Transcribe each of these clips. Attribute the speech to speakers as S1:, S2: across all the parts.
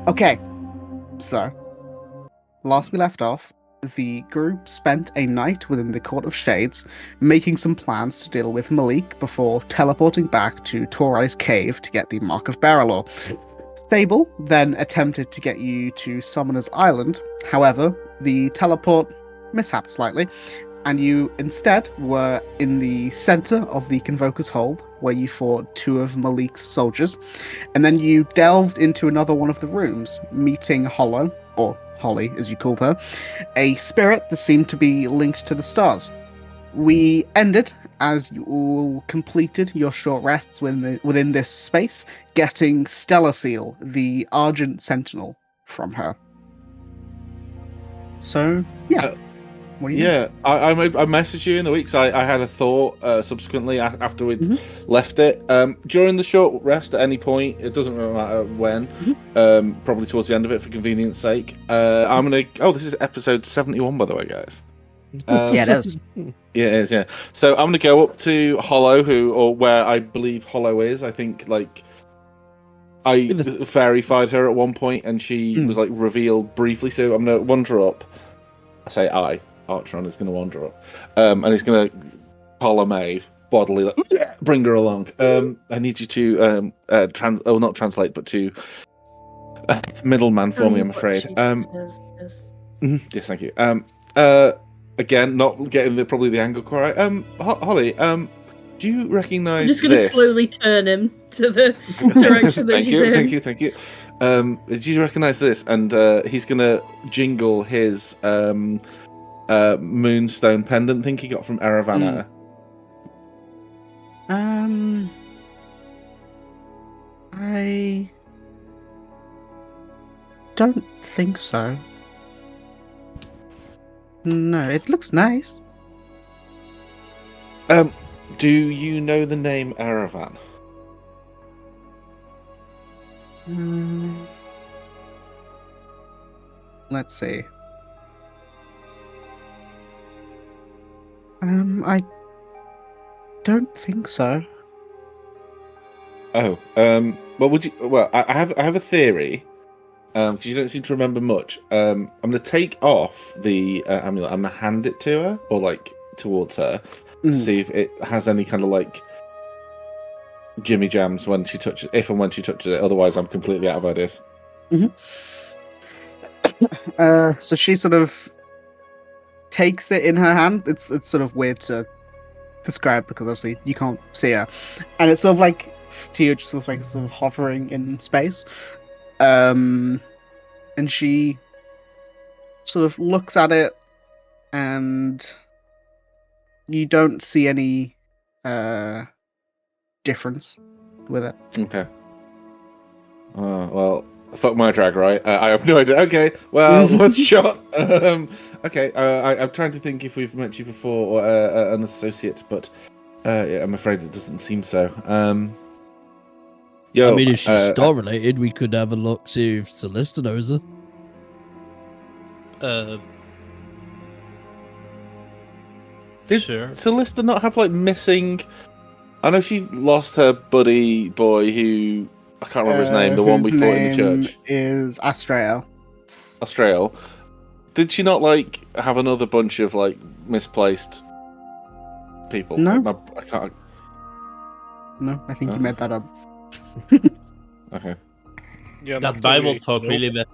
S1: Okay, so last we left off, the group spent a night within the Court of Shades, making some plans to deal with Malik before teleporting back to Torai's cave to get the Mark of Baralor. Fable then attempted to get you to Summoner's Island. However, the teleport mishapped slightly, and you instead were in the center of the Convoker's Hold, where you fought two of Malik's soldiers, and then you delved into another one of the rooms, meeting Hollow, or Holly as you called her, a spirit that seemed to be linked to the stars. We ended as you all completed your short rests within this space, getting Stellar Seal, the Argent Sentinel, from her. So, yeah. What do you
S2: Yeah, I messaged you in the week, so I had a thought subsequently after we'd left it. During the short rest at any point, it doesn't really matter when, probably towards the end of it for convenience sake, I'm going to... Oh, this is episode 71, by the way, guys.
S1: Yeah, it is.
S2: Yeah, it is, yeah. So I'm going to go up to Hollow, or where I believe Hollow is. I think, like, I fairy-fied her at one point, and she was, like, revealed briefly, so I'm going to wander up. I say I. Archon is going to wander up, and he's going to call a Maeve bodily, like, bring her along. I need you to not translate, but to middleman for me, I'm afraid. Yes, thank you. Again, not getting probably the angle correct. Holly, do you recognise?
S3: I'm just going to slowly turn him to the direction that he's in.
S2: Thank you. Did you recognise this? And he's going to jingle his moonstone pendant thing he got from Eravana.
S1: I don't think so. No, it looks nice.
S2: Do you know the name Aravan?
S1: Let's see. I don't think so.
S2: Oh, well, would you? Well, I have a theory. Because you don't seem to remember much. I'm gonna take off the amulet. I'm gonna hand it to her, or like towards her, to see if it has any kind of like jimmy jams when she touches, if and when she touches it. Otherwise, I'm completely out of ideas.
S1: So she sort of takes it in her hand. It's sort of weird to describe because obviously you can't see her, and it's sort of like to you, it just looks like it's sort of hovering in space. And she sort of looks at it, and you don't see any difference with it.
S2: Okay. Well, fuck my drag, right? I have no idea. Okay, well, one shot. Okay, I'm trying to think if we've met you before or an associate, but yeah, I'm afraid it doesn't seem so.
S4: I mean, if she's star related, we could have a look, see if Celesta knows her.
S2: Did Celesta not have like missing? I know she lost her buddy boy who I can't remember his name. The one we fought in the church
S1: is Astrael.
S2: Astrael. Did she not like have another bunch of like misplaced people?
S1: No,
S2: I can't.
S1: No, I think you made that up.
S2: Okay.
S5: Yeah,
S6: that Bible talk really bad.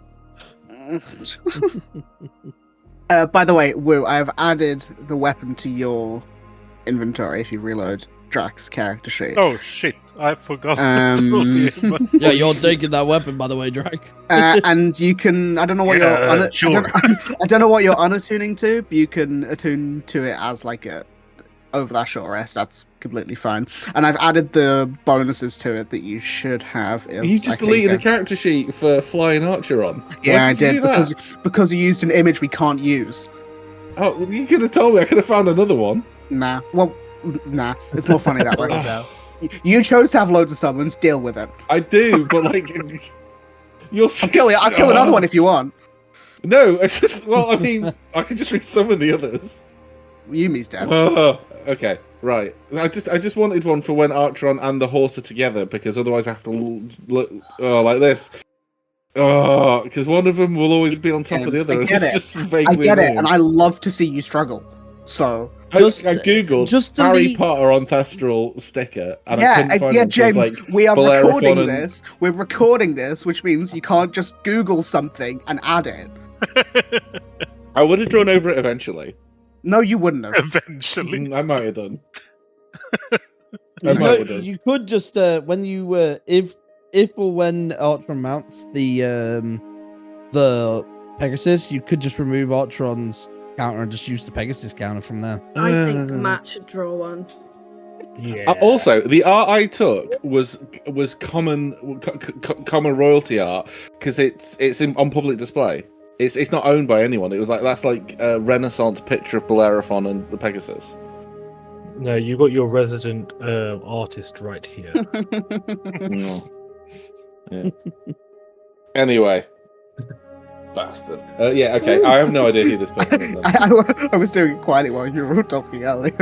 S1: By the way, Woo, I've added the weapon to your inventory if you reload Drax's character sheet.
S5: Oh shit, I forgot.
S4: Yeah, you're taking that weapon, by the way, Drac.
S1: And you can, I don't know what I don't know what you're unattuning to, but you can attune to it as like a over that short rest. That's completely fine. And I've added the bonuses to it that you should have.
S2: You just deleted a character sheet for Flying Archer on.
S1: Yeah, I did because you used an image we can't use.
S2: Oh, well, you could have told me. I could have found another one.
S1: Nah. Well, nah. It's more funny that way. You chose to have loads of summons. Deal with it.
S2: I do, but like, you're.
S1: I'll kill another one if you want.
S2: No, it's just. Well, I mean, I could just resummon the others.
S1: Yumi's dead.
S2: Oh, okay, right. I just wanted one for when Archeron and the horse are together, because otherwise I have to look like this. Oh, because one of them will always be on top of the other.
S1: I get
S2: It's
S1: it.
S2: just vaguely
S1: I get it,
S2: annoying.
S1: and I love to see you struggle. So
S2: I googled
S4: just
S2: Harry
S4: delete-
S2: Potter on Thestral sticker, and I
S1: yeah,
S2: couldn't find one. So
S1: James,
S2: it's like
S1: we are
S2: Bellerophon
S1: recording
S2: and-
S1: this. We're recording this, which means you can't just Google something and add it.
S2: I would have drawn over it eventually.
S1: No, you wouldn't have.
S5: Eventually.
S2: I might have done.
S4: You could just when you if or when Archeron mounts the Pegasus, you could just remove Archeron's counter and just use the Pegasus counter from there.
S3: I think Matt should draw one.
S5: Yeah.
S2: Also, the art I took was common royalty art, because it's on public display. It's not owned by anyone. It was that's like a Renaissance picture of Bellerophon and the Pegasus.
S5: No, you got your resident artist right here.
S2: Yeah. Anyway, bastard. Yeah, okay. I have no idea who this person is. Then.
S1: I was doing it quietly while you were talking earlier.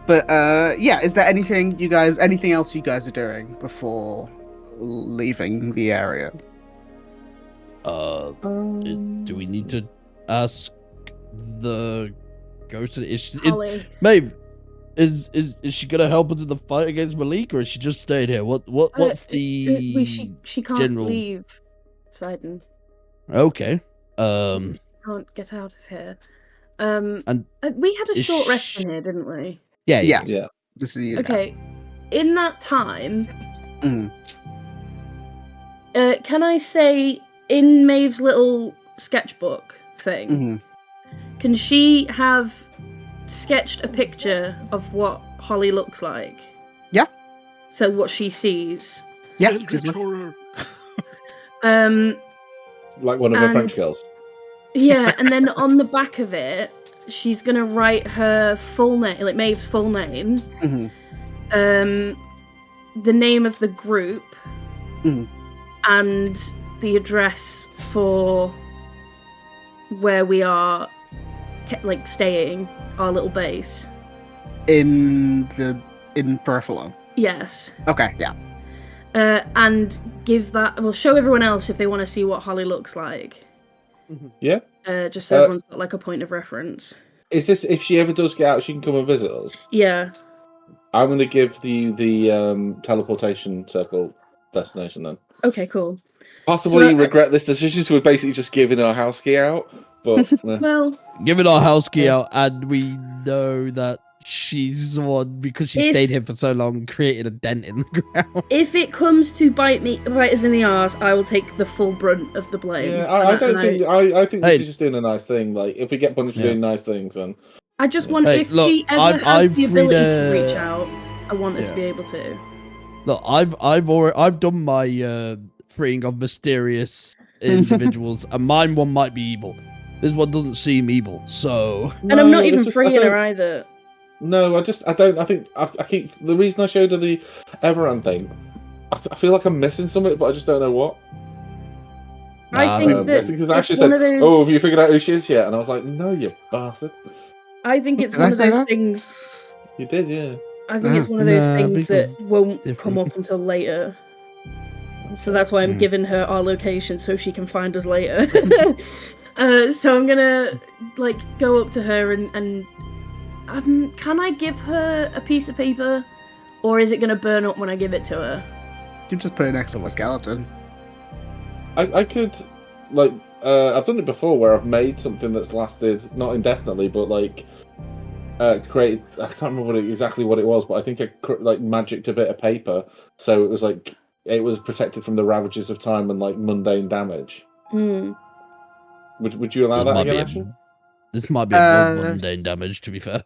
S1: But yeah, is there anything else you guys are doing before leaving the area?
S4: Do we need to ask the ghost?
S3: Holly.
S4: Maeve, is she gonna help us in the fight against Malik, or is she just staying here? What's the
S3: she can't
S4: general...
S3: leave Sidon.
S4: Okay.
S3: Can't get out of here.
S4: And
S3: we had a short rest in here, didn't we?
S4: Yeah.
S1: This is
S3: Okay. In that time,
S1: Mm.
S3: Can I say in Maeve's little sketchbook thing,
S1: Mhm.
S3: can she have sketched a picture of what Holly looks like?
S1: Yeah.
S3: So what she sees.
S1: Yeah.
S2: Like one of her
S3: And-
S2: French girls.
S3: Yeah, and then on the back of it, she's gonna write her full name, like Maeve's full name,
S1: Mhm.
S3: the name of the group,
S1: Mhm.
S3: and the address for where we are, like staying, our little base.
S1: In Periphalon.
S3: Yes.
S1: Okay, yeah.
S3: And give that. We'll show everyone else if they want to see what Holly looks like.
S2: Yeah.
S3: Just so everyone's got like a point of reference.
S2: Is this, if she ever does get out, she can come and visit us?
S3: Yeah.
S2: I'm going to give the teleportation circle destination then.
S3: Okay, cool.
S2: Possibly
S3: So,
S2: regret this decision, so we're basically just giving our house key out. But
S3: Well,
S4: Giving our house key out, and we know that she's the one, because she stayed here for so long, created a dent in the ground.
S3: if it comes to bite us in the arse, I will take the full brunt of the blame.
S2: yeah, I think
S4: Hey.
S2: this is just doing a nice thing. Like, if we get punished for
S4: Yeah.
S2: doing nice things, then
S3: I just want,
S4: Hey,
S3: if
S4: look,
S3: she ever
S4: I'm
S3: has the
S4: free
S3: ability
S4: to-
S3: to reach out, I want her to
S4: Yeah.
S3: be able to.
S4: Look, I've done my freeing of mysterious individuals, and mine one might be evil. This one doesn't seem evil, so
S3: And I'm not
S2: No,
S3: even
S2: it's just-
S3: freeing
S2: I
S3: her
S2: don't-
S3: either.
S2: No, I think I keep, the reason I showed her the Everand thing, I feel like I'm missing something, but I just don't know what.
S3: I think that
S2: Because
S3: it's
S2: Ashley
S3: one
S2: said,
S3: of those.
S2: "Oh, have you figured out who she is yet?" And I was like, "No, you bastard."
S3: I think it's
S1: Did I
S3: one of
S1: say
S3: those
S1: that?
S3: things.
S2: You did, yeah.
S3: I think it's one of those
S4: Nah,
S3: things
S4: because
S3: that won't come
S4: different.
S3: up until later. So that's why I'm giving her our location so she can find us later. So I'm gonna like go up to her and can I give her a piece of paper, or is it gonna burn up when I give it to her?
S1: You just put it next to the skeleton.
S2: I could, like, I've done it before where I've made something that's lasted not indefinitely, but like created. I can't remember exactly what it was, but I think I magicked a bit of paper, so it was like it was protected from the ravages of time and like mundane damage.
S3: Hmm.
S2: Would you allow
S4: This
S2: that
S4: might
S2: again,
S4: be a-
S2: Ashley?
S4: this might be above
S1: Uh,
S4: mundane damage, to be fair.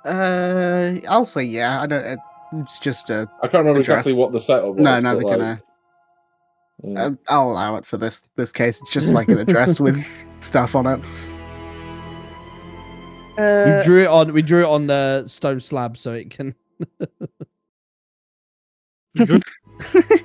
S1: I'll say yeah. I don't. It's just a.
S2: I can't remember
S1: Address.
S2: exactly what the setup was.
S1: No,
S2: but,
S1: neither can
S2: like, yeah.
S1: I'll allow it for this case. It's just like an address with stuff on it.
S4: We drew it on the stone slab so it can.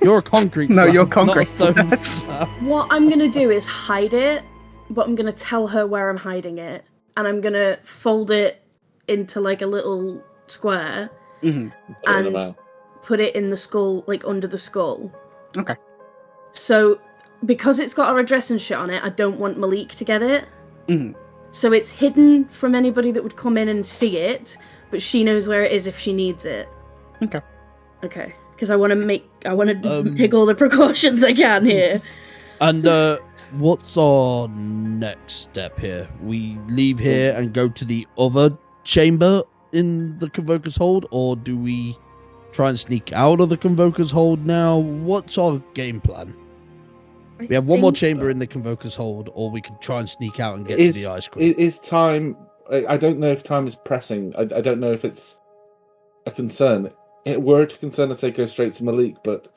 S4: You're a concrete
S1: No,
S4: slab,
S1: you're
S4: not a
S1: concrete
S4: stone
S1: slab.
S4: slab.
S3: What I'm gonna do is hide it but I'm gonna tell her where I'm hiding it, and I'm gonna fold it into like a little square and put it in the skull, like under the skull.
S1: Okay.
S3: So, because it's got our address and shit on it, I don't want Malik to get it.
S1: Mm-hmm.
S3: So it's hidden from anybody that would come in and see it, but she knows where it is if she needs it.
S1: Okay.
S3: Okay. Because I want to take all the precautions I can here.
S4: And what's our next step here? We leave here and go to the other chamber in the Convoker's Hold, or do we try and sneak out of the Convoker's Hold now? What's our game plan? We have one more chamber in the Convoker's Hold, or we could try and sneak out and get to the ice cream.
S2: Is time... I don't know if time is pressing. I don't know if it's a concern. Were it a concern, I'd say go straight to Malik, but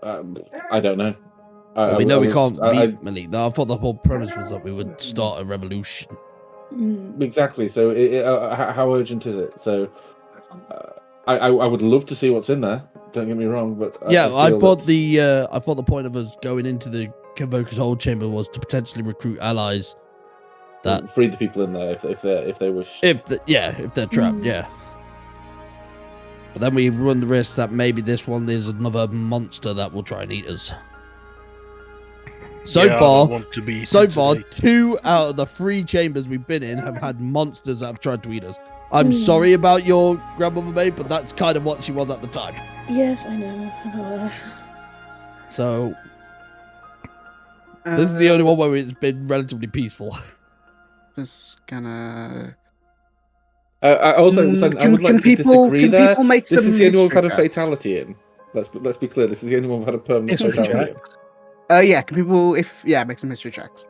S2: I don't know.
S4: We know we can't beat Malik. I thought the whole premise was that we would start a revolution.
S2: Exactly. So how urgent is it? So I would love to see what's in there. Don't get me wrong, but
S4: I thought the point of us going into the Convoker's Hold chamber was to potentially recruit allies that
S2: free the people in there if they wish.
S4: If they're trapped, yeah. But then we run the risk that maybe this one is another monster that will try and eat us. So far, 2 out of the 3 chambers we've been in have had monsters that have tried to eat us. I'm sorry about your grandmother, babe, but that's kind of what she was at the time.
S3: Yes, I know.
S4: So, this is the only one where it's been relatively peaceful.
S1: Just gonna...
S2: I would like to disagree there.
S1: This
S2: is the only one we've had a fatality in. Let's be clear. This is the only one we've had a permanent fatality in.
S1: Yeah. Can people make some mystery checks?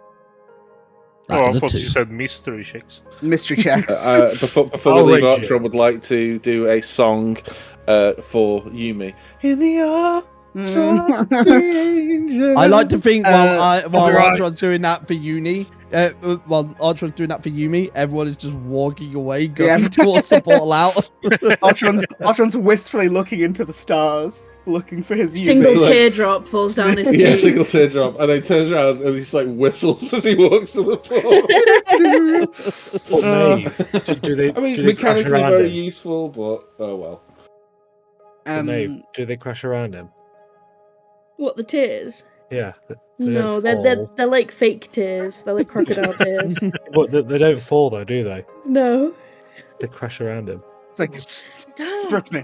S5: Oh, I thought you said mystery checks.
S1: Mystery checks.
S2: Before we leave Archer, I would like to do a song for Yumi. In the arms of the angel.
S4: I like to think while Archer's doing that for Yumi, everyone is just walking away, going towards the portal out.
S1: Archer's wistfully looking into the stars, looking for his
S3: single teardrop falls down his cheek.
S2: Yeah, single teardrop, and then he turns around and he just like whistles as he walks to the portal.
S5: Do they
S2: mechanically very useful, but oh well.
S5: Do they crash around him?
S3: What, the tears?
S5: Yeah.
S3: No, they're like fake tears. They're like crocodile tears.
S5: But they don't fall though, do they?
S3: No.
S5: They crash around him.
S1: It's like struts me.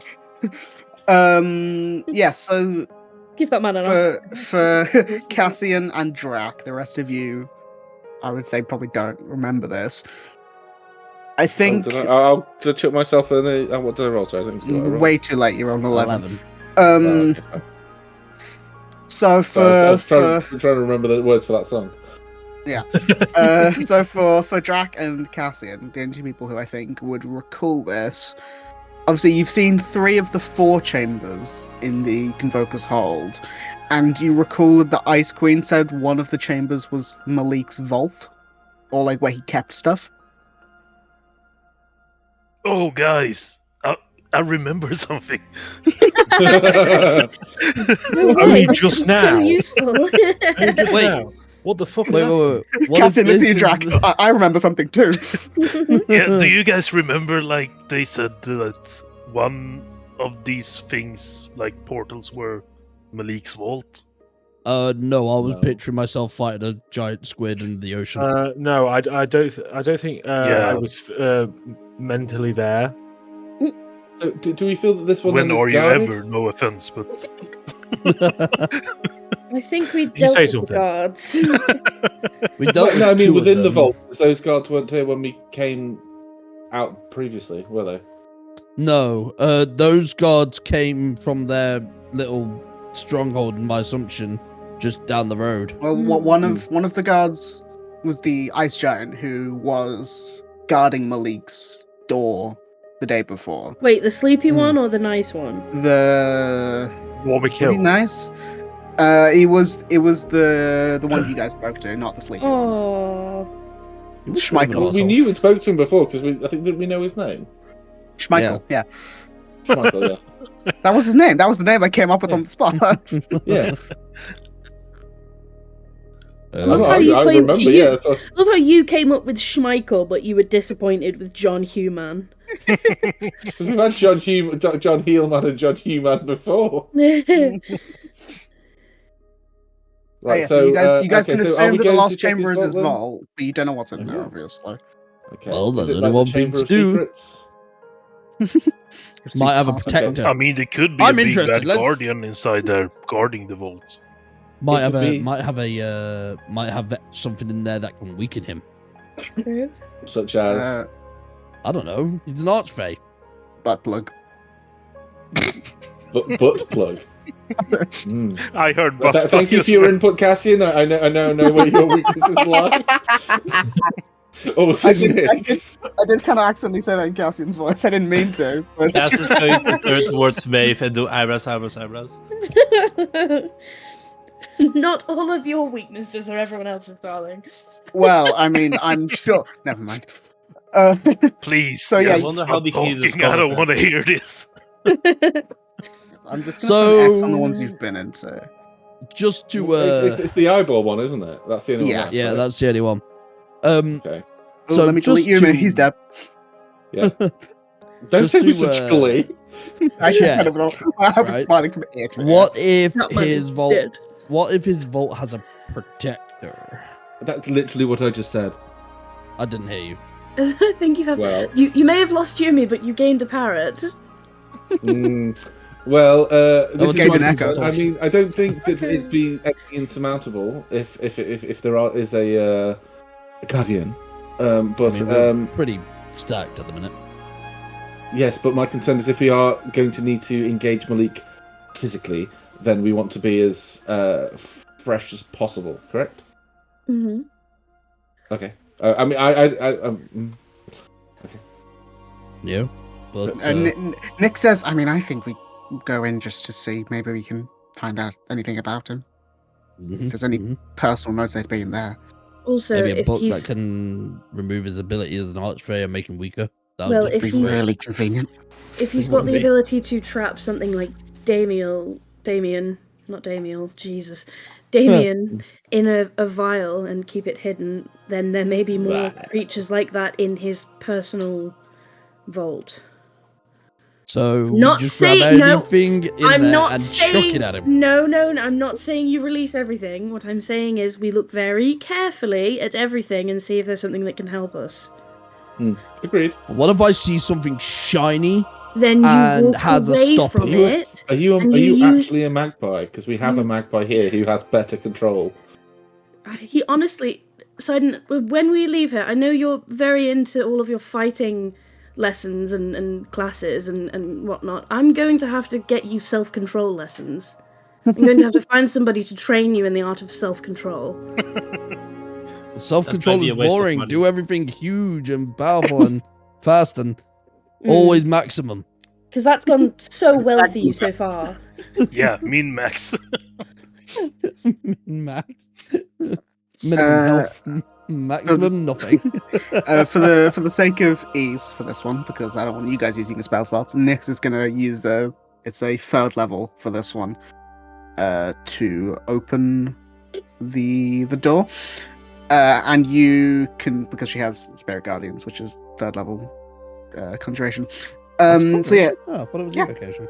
S1: So
S3: give that man an answer.
S1: For Cassian and Drac, the rest of you, I would say probably don't remember this. I think
S2: I'll check myself in the. What did I roll? Sorry, I think
S1: way too late. You're on 11.
S2: I'm trying to remember the words for that song.
S1: Yeah. So for Drac and Cassian, the only 2 people who I think would recall this. Obviously, you've seen 3 of the 4 chambers in the Convoker's Hold, and you recall that the Ice Queen said one of the chambers was Malik's vault, or like where he kept stuff.
S5: Oh, guys, I remember something. Just now.
S3: So useful.
S5: Wait. What the fuck?
S4: Wait.
S1: Cassian, listen to you, Drac. I remember something too.
S5: Yeah, do you guys remember, like, they said that one of these things, like portals, were Malik's vault?
S4: No, I was picturing myself fighting a giant squid in the ocean.
S5: No, I don't think I was mentally there.
S2: So, do we feel that this one?
S5: When are you ever? No offense, but
S3: I think we dealt with the guards.
S4: We dealt.
S2: No, I mean within the vault. Those guards weren't here when we came out previously, were they?
S4: No, those guards came from their little stronghold, in my assumption, just down the road.
S1: Well, one of the guards was the ice giant who was guarding Malik's door the day before.
S3: Wait, the sleepy one or the nice one?
S1: The
S5: one we killed.
S1: Was he nice? It was the one you guys spoke to, not the sleepy one. Schmeichel.
S2: We knew we spoke to him before because didn't we know his name?
S1: Schmeichel, yeah.
S2: Schmeichel, yeah.
S1: That was his name. That was the name I came up with on the spot.
S2: Yeah.
S3: love how you
S2: I
S3: claim-
S2: remember,
S3: you-
S2: yeah. So,
S3: Love how you came up with Schmeichel, but you were disappointed with John Human.
S2: we've had John Heelman and John Human before. Right,
S1: Yeah, so you guys
S2: okay,
S1: can
S2: so are
S1: assume
S2: we
S1: that the
S2: going to
S1: lost
S2: check his
S1: chamber is his
S2: then?
S1: vault, but you don't know what's in there,
S2: Okay.
S1: obviously.
S2: Okay.
S4: Well,
S2: is
S4: there's
S2: it
S4: only
S2: like
S4: one
S2: the
S4: thing
S2: Chamber
S4: to
S2: of
S4: do.
S2: Secrets?
S4: Might have a
S1: Pass it
S4: protector.
S5: I mean, there could be
S4: I'm
S5: a big
S4: interested,
S5: bad
S4: let's-
S5: guardian inside there guarding the vault.
S4: Might
S2: It
S4: have
S2: could
S4: something in there that can weaken him.
S2: Such as...
S4: I don't know. He's an archfey.
S1: butt plug.
S2: butt plug.
S5: I heard.
S2: Thank you for your input, Cassian. I know where your weaknesses lie. Oh,
S1: I did
S2: Nix.
S1: kind of accidentally say that in Cassian's voice. I didn't mean to. But...
S6: Cass is going to turn towards Maeve and do eyebrows.
S3: Not all of your weaknesses are everyone else's, darling.
S1: Well, I mean, I'm sure. Never mind.
S5: Please.
S1: So, yeah,
S6: I wonder how the key
S5: talking. I don't want to hear this.
S1: I'm just going to
S4: So-
S1: put an X on the ones you've been into.
S4: Just to
S2: It's the eyeball one, isn't it? That's the only one.
S1: Yeah.
S2: left,
S4: yeah,
S2: right?
S4: that's the only one.
S2: Okay.
S1: Oh,
S4: So
S1: let me delete
S4: just
S1: Yumi.
S4: to-
S1: He's dead.
S2: Yeah. Don't
S4: Just
S2: say with
S4: to,
S2: such glee.
S1: I
S4: check,
S1: kind of I was
S4: right?
S1: smiling from ear to ear.
S4: What if
S3: That man
S4: his
S3: is
S4: vault?
S3: dead.
S4: What if his vault has a protector?
S2: That's literally what I just said.
S4: I didn't hear you.
S3: I think you've had.
S2: Well,
S3: You may have lost Yumi, but you gained a parrot.
S2: well,
S4: was
S2: this is
S1: Gabe
S2: my
S1: and Echo.
S2: concern. I mean, I don't think that
S3: Okay.
S2: it'd be insurmountable if there is a guardian. But
S4: I mean, we're pretty stacked at the minute.
S2: yes, but my concern is if we are going to need to engage Malik physically, then we want to be as fresh as possible. Correct?
S3: Mm-hmm.
S2: Okay. I mean, I
S4: Yeah, but
S1: Nick says, I mean, I think we go in just to see. Maybe we can find out anything about him. If there's any personal notes they've been there.
S3: Also,
S4: maybe a
S3: if
S4: book
S3: he's
S4: that can remove his ability as an archfey and make him weaker. That
S3: Well,
S4: would
S3: if
S4: just
S1: Be
S3: he's-
S1: really convenient.
S3: if he's
S4: It
S3: got
S4: would
S3: the
S4: be.
S3: ability to trap something like Damien, Jesus, in a vial and keep it hidden, then there may be more creatures like that in his personal vault.
S4: So
S3: Not
S4: we just
S3: say-
S4: grab
S3: no,
S4: anything in
S3: I'm
S4: there
S3: not
S4: and
S3: saying
S4: chuck it at him.
S3: No, I'm not saying you release everything. What I'm saying is we look very carefully at everything and see if there's something that can help us.
S2: agreed.
S4: What if I see something shiny?
S3: Then you
S4: And
S3: walk
S4: has a
S3: away
S4: stopper.
S3: from
S2: Are you
S3: it.
S2: Are you
S3: and
S2: are
S3: you
S2: you
S3: use-
S2: actually a magpie? Because we have a magpie here who has better control.
S3: He honestly, Sidon, when we leave here, I know you're very into all of your fighting lessons and classes and whatnot. I'm going to have to get you self-control lessons. I'm going to have to find somebody to train you in the art of self-control.
S4: Self-control
S6: might be
S4: is
S6: a waste of
S4: boring.
S6: money.
S4: Do everything huge and powerful and fast and always maximum.
S3: Because that's gone so well for you so far.
S5: Yeah, mean Max.
S4: Max. Minimum health. Maximum nothing.
S1: For the sake of ease for this one, because I don't want you guys using a spell slot, Nix is going to use it's a third level for this one, to open the door. And you can, because she has Spirit Guardians, which is third level conjuration. So yeah,
S4: Oh, I thought it was
S1: Yeah.
S4: invocation.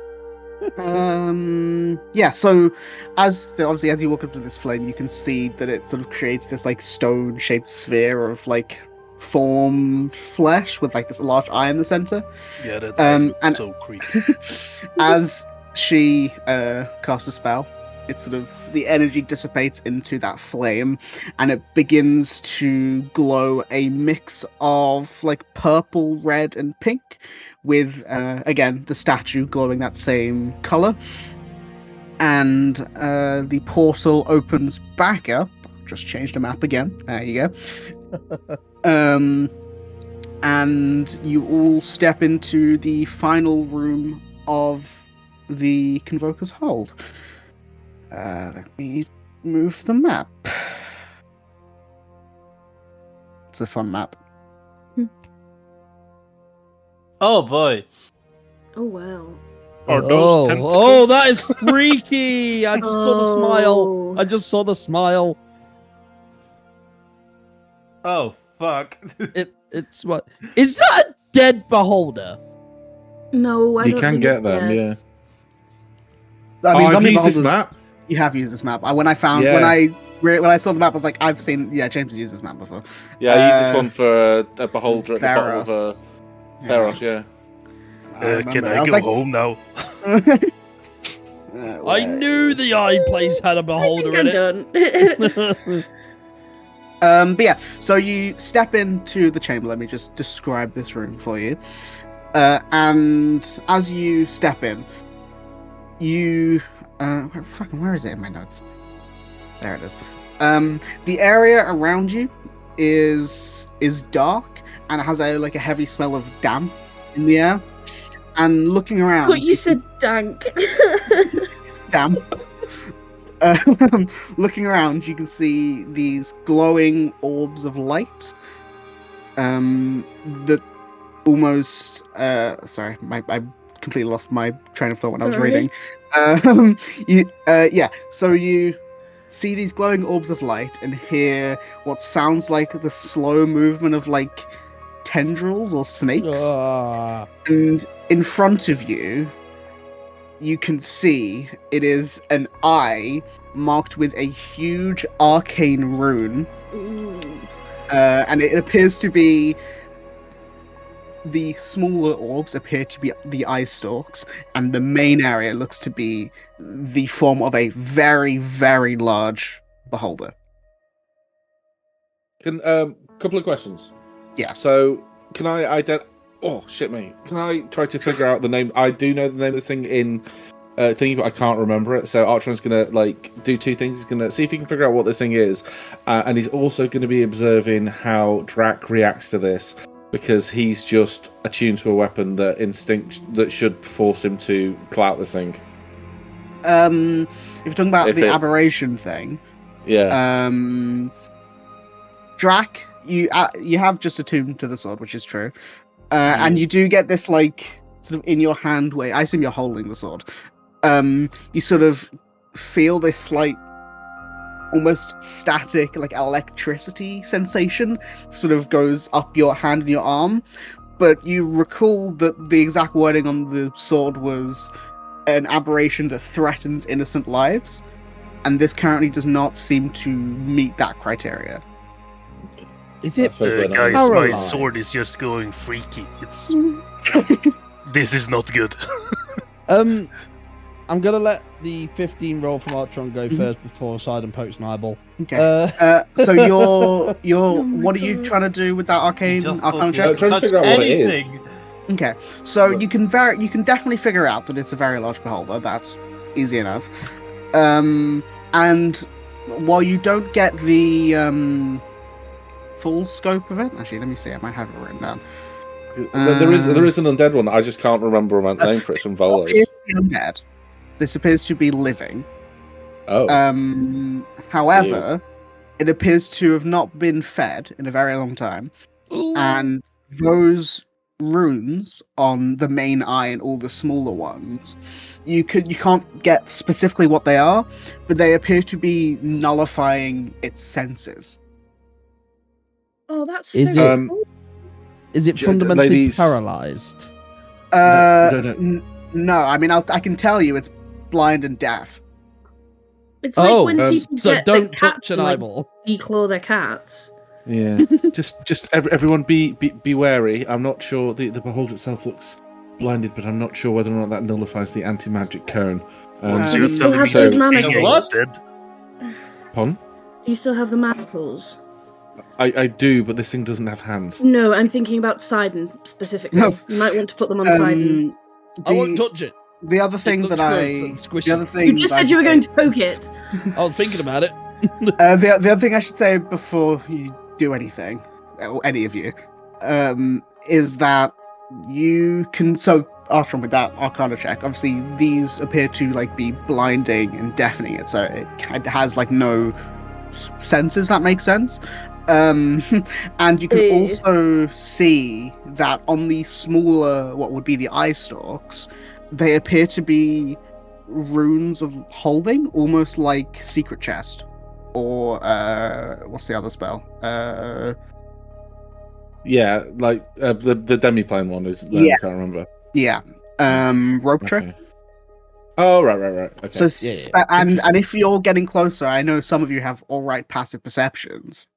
S1: so as you walk up to this flame, you can see that it sort of creates this like stone shaped sphere of like formed flesh with like this large eye in the center.
S5: Yeah, that's
S1: and
S5: so creepy.
S1: as she casts a spell, it sort of the energy dissipates into that flame and it begins to glow a mix of like purple, red and pink, with again the statue glowing that same color. And the portal opens back up. Just changed the map again. There you go. And you all step into the final room of the Convoker's Hold. Let me move the map. It's a fun map.
S6: Oh boy.
S3: Oh wow.
S5: Are those
S4: Oh,
S5: tentacles?
S4: that is freaky! I just saw the smile.
S3: Oh.
S4: I just saw the smile.
S6: Oh fuck!
S4: It's what? Is that a dead beholder?
S3: No, I
S2: You
S3: don't
S2: can
S3: think
S2: get
S3: it's
S2: them,
S3: dead.
S2: yeah.
S1: I mean,
S2: I've
S1: zombie
S2: used this
S1: beholders.
S2: map.
S1: You have used this map. When I found
S2: Yeah.
S1: when I saw the map, I was like, I've seen. Yeah, James has used this map before.
S2: Yeah, I used this one for a beholder at the bottom of
S1: Theros.
S2: Theros, yeah.
S5: Can
S1: remember.
S5: I
S1: was
S5: go
S1: like,
S5: home now?
S4: I knew the eye place had a
S3: I
S4: beholder
S3: think
S4: in
S3: I'm
S4: it.
S3: done.
S1: But yeah, so you step into the chamber. Let me just describe this room for you. And as you step in, you where is it in my notes? There it is. The area around you is dark and it has a heavy smell of damp in the air. And looking around,
S3: But you said dank.
S1: damp. Looking around, you can see these glowing orbs of light. That almost. Sorry, I completely lost my train of thought when I was
S3: Sorry.
S1: reading. So you see these glowing orbs of light and hear what sounds like the slow movement of tendrils or snakes. And in front of you, you can see it is an eye marked with a huge arcane rune.
S3: Ooh.
S1: And it appears to be the smaller orbs appear to be the eye stalks, and the main area looks to be the form of a very, very large beholder.
S2: Can couple of questions.
S1: Yeah.
S2: So can I oh shit me. Can I try to figure out the name? I do know the name of the thing in thingy, but I can't remember it. So Archon's gonna do two things. He's gonna see if he can figure out what this thing is, and he's also gonna be observing how Drac reacts to this, because he's just attuned to a weapon that should force him to clout this thing.
S1: If you're talking about the aberration thing,
S2: yeah.
S1: Drac, you have just attuned to the sword, which is true, and you do get this sort of in your hand way. I assume you're holding the sword. You sort of feel this slight, almost static, electricity sensation sort of goes up your hand and your arm, but you recall that the exact wording on the sword was an aberration that threatens innocent lives, and this currently does not seem to meet that criteria.
S4: Is it?
S5: Guys, my
S4: paralyzed?
S5: sword is just going freaky. It's this is not good.
S4: I'm gonna let the 15 roll from Archon go first before Sidon pokes an eyeball.
S1: Okay. So you're
S3: Oh my
S1: what are you
S3: God.
S1: trying to do with that arcane arcana check?
S2: trying to figure out what it is.
S1: Okay, so you can definitely figure out that it's a very large beholder. That's easy enough. And while you don't get the full scope of it, actually, let me see. I might have it written down.
S2: There is an undead one. I just can't remember a name for it. From Volos.
S1: It appears to be undead. This appears to be living.
S2: Oh.
S1: However, it appears to have not been fed in a very long time, and those runes on the main eye and all the smaller ones, you can't get specifically what they are, but they appear to be nullifying its senses.
S3: Oh, that's
S4: Is
S3: so
S4: it-
S3: cool.
S4: Is it
S2: J-
S4: fundamentally
S2: ladies-
S4: paralyzed?
S2: No.
S1: No, I mean I can tell you it's blind and deaf.
S3: It's like when people
S4: so
S3: get
S4: don't
S3: their
S4: touch
S3: cats
S4: an
S3: to,
S4: eyeball.
S3: declaw their cats.
S2: Yeah. just everyone be wary. I'm not sure the beholder itself looks blinded, but I'm not sure whether or not that nullifies the anti-magic cone.
S3: Do you still have those manacles?
S6: What?
S2: Pardon?
S3: Do you still have the manacles?
S2: I do, but this thing doesn't have hands.
S3: No, I'm thinking about Sidon specifically.
S1: No.
S3: You might want to put them on Sidon.
S4: I won't touch it.
S1: The other thing
S4: looks
S1: that
S4: gross and squishy.
S1: the other thing
S3: You just
S1: that I
S3: said you were
S1: should
S3: going
S1: say-
S3: to poke it.
S4: I was thinking about it.
S1: The other thing I should say before you do anything, or any of you, is that you can. So, after with that Arcana check, obviously these appear to be blinding and deafening it, so it has no senses. That makes sense. And you can also see that on the smaller, what would be the eye stalks, they appear to be runes of holding, almost like secret chest. or what's the other spell?
S2: Yeah, like the demiplane one is.
S1: Yeah.
S2: I can't remember.
S1: Yeah. Rope trick.
S2: Okay. Oh, right. Okay.
S1: So and if you're getting closer, I know some of you have all right passive perceptions.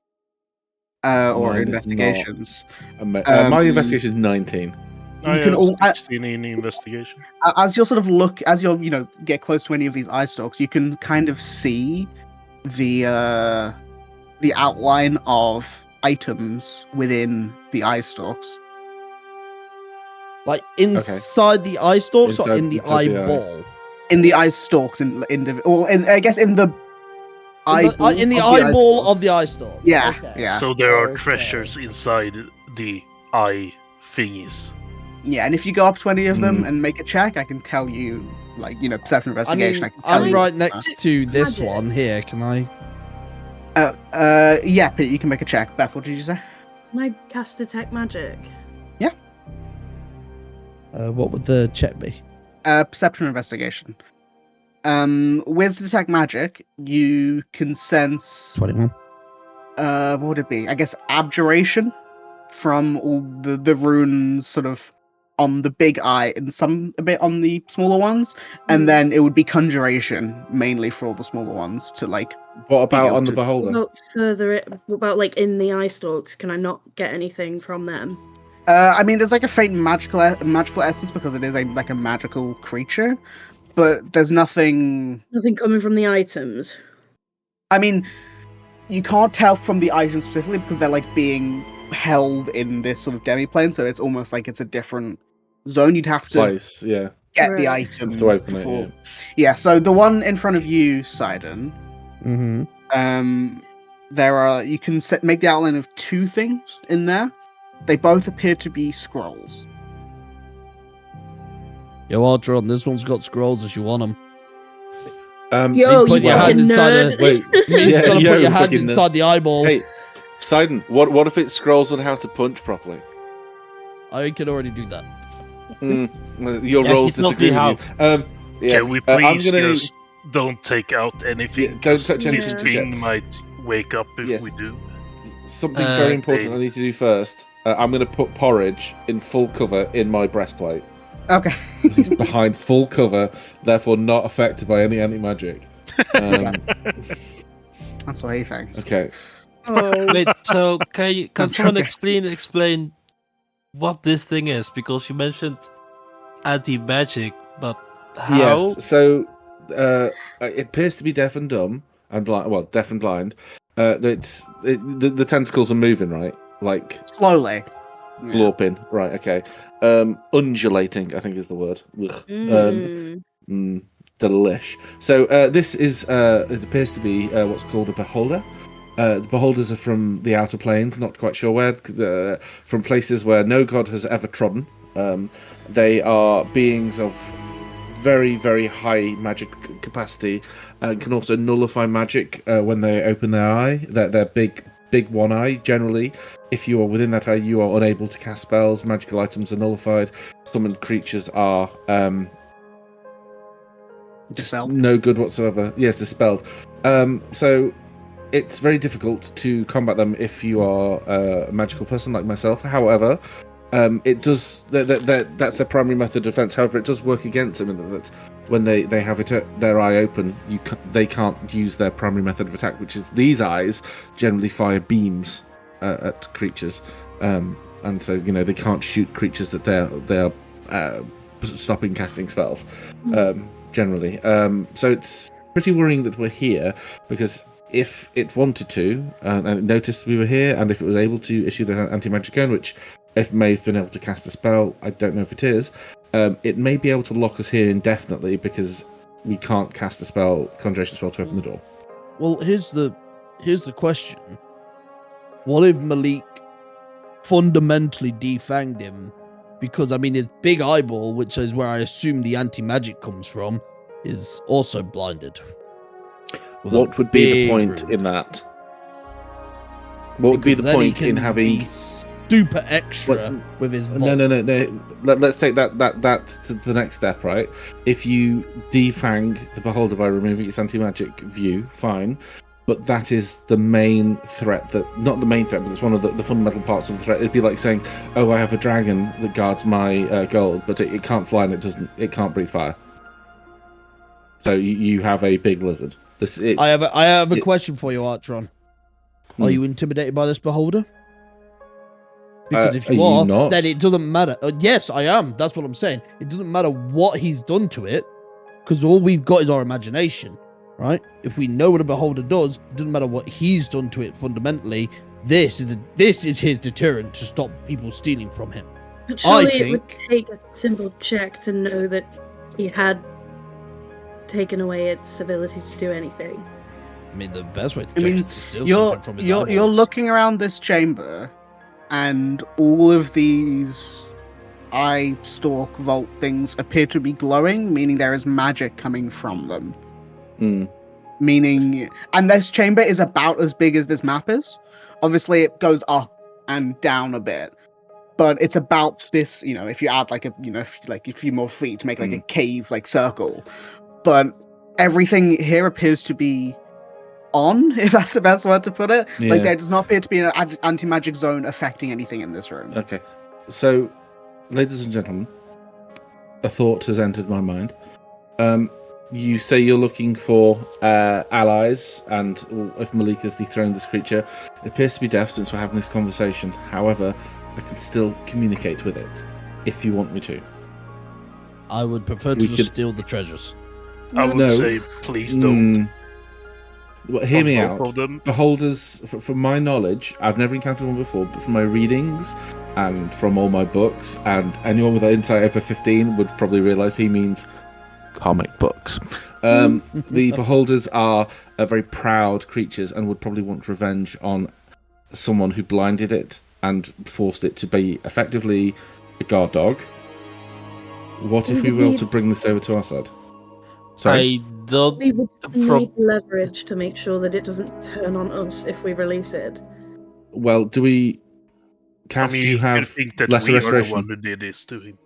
S1: Or
S2: Mine is
S1: investigations.
S2: My investigation is 19.
S5: I
S1: can
S5: have
S1: all-
S5: 16 in investigation.
S1: As you're get close to any of these eye stalks, you can kind of see the outline of items within the eye stalks.
S4: Like inside the eye stalks or in the
S2: Inside the eye.
S4: eyeball?
S1: In the eye stalks, I guess in the eyeballs
S4: in the
S1: of the
S4: eyeball
S1: eye
S4: of the eye stalks.
S1: Yeah,
S4: Okay.
S1: yeah.
S5: So there are
S4: Okay.
S5: treasures inside the eye thingies.
S1: Yeah, and if you go up to any of them and make a check, I can tell you, perception investigation.
S4: I'm right next to this
S3: Magic.
S4: one here. Can I?
S1: Yeah, Pete, you can make a check. Beth, what did you say?
S3: Can I cast detect magic?
S4: What would the check be?
S1: Perception investigation. With detect magic, you can sense
S4: 21.
S1: what would it be? I guess abjuration from all the runes sort of on the big eye and a bit on the smaller ones, and then it would be conjuration mainly for all the smaller ones to like.
S2: What about
S1: able
S2: on the
S1: to-
S2: beholder?
S3: What about like in the eye stalks? Can I not get anything from them?
S1: I mean, there's like a faint magical essence because it is a magical creature, but there's nothing.
S3: Nothing coming from the items.
S1: I mean, you can't tell from the items specifically because they're like being held in this sort of demiplane, so it's almost like it's a different zone. You'd have to
S2: Place, yeah.
S1: get the
S3: Right.
S1: item
S2: Have to open it,
S1: before. Yeah, so the one in front of you, Sidon,
S4: Mm-hmm.
S1: you can make the outline of two things in there. They both appear to be scrolls.
S4: Yo, Ultron, this one's got scrolls if you want them.
S3: Yo,
S4: put
S3: you
S4: your hand
S3: fucking
S4: inside
S3: nerd.
S2: Wait,
S4: You just gotta put your hand
S2: fucking
S4: inside the eyeball.
S2: Hey, Sidon, what if it scrolls on how to punch properly?
S4: I can already do that.
S2: Your
S6: Yeah,
S2: rolls
S6: he told
S2: disagree
S6: me
S2: with you. Yeah,
S5: Can we
S2: I'm
S5: please
S2: gonna-
S5: just don't take out anything?
S2: Yeah, don't
S5: 'cause
S2: touch
S5: this
S2: anything.
S5: thing might wake up if
S2: Yes.
S5: we do.
S2: Something
S6: Uh,
S2: very important I need to do first. I'm going to put porridge in full cover in my breastplate.
S1: Okay.
S2: Behind full cover, therefore not affected by any anti-magic.
S1: That's what he thinks.
S2: Okay.
S3: Oh,
S6: Wait, so can
S1: That's
S6: someone
S1: okay.
S6: explain what this thing is? Because you mentioned anti-magic, but how?
S2: Yes. So it appears to be deaf and dumb and blind. Well, deaf and blind. The tentacles are moving, right? Like
S1: Slowly. Yeah.
S2: glorping. Right. Okay. Undulating, I think is the word. Ugh. Delish. So this is it appears to be what's called a beholder. The beholders are from the outer planes, not quite sure where, from places where no god has ever trodden. They are beings of very, very high magic capacity and can also nullify magic when they open their eye. Their big one eye, generally. If you are within that eye, you are unable to cast spells. Magical items are nullified. Summoned creatures are
S1: Dispelled.
S2: no good whatsoever. Yes, dispelled. So it's very difficult to combat them if you are a magical person like myself. However, it does. That's their primary method of defense. However, it does work against them in that when they have their eye open, they can't use their primary method of attack, which is these eyes generally fire beams at creatures, and so they can't shoot creatures that they are stopping casting spells. Generally, so it's pretty worrying that we're here because if it wanted to, and it noticed we were here, and if it was able to issue the anti-magic gun, which if Maeve's been able to cast a spell, I don't know if it is, it may be able to lock us here indefinitely because we can't cast a conjuration spell to open the door.
S4: Well, here's the question. What if Malik fundamentally defanged him? Because, I mean, his big eyeball, which is where I assume the anti-magic comes from, is also blinded. With
S2: What
S4: a
S2: would be the
S4: big
S2: point
S4: rune.
S2: in that? What would be the
S4: Because then he
S2: point in
S4: can
S2: having...
S4: be super extra with his vault.
S2: No. Let's take that to the next step, right? If you defang the beholder by removing its anti-magic view, fine. but that is the main threat. Not the main threat, but it's one of the fundamental parts of the threat. It'd be like saying, "Oh, I have a dragon that guards my gold, but it can't fly and it can't breathe fire." So you have a big lizard.
S4: I have a question for you, Artron. Are you intimidated by this beholder? Because if you are,
S2: not?
S4: then it doesn't matter. Yes, I am. That's what I'm saying. It doesn't matter what he's done to it, because all we've got is our imagination, right? If we know what a beholder does, it doesn't matter what he's done to it fundamentally. This is his deterrent to stop people stealing from him.
S3: But surely it would take a simple check to know that he had taken away its ability to do anything.
S4: I mean, the best way to check is to steal something from his
S1: you're
S4: eyeballs.
S1: looking around this chamber, and all of these eye stalk vault things appear to be glowing, meaning there is magic coming from them. Meaning, and this chamber is about as big as this map is. Obviously, it goes up and down a bit, but it's about this. If you add a few more feet to make like a cave circle, but everything here appears to be on, if that's the best word to put it.
S2: Yeah.
S1: There does not appear to be an anti-magic zone affecting anything in this room.
S2: Okay, so, ladies and gentlemen, a thought has entered my mind. You say you're looking for allies, and if Malik has dethroned this creature, it appears to be deaf since we're having this conversation. However, I can still communicate with it, if you want me to.
S4: I would prefer to just steal the treasures.
S5: I would say, please don't.
S2: Well, hear me out. Beholders, from my knowledge, I've never encountered one before, but from my readings and from all my books, and anyone with an insight over 15 would probably realise he means comic books. The beholders are very proud creatures and would probably want revenge on someone who blinded it and forced it to be effectively a guard dog. What if we were able to bring this over to our side? Sorry?
S3: We would need leverage to make sure that it doesn't turn on us if we release it.
S2: Well, do we... Cass, do you have
S5: think that
S2: lesser
S5: we
S2: restoration?
S5: Are the one who did this to him.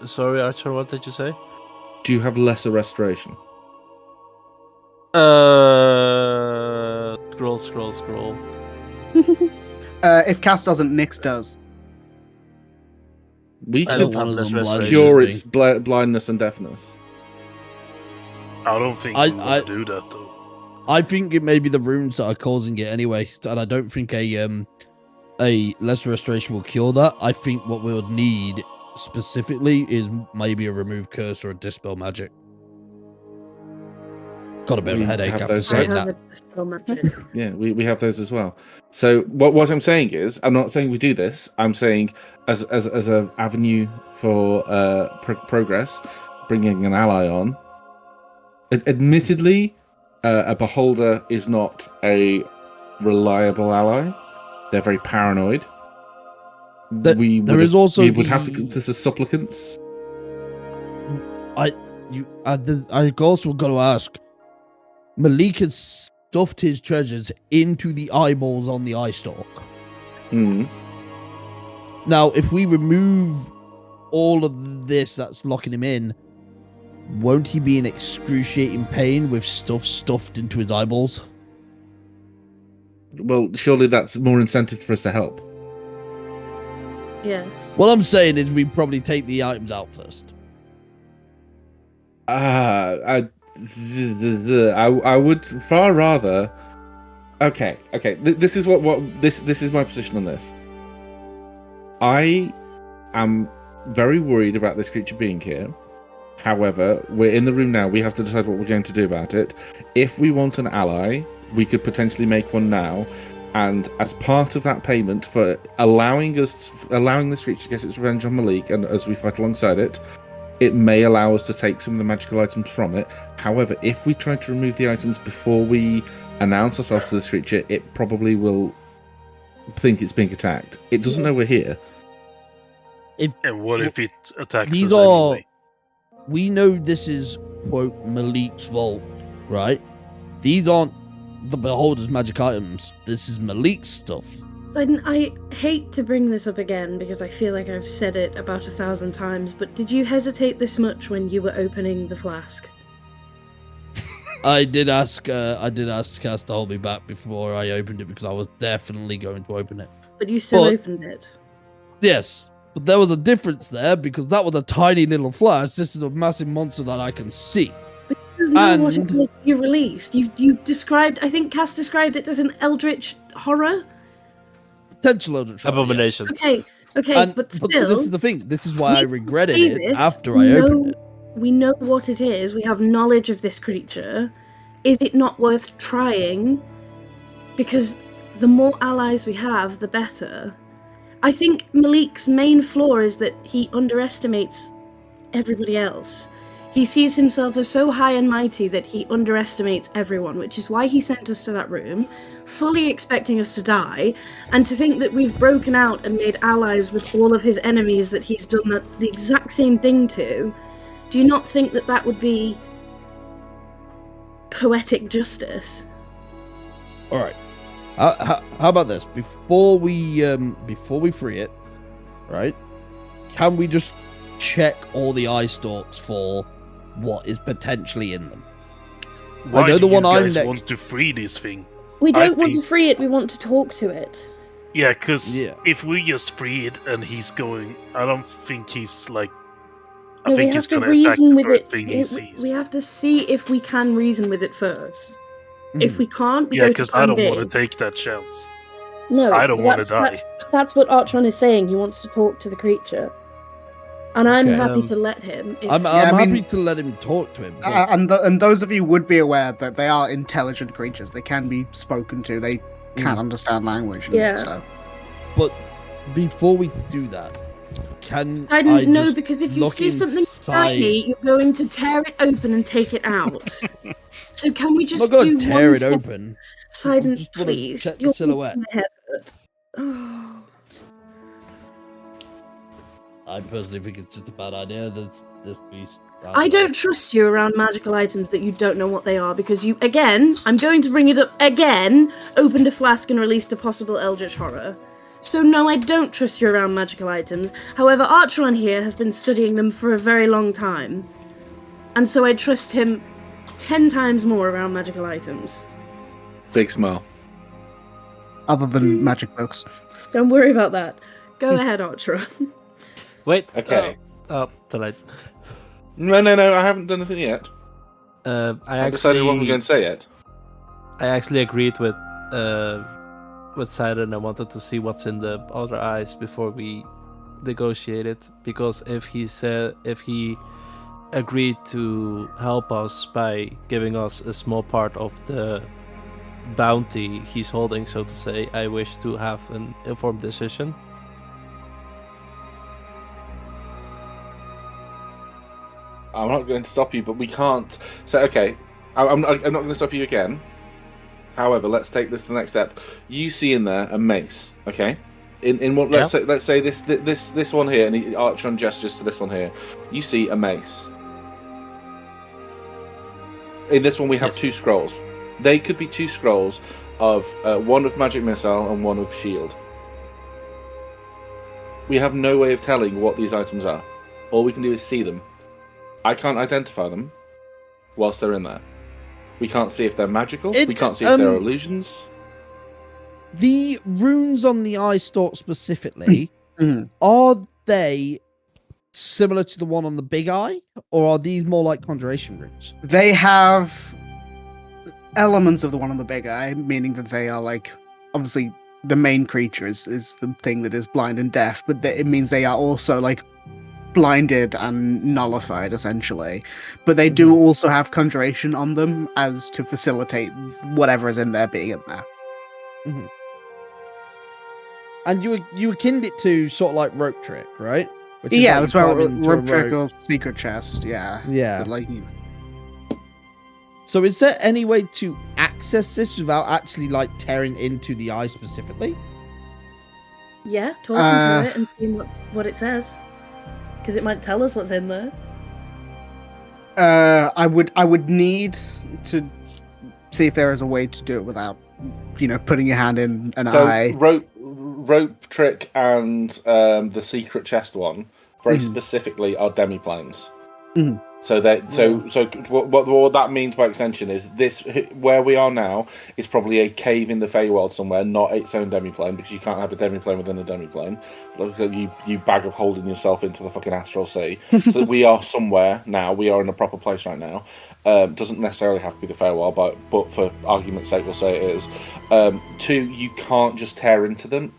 S6: Sorry, Archer, what did you say?
S2: Do you have lesser restoration?
S6: Scroll.
S1: If Cass doesn't, Nyx does.
S2: We
S6: I
S2: could
S6: don't have less restoration.
S2: cure its blindness and deafness.
S5: I don't think we will do that, though.
S4: I think it may be the runes that are causing it anyway, and I don't think a lesser restoration will cure that. I think what we would need specifically is maybe a remove curse or a dispel magic. Got a bit of a headache after saying that.
S2: Yeah, we have those as well. So what I'm saying is, I'm not saying we do this. I'm saying as an avenue for progress, bringing an ally on. Admittedly, a beholder is not a reliable ally. They're very paranoid. We would have to this as supplicants.
S4: I also got to ask. Malik has stuffed his treasures into the eyeballs on the eye stalk. Now, if we remove all of this that's locking him in, won't he be in excruciating pain with stuff stuffed into his eyeballs?
S2: Well, surely that's more incentive for us to help.
S3: Yes.
S4: What I'm saying is we probably take the items out first.
S2: I would far rather. Okay. This is this is my position on this. I am very worried about this creature being here. However, we're in the room now. We have to decide what we're going to do about it. If we want an ally, we could potentially make one now. And as part of that payment for allowing this creature to get its revenge on Malik, and as we fight alongside it, it may allow us to take some of the magical items from it. However, if we try to remove the items before we announce ourselves to this creature, it probably will think it's being attacked. It doesn't know we're here.
S5: And what if it attacks us anyway?
S4: We know this is, quote, Malik's vault, right? These aren't the Beholder's magic items. This is Malik's stuff.
S3: I hate to bring this up again because I feel like I've said it about 1,000 times, but did you hesitate this much when you were opening the flask?
S4: I did ask Cass to hold me back before I opened it because I was definitely going to open it.
S3: But you still opened it.
S4: Yes, but there was a difference there because that was a tiny little flash. This is a massive monster that I can see.
S3: But you don't know what it was you released. You described, I think Cass described it as an eldritch horror?
S4: Potential eldritch horror,
S6: Abomination.
S3: Yes. Okay, but still...
S4: But this is the thing. This is why I regretted it after I opened it.
S3: We know what it is. We have knowledge of this creature. Is it not worth trying? Because the more allies we have, the better. I think Malik's main flaw is that he underestimates everybody else. He sees himself as so high and mighty that he underestimates everyone, which is why he sent us to that room, fully expecting us to die, and to think that we've broken out and made allies with all of his enemies that he's done the exact same thing to. Do you not think that that would be poetic justice?
S4: All right. How about this? Before we free it, right? Can we just check all the eye stalks for what is potentially in them?
S5: Why
S4: I know the one
S5: you
S4: I'm
S5: guys
S4: next.
S5: want to free this thing?
S3: We don't want to free it. We want to talk to it.
S5: Yeah, because if we just free it and he's going, I don't think he's like. I think he's going to attack the first thing he sees.
S3: We have to see if we can reason with it first. If we can't, we go to
S5: because I don't want to take that chance.
S3: No,
S5: I don't want to die.
S3: That's what Archon is saying. He wants to talk to the creature, and I'm happy to let him.
S4: I'm happy to let him talk to him.
S1: And those of you would be aware that they are intelligent creatures. They can be spoken to. They can understand language. So.
S4: But before we do that,
S3: I don't know, because if you see something shiny, you're going to tear it open and take it out. So can we just do one
S4: tear it open?
S3: Silent, please.
S4: Check the silhouette. I personally think it's just a bad idea. This beast.
S3: I don't trust you around magical items that you don't know what they are, because you, again, I'm going to bring it up again, opened a flask and released a possible eldritch horror. So no, I don't trust you around magical items. However, Archeron here has been studying them for a very long time. And so I trust him 10 times more around magical items.
S2: Big smile.
S1: Other than magic books.
S3: Don't worry about that. Go ahead, Archeron.
S6: Wait.
S2: Okay.
S6: Too late.
S2: No, I haven't done anything yet.
S6: I
S2: decided what we're going to say yet.
S6: I actually agreed with Sidon. I wanted to see what's in the other eyes before we negotiated, because if he agreed to help us by giving us a small part of the bounty he's holding, so to say, I wish to have an informed decision.
S2: I'm not going to stop you, but we can't. So, okay, I'm not going to stop you again. However, let's take this to the next step. You see in there a mace, okay? In what? Let's say this one here, and Archon gestures to this one here. You see a mace. In this one, we have 2 scrolls. They could be 2 scrolls of one of magic missile and one of shield. We have no way of telling what these items are. All we can do is see them. I can't identify them whilst they're in there. We can't see if they're magical. We can't see if they're illusions.
S4: The runes on the eye stalk specifically, are they similar to the one on the big eye, or are these more like conjuration runes?
S1: They have elements of the one on the big eye, meaning that they are like, obviously the main creature is the thing that is blind and deaf, but it means they are also like blinded and nullified essentially, but they do also have conjuration on them as to facilitate whatever is in there being in there.
S4: And you akined it to sort of like rope trick, right?
S1: Yeah, that's why rope trick or secret chest.
S4: Yeah.
S1: So, like,
S4: so is there any way to access this without actually like tearing into the eye specifically?
S3: Yeah, talking to it and seeing what it says. Because it might tell us what's in there.
S1: I would need to see if there is a way to do it without, putting your hand in an eye.
S2: Rope trick and the secret chest one very specifically are demiplanes. So what that means by extension is this: where we are now is probably a cave in the Feywild somewhere, not its own demiplane, because you can't have a demiplane within a demiplane. You bag of holding yourself into the fucking astral sea. So we are somewhere now. We are in a proper place right now. Doesn't necessarily have to be the Feywild, but for argument's sake, we'll say it is. 2, you can't just tear into them.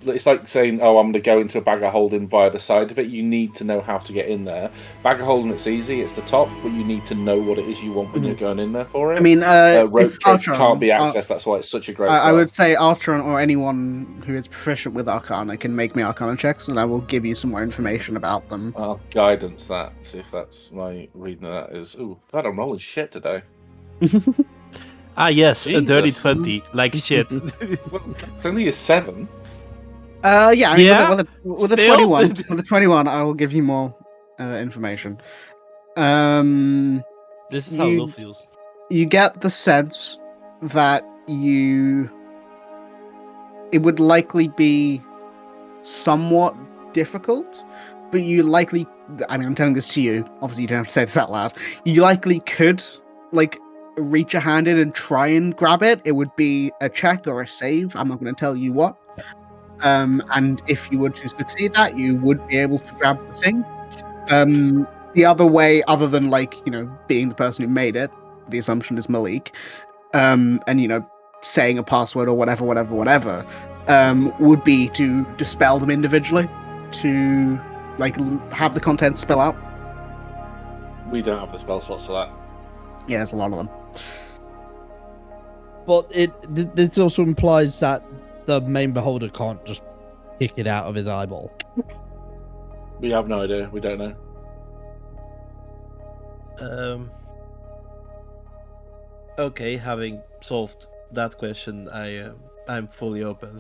S2: It's like saying, "Oh, I'm going to go into a bag of holding via the side of it." You need to know how to get in there. Bag of holding, it's easy. It's the top, but you need to know what it is you want when you're going in there for it.
S1: I mean,
S2: rope
S1: if
S2: trick
S1: Archeron,
S2: can't be accessed. That's why it's such a great.
S1: I would say Archeron or anyone who is proficient with Arcana can make me Arcana checks, and I will give you some more information about them.
S2: Guidance. That. See if that's my reading of that is. Ooh, God, I'm rolling shit today.
S6: Yes,
S2: Jesus.
S6: a dirty 20, like shit.
S2: It's only a 7.
S1: Yeah, I mean,
S6: Yeah?
S1: with a
S6: Still?
S1: 21, with a 21, I will give you more information.
S6: This is how Lil feels.
S1: You get the sense that it would likely be somewhat difficult, but you likely, I mean, I'm telling this to you, obviously you don't have to say this out loud, you likely could, like, reach a hand in and try and grab it. It would be a check or a save, I'm not going to tell you what. And if you were to succeed that, you would be able to grab the thing. The other way, other than, like, you know, being the person who made it, the assumption is Malik, and, you know, saying a password or whatever, would be to dispel them individually, to, like, have the contents spill out.
S2: We don't have the spell slots for that.
S1: Yeah, there's a lot of them.
S4: But this also implies that the main beholder can't just kick it out of his eyeball.
S2: We have no idea. We don't know.
S6: Okay, having solved that question, I'm fully open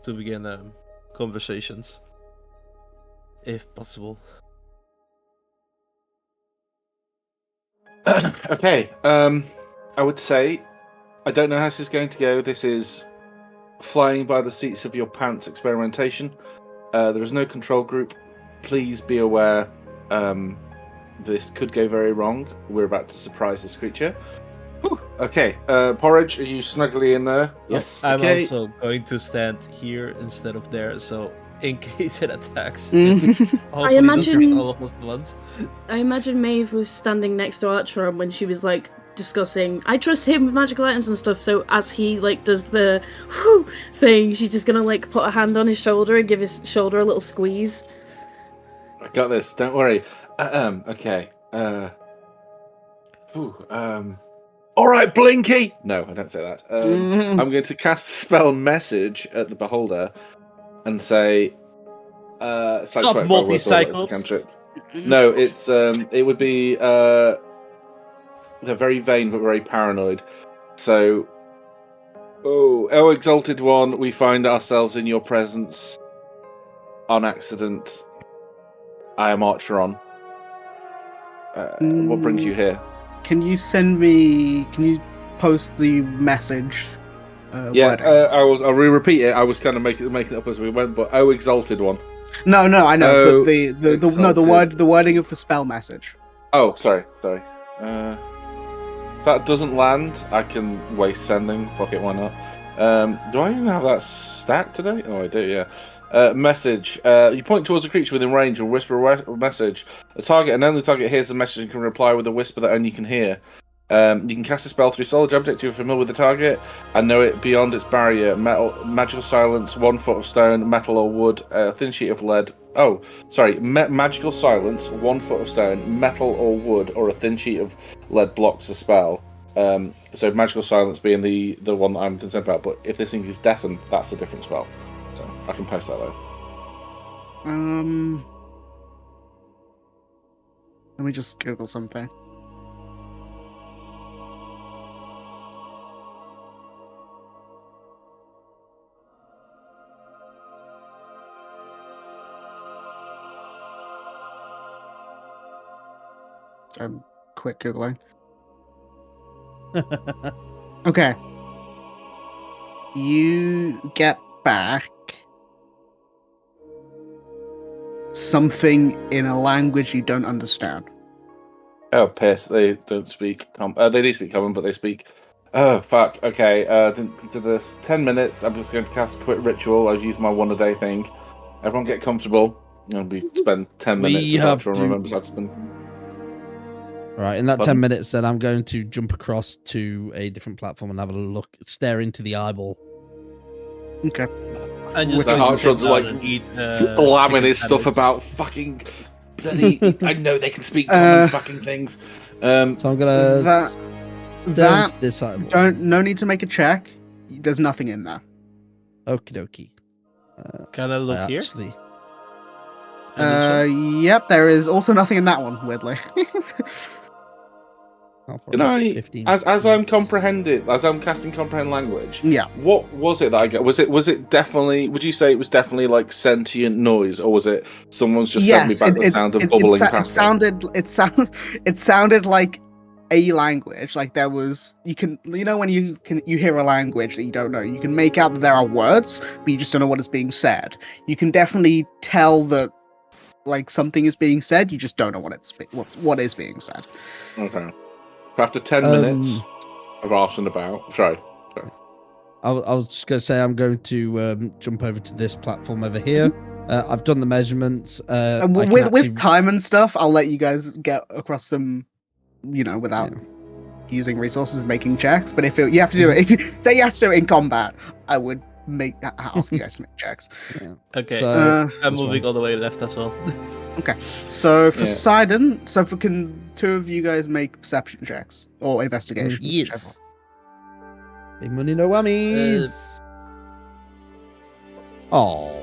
S6: to begin conversations, if possible.
S2: Okay. I would say I don't know how this is going to go. This is flying by the seats of your pants experimentation. There is no control group. Please be aware. This could go very wrong. We're about to surprise this creature. Whew. Okay, Porridge, are you snugly in there? Yes.
S6: I'm
S2: okay.
S6: also going to stand here instead of there, so in case it attacks,
S3: I imagine
S6: all of us at once.
S3: I imagine Maeve was standing next to Archeron when she was like discussing. I trust him with magical items and stuff. So as he like does the whoo thing, she's just gonna like put a hand on his shoulder and give his shoulder a little squeeze.
S2: I got this. Don't worry. Okay. All right, Blinky. No, I don't say that. I'm going to cast the spell message at the beholder and say, it's like
S6: Stop multi-cycles.
S2: No, it's it would be they're very vain but very paranoid. So, oh, exalted one, we find ourselves in your presence on accident. I am Archeron. What brings you here?
S1: Can you post the message?
S2: I'll repeat it. I was kind of making it up as we went, but exalted one.
S1: No, I know, but the wording of the spell message.
S2: Oh, sorry. If that doesn't land, I can waste sending. Fuck it, why not? Do I even have that stat today? Oh, I do, yeah. Message. You point towards a creature within range and whisper a message. The target and only target hears the message and can reply with a whisper that only you can hear. You can cast a spell through solid object if you're familiar with the target and know it beyond its barrier. Magical silence, 1 foot of stone, metal or wood, a thin sheet of lead. Oh, sorry. Magical silence, 1 foot of stone, metal or wood, or a thin sheet of lead blocks the spell. So magical silence being the one that I'm concerned about. But if this thing is deafened, that's a different spell. So I can post that though.
S1: Let me just Google something. So I'm quick Googling. Okay. You get back something in a language you don't understand.
S2: Oh, piss! They don't speak. They do speak common, but they speak. Oh fuck! Okay, didn't consider this. 10 minutes. I'm just going to cast a quick ritual. I've used my 1 a day thing. Everyone get comfortable. We spend 10 minutes. Everyone remembers how to spend.
S4: Right, in that 10 minutes, then I'm going to jump across to a different platform and have a look, stare into the eyeball.
S1: Okay.
S6: I'm just
S2: With
S6: going to sit down and eat.
S2: Slamming his stuff about fucking bloody. I know they can speak common fucking things.
S4: So I'm gonna
S1: that
S4: this eyeball.
S1: No need to make a check. There's nothing in there.
S4: Okie dokie.
S6: Can I look here?
S4: Actually,
S1: Yep. There is also nothing in that one. Weirdly.
S2: Can I, as I'm comprehending, as I'm casting comprehend language?
S1: Yeah.
S2: What was it that I got? Was it definitely? Would you say it was definitely like sentient noise, or was it someone's just sent me back the sound of bubbling past?
S1: It sounded like a language. Like there was, when you hear a language that you don't know, you can make out that there are words, but you just don't know what is being said. You can definitely tell that like something is being said. You just don't know what is being said.
S2: Okay. After 10 minutes of arsing about, sorry.
S4: I was just going to say I'm going to jump over to this platform over here. I've done the measurements.
S1: With time and stuff, I'll let you guys get across them, without using resources and making checks. But if you have to do it, if you have to do it in combat, I would ask you guys to make checks.
S4: Yeah.
S6: Okay,
S4: So,
S6: I'm moving all the way left as well.
S1: Okay, so for Sidon, can 2 of you guys make perception checks or investigation?
S4: Yes. Big money, no whammies. Oh.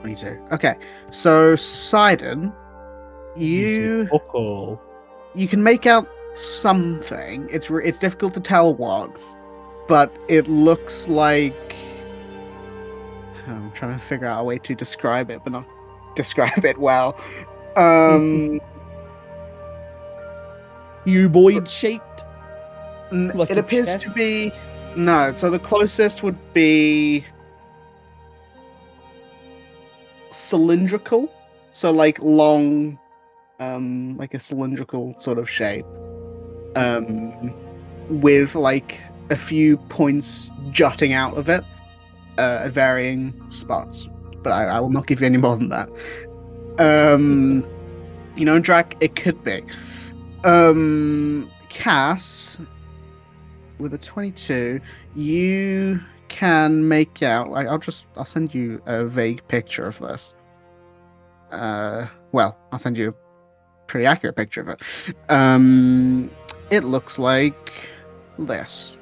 S1: 22. Okay, so Sidon, you can make out something. It's difficult to tell what, but it looks like. I'm trying to figure out a way to describe it, but not describe it well.
S4: Cuboid shaped. Like
S1: it appears to be no. So the closest would be cylindrical. So like long, like a cylindrical sort of shape, with like a few points jutting out of it at varying spots. But I will not give you any more than that. Drac, it could be. Cass, with a 22, you can make out. I'll send you a vague picture of this. I'll send you a pretty accurate picture of it. It looks like this.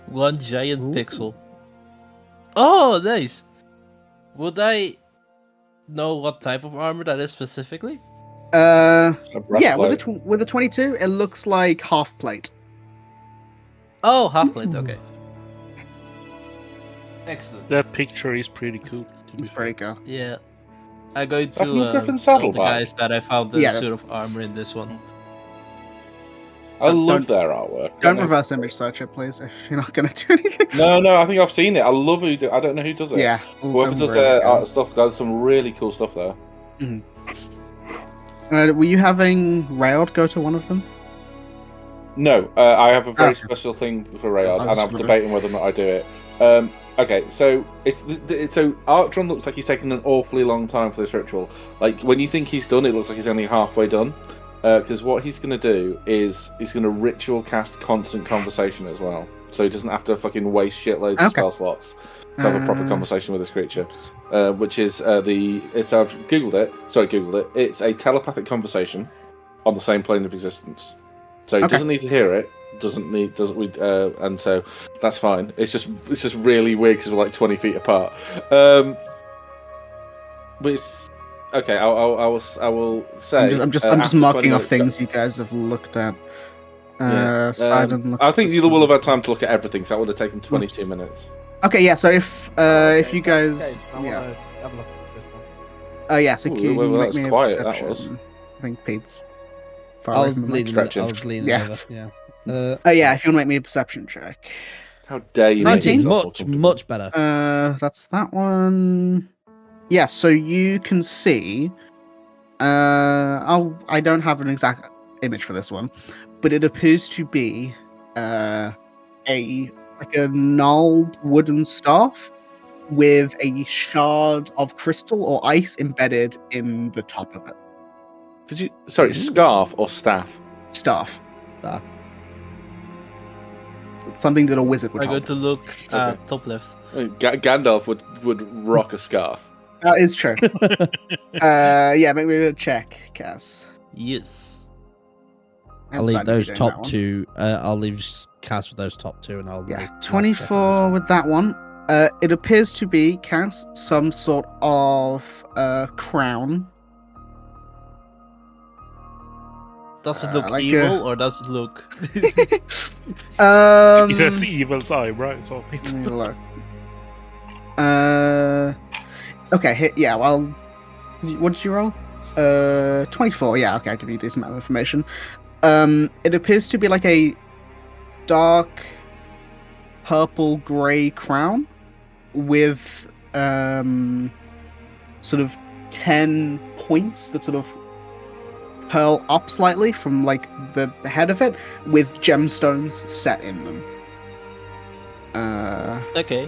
S6: One giant pixel. Oh, nice. Would I know what type of armor that is specifically?
S1: Yeah, with a 22, it looks like half plate.
S6: Oh, half plate. Okay. Excellent.
S5: That picture is pretty cool.
S1: It's pretty cool.
S6: Yeah. I'm going to
S2: tell
S6: the guys that I found a suit of armor in this one.
S2: I love their artwork.
S1: Don't reverse image search it, please, if you're not going to do anything.
S2: No, I think I've seen it. I love I don't know who does it.
S1: Yeah.
S2: Whoever does their art stuff does some really cool stuff there.
S1: Were you having Rayod go to one of them?
S2: No, I have a very special thing for Rayod, and I'm debating whether or not I do it. Okay, so so Artron looks like he's taken an awfully long time for this ritual. Like when you think he's done, it looks like he's only halfway done. Because what he's going to do is he's going to ritual cast constant conversation as well, so he doesn't have to fucking waste shitloads of spell slots to have a proper conversation with this creature. Which is I've googled it. It's a telepathic conversation on the same plane of existence. So he doesn't need to hear it. And so that's fine. It's just really weird because we're like 20 feet apart. But it's okay. I will say.
S1: I'm just marking off things you guys have looked at.
S2: I think you will have had time to look at everything. So that would have taken 22 minutes.
S1: Okay, yeah. So if you guys,
S4: have a look at this one.
S1: yeah. So
S2: Ooh,
S1: can you
S2: well,
S1: make
S2: that's
S1: me a
S2: quiet, that
S1: perception?
S2: was.
S1: I think Pete's.
S4: I was leaning over. Yeah.
S1: Yeah. If you want to make me a perception check.
S2: How dare you?
S4: 19, much better.
S1: That's that one. Yeah. So you can see I don't have an exact image for this one, but it appears to be a gnarled wooden staff with a shard of crystal or ice embedded in the top of it.
S2: Did you? Sorry, scarf or staff?
S1: Staff.
S4: Ah.
S1: Something that a wizard would
S6: I'm going
S1: hold.
S6: to look
S2: Okay.
S6: at top left.
S2: Gandalf would rock a scarf.
S1: That is true. Yeah, make me a check, Cass.
S6: Yes.
S4: I'll leave
S1: Outside of you
S4: those
S1: doing
S4: top
S1: that one.
S4: two. I'll leave Cass with those top two, and I'll
S1: Yeah,
S4: leave last check
S1: 24
S4: on
S1: with that one. It appears to be, Cass, some sort of crown.
S6: Does it look
S1: like
S6: evil or does it look?
S5: It has evil's eyebrows on it.
S1: let me look. Okay, yeah, well, what did you roll? 24, yeah, okay, I'll give you a decent amount of information. It appears to be like a dark purple grey crown with sort of 10 points that sort of curl up slightly from like the head of it with gemstones set in them.
S6: Okay.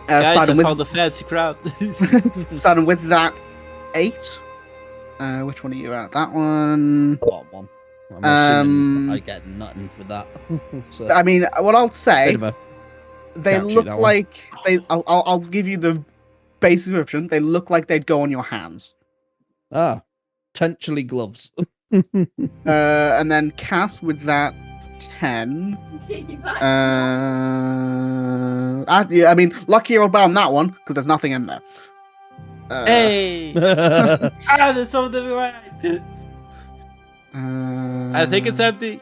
S6: Guys, I
S1: starting
S6: found a fancy crowd.
S1: starting with that 8. Which one are you at? That one.
S4: Bottom one. I'm assuming I get nothing for that. So,
S1: I mean, what I'll say,
S4: bit of a
S1: they
S4: Can't shoot
S1: look
S4: that one.
S1: like they. I'll give you the basic description. They look like they'd go on your hands.
S4: potentially gloves.
S1: And then Cass with that 10. I mean, lucky you're about on that one because there's nothing in there.
S6: Hey! There's something right. I think it's empty.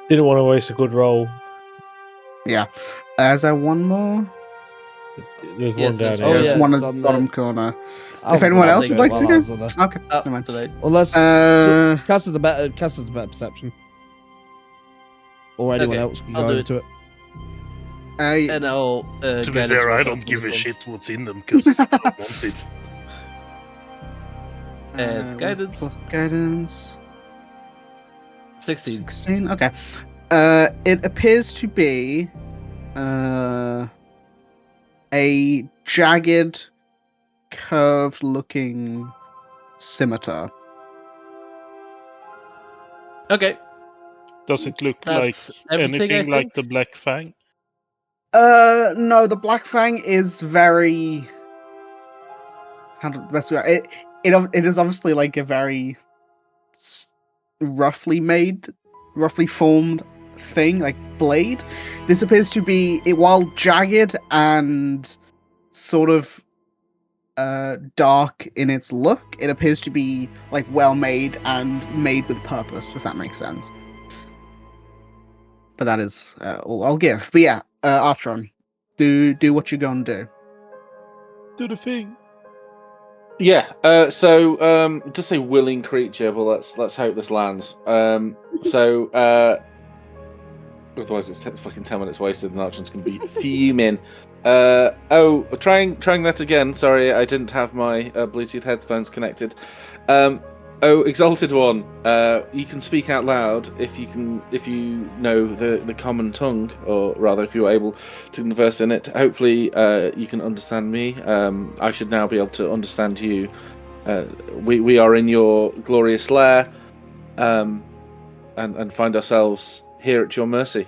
S7: Didn't want to waste a good roll.
S1: Yeah. Is there one more?
S7: There's
S6: Yes,
S7: one down
S6: there's
S7: here.
S4: Oh,
S1: There's
S4: yeah,
S1: one in
S4: it's
S1: the
S4: on
S1: bottom
S4: the-
S1: corner.
S4: I'll-
S1: If anyone
S4: I'll
S1: else
S4: take
S1: would
S4: it
S1: like to
S4: while I
S1: go?
S4: was on there.
S1: Okay,
S6: Oh,
S1: never mind.
S6: too late.
S4: Unless
S1: Uh,
S4: Cass has the better perception, or anyone
S6: Okay,
S4: else can
S6: I'll
S4: go
S6: do
S4: over
S6: it.
S4: to it.
S6: And I'll.
S5: To be
S6: guide
S5: fair,
S6: us
S5: I
S6: with
S5: don't give a
S6: something.
S5: shit what's in them because I don't want it.
S6: And guidance.
S1: Plus guidance.
S6: 16.
S1: 16. Okay. It appears to be a jagged, curved-looking scimitar.
S6: Okay.
S5: Does it look
S6: That's
S5: like
S6: everything, I
S5: anything like
S6: think.
S5: the Black Fang?
S1: No, the Black Fang is very. How to best way? It is obviously like a very roughly formed thing, like blade. This appears to be while jagged and sort of dark in its look. It appears to be like well made and made with purpose, if that makes sense. But that is all I'll give. But yeah, Artron, do what you're gonna do.
S5: Do the thing.
S2: Yeah. So just say willing creature, but let's hope this lands. So otherwise it's fucking 10 minutes wasted, and Archon's gonna be fuming. Trying that again. Sorry, I didn't have my Bluetooth headphones connected. Exalted One, you can speak out loud if you know the common tongue, or rather, if you're able to converse in it. Hopefully, you can understand me. I should now be able to understand you. We are in your glorious lair, and find ourselves here at your mercy.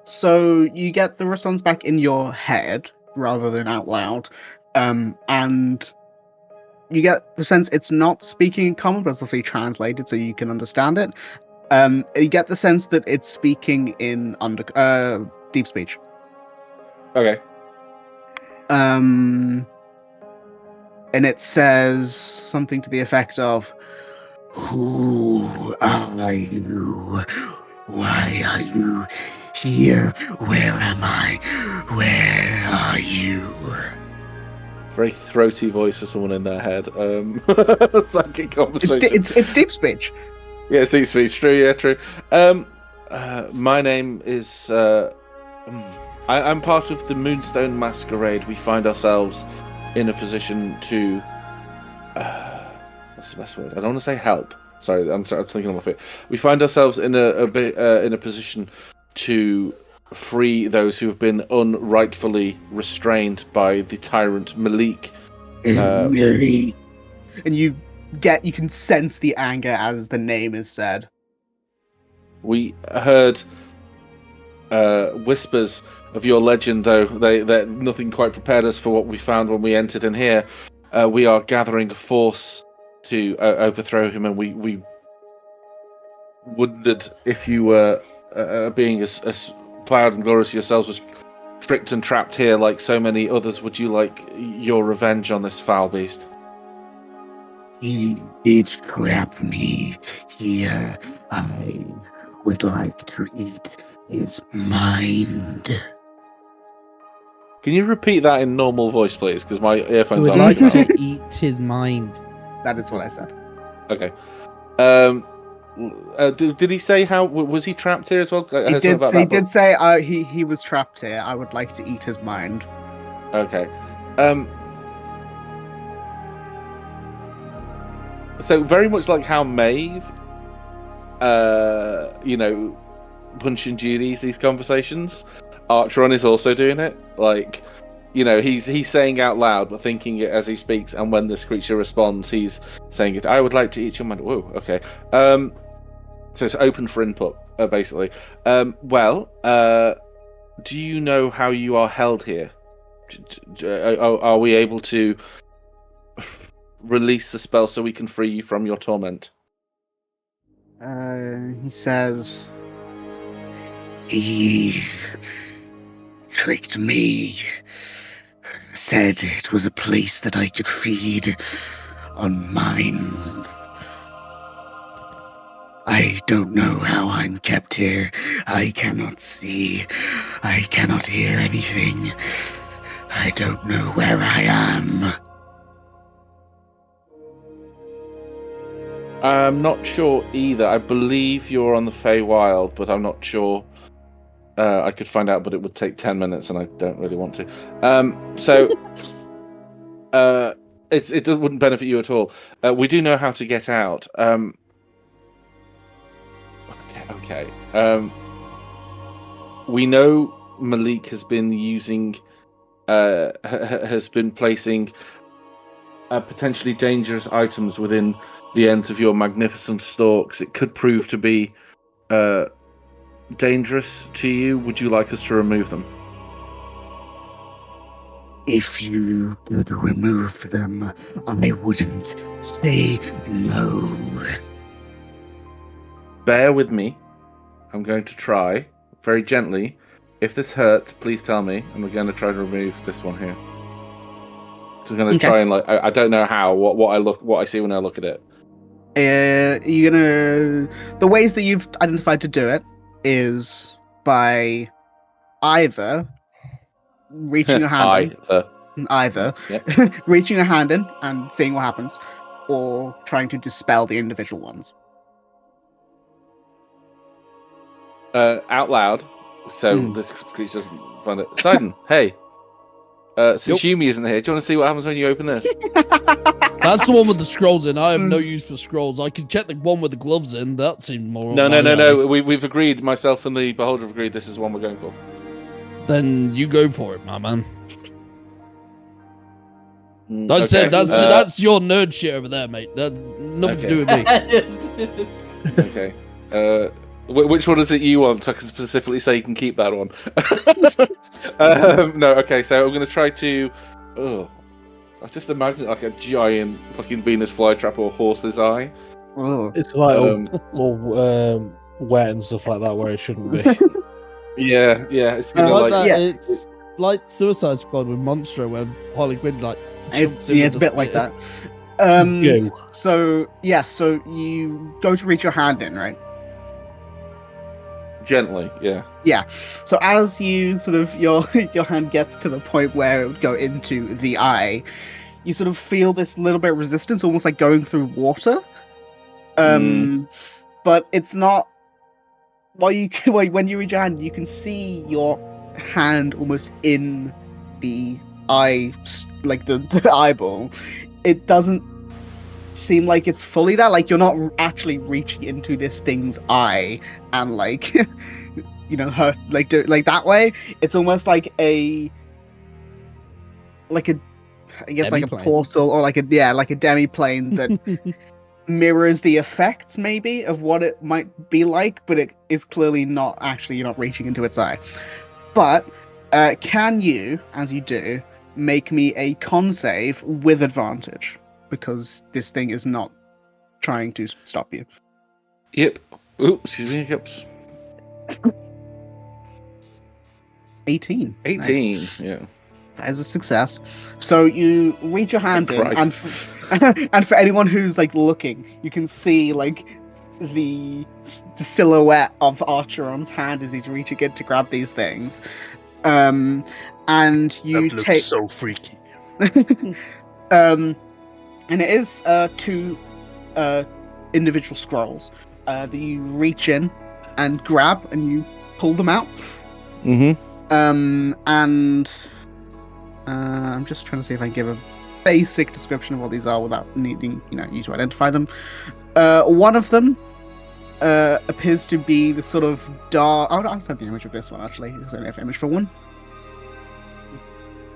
S1: So you get the response back in your head rather than out loud, and you get the sense it's not speaking in common, but it's obviously translated so you can understand it. You get the sense that it's speaking in deep speech.
S2: Okay.
S1: And it says something to the effect of, "Who are you? Why are you here? Where am I? Where are you?"
S2: Very throaty voice for someone in their head. Psychic conversation.
S1: It's deep speech.
S2: Yeah, it's deep speech. True. Yeah, true. My name is. I'm part of the Moonstone Masquerade. We find ourselves in a position to what's the best word? I don't want to say help. Sorry, I'm thinking of it. We find ourselves in a position to free those who have been unrightfully restrained by the tyrant Malik.
S1: And you can sense the anger as the name is said.
S2: We heard whispers of your legend, though that nothing quite prepared us for what we found when we entered in here. We are gathering a force to overthrow him, and we wondered if you were being as proud and glorious yourselves was tricked and trapped here like so many others. Would you like your revenge on this foul beast?
S8: He did trap me here. I would like to eat his mind.
S2: Can you repeat that in normal voice, please? Because my
S4: I
S2: earphones
S4: would
S2: aren't
S4: like
S2: picking
S4: to eat his mind.
S1: That is what I said.
S2: up. Okay. Did he say how was he trapped here as well?
S1: He did say he was trapped here. I would like to eat his mind.
S2: Okay. So very much like how Maeve, Punch and Judy's these conversations, Archeron is also doing it. Like, he's saying out loud, but thinking it as he speaks. And when this creature responds, he's saying it. I would like to eat your mind. Whoa. Okay. So it's open for input, basically. Do you know how you are held here? Are we able to release the spell so we can free you from your torment?
S1: He says,
S8: He tricked me. Said it was a place that I could feed on mind. I don't know how I'm kept here. I cannot see. I cannot hear anything. I don't know where I am.
S2: I'm not sure either. I believe you're on the Feywild, but I'm not sure. I could find out, but it would take 10 minutes, and I don't really want to. It wouldn't benefit you at all. We do know how to get out. Okay. We know Malik has been placing potentially dangerous items within the ends of your magnificent stalks. It could prove to be dangerous to you. Would you like us to remove them?
S8: If you could remove them, I wouldn't say no.
S2: Bear with me. I'm going to try very gently. If this hurts, please tell me, and we're going to try to remove this one here. So I'm going to try and I don't know how. What I see when I look at it.
S1: You're gonna. The ways that you've identified to do it is by either reaching your hand reaching your hand in and seeing what happens, or trying to dispel the individual ones.
S2: Out loud, so this creature doesn't find it. Sidon, hey. Since Yumi isn't here, do you want to see what happens when you open this?
S4: That's the one with the scrolls in. I have no use for scrolls. I can check the one with the gloves in. That seemed more.
S2: No. We've agreed. Myself and the beholder have agreed. This is the one we're going for.
S4: Then you go for it, my man. I said that's your nerd shit over there, mate. That nothing to do with me.
S2: Okay. Which one is it you want? So I can specifically say you can keep that one. No, okay, so I'm going to try to... I just imagine it like a giant fucking Venus flytrap or horse's eye.
S7: It's like all wet and stuff like that where it shouldn't be.
S2: Yeah. It's
S4: I
S2: gonna
S4: It's like Suicide Squad with Monstro where Harley Quinn
S1: It's a bit like that. So you go to reach your hand in, right?
S2: Gently, yeah.
S1: Yeah. So as you sort of your hand gets to the point where it would go into the eye, you sort of feel this little bit of resistance, almost like going through water. But it's not. When you reach your hand, you can see your hand almost in the eye, like the eyeball, it doesn't seem like it's fully there. Like you're not actually reaching into this thing's eye and like, hurt like like that way. It's almost like I guess like a
S4: Demi-plane.
S1: portal or like a demi-plane that mirrors the effects maybe of what it might be like, but it is clearly not actually. You're not reaching into its eye. But can you, as you do, make me a con save with advantage? Because this thing is not trying to stop you.
S2: Yep. Ooh, excuse me, hiccups.
S1: 18.
S2: 18,
S1: Nice.
S2: yeah.
S1: That is a success. So you reach your hand in, and
S2: Christ.
S1: and for anyone who's like looking, you can see like the silhouette of Archeron's hand as he's reaching in to grab these things. And you
S5: That looks
S1: take
S5: so freaky.
S1: and it is 2 individual scrolls that you reach in and grab, and you pull them out.
S2: Mm-hmm.
S1: And I'm just trying to see if I can give a basic description of what these are without needing, you to identify them. One of them appears to be the sort of dark. I'll send the image of this one actually. I only have an image for one.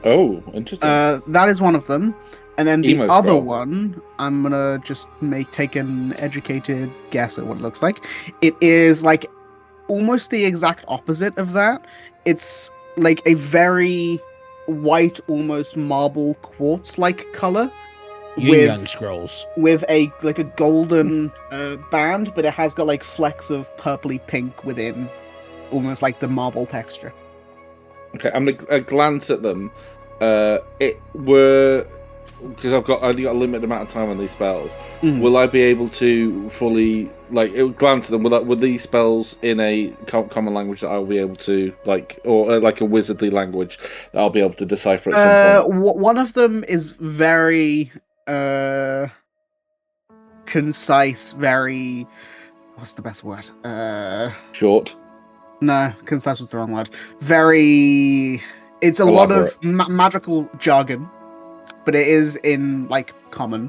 S2: Oh, interesting.
S1: That is one of them. And then the
S2: Emo
S1: other
S2: scroll.
S1: one, I'm gonna just take an educated guess at what it looks like. It is like almost the exact opposite of that. It's like a very white, almost marble quartz-like color,
S4: Yin-Yang scrolls.
S1: with a golden band, but it has got like flecks of purpley pink within, almost like the marble texture.
S2: Okay, I'm gonna glance at them. Because I've only got a limited amount of time on these spells.
S1: Mhm.
S2: Will I be able to fully glance at them? Will these spells in a common language that I'll be able to or like a wizardly language that I'll be able to decipher at some point?
S1: One of them is very concise, very. What's the best word?
S2: Short.
S1: No, concise was the wrong word. Very. It's a
S2: Elaborate.
S1: lot of magical jargon, but it is in like common.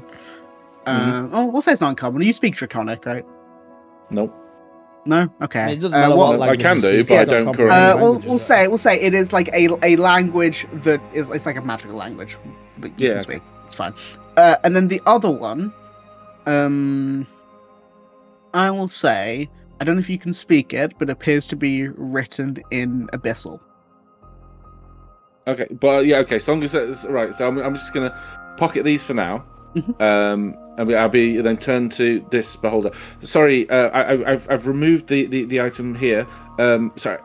S1: We'll say it's not in common. You speak Draconic, right?
S2: Nope.
S1: No. Okay.
S4: It doesn't matter what
S2: I
S4: language
S2: can
S4: you
S2: do,
S4: speak,
S2: but I
S4: you've got
S2: don't
S4: comprehensive
S2: currently.
S1: we'll
S4: languages.
S1: say it is like a language that is it's like a magical language that you
S2: Yeah,
S1: can speak. It's fine. And then the other one, I will say I don't know if you can speak it, but it appears to be written in Abyssal.
S2: Okay, but yeah, okay. So long as that's right. So I'm just gonna pocket these for now.
S1: Mhm.
S2: I'll be then turn to this beholder. Sorry, I've removed the item here. Sorry,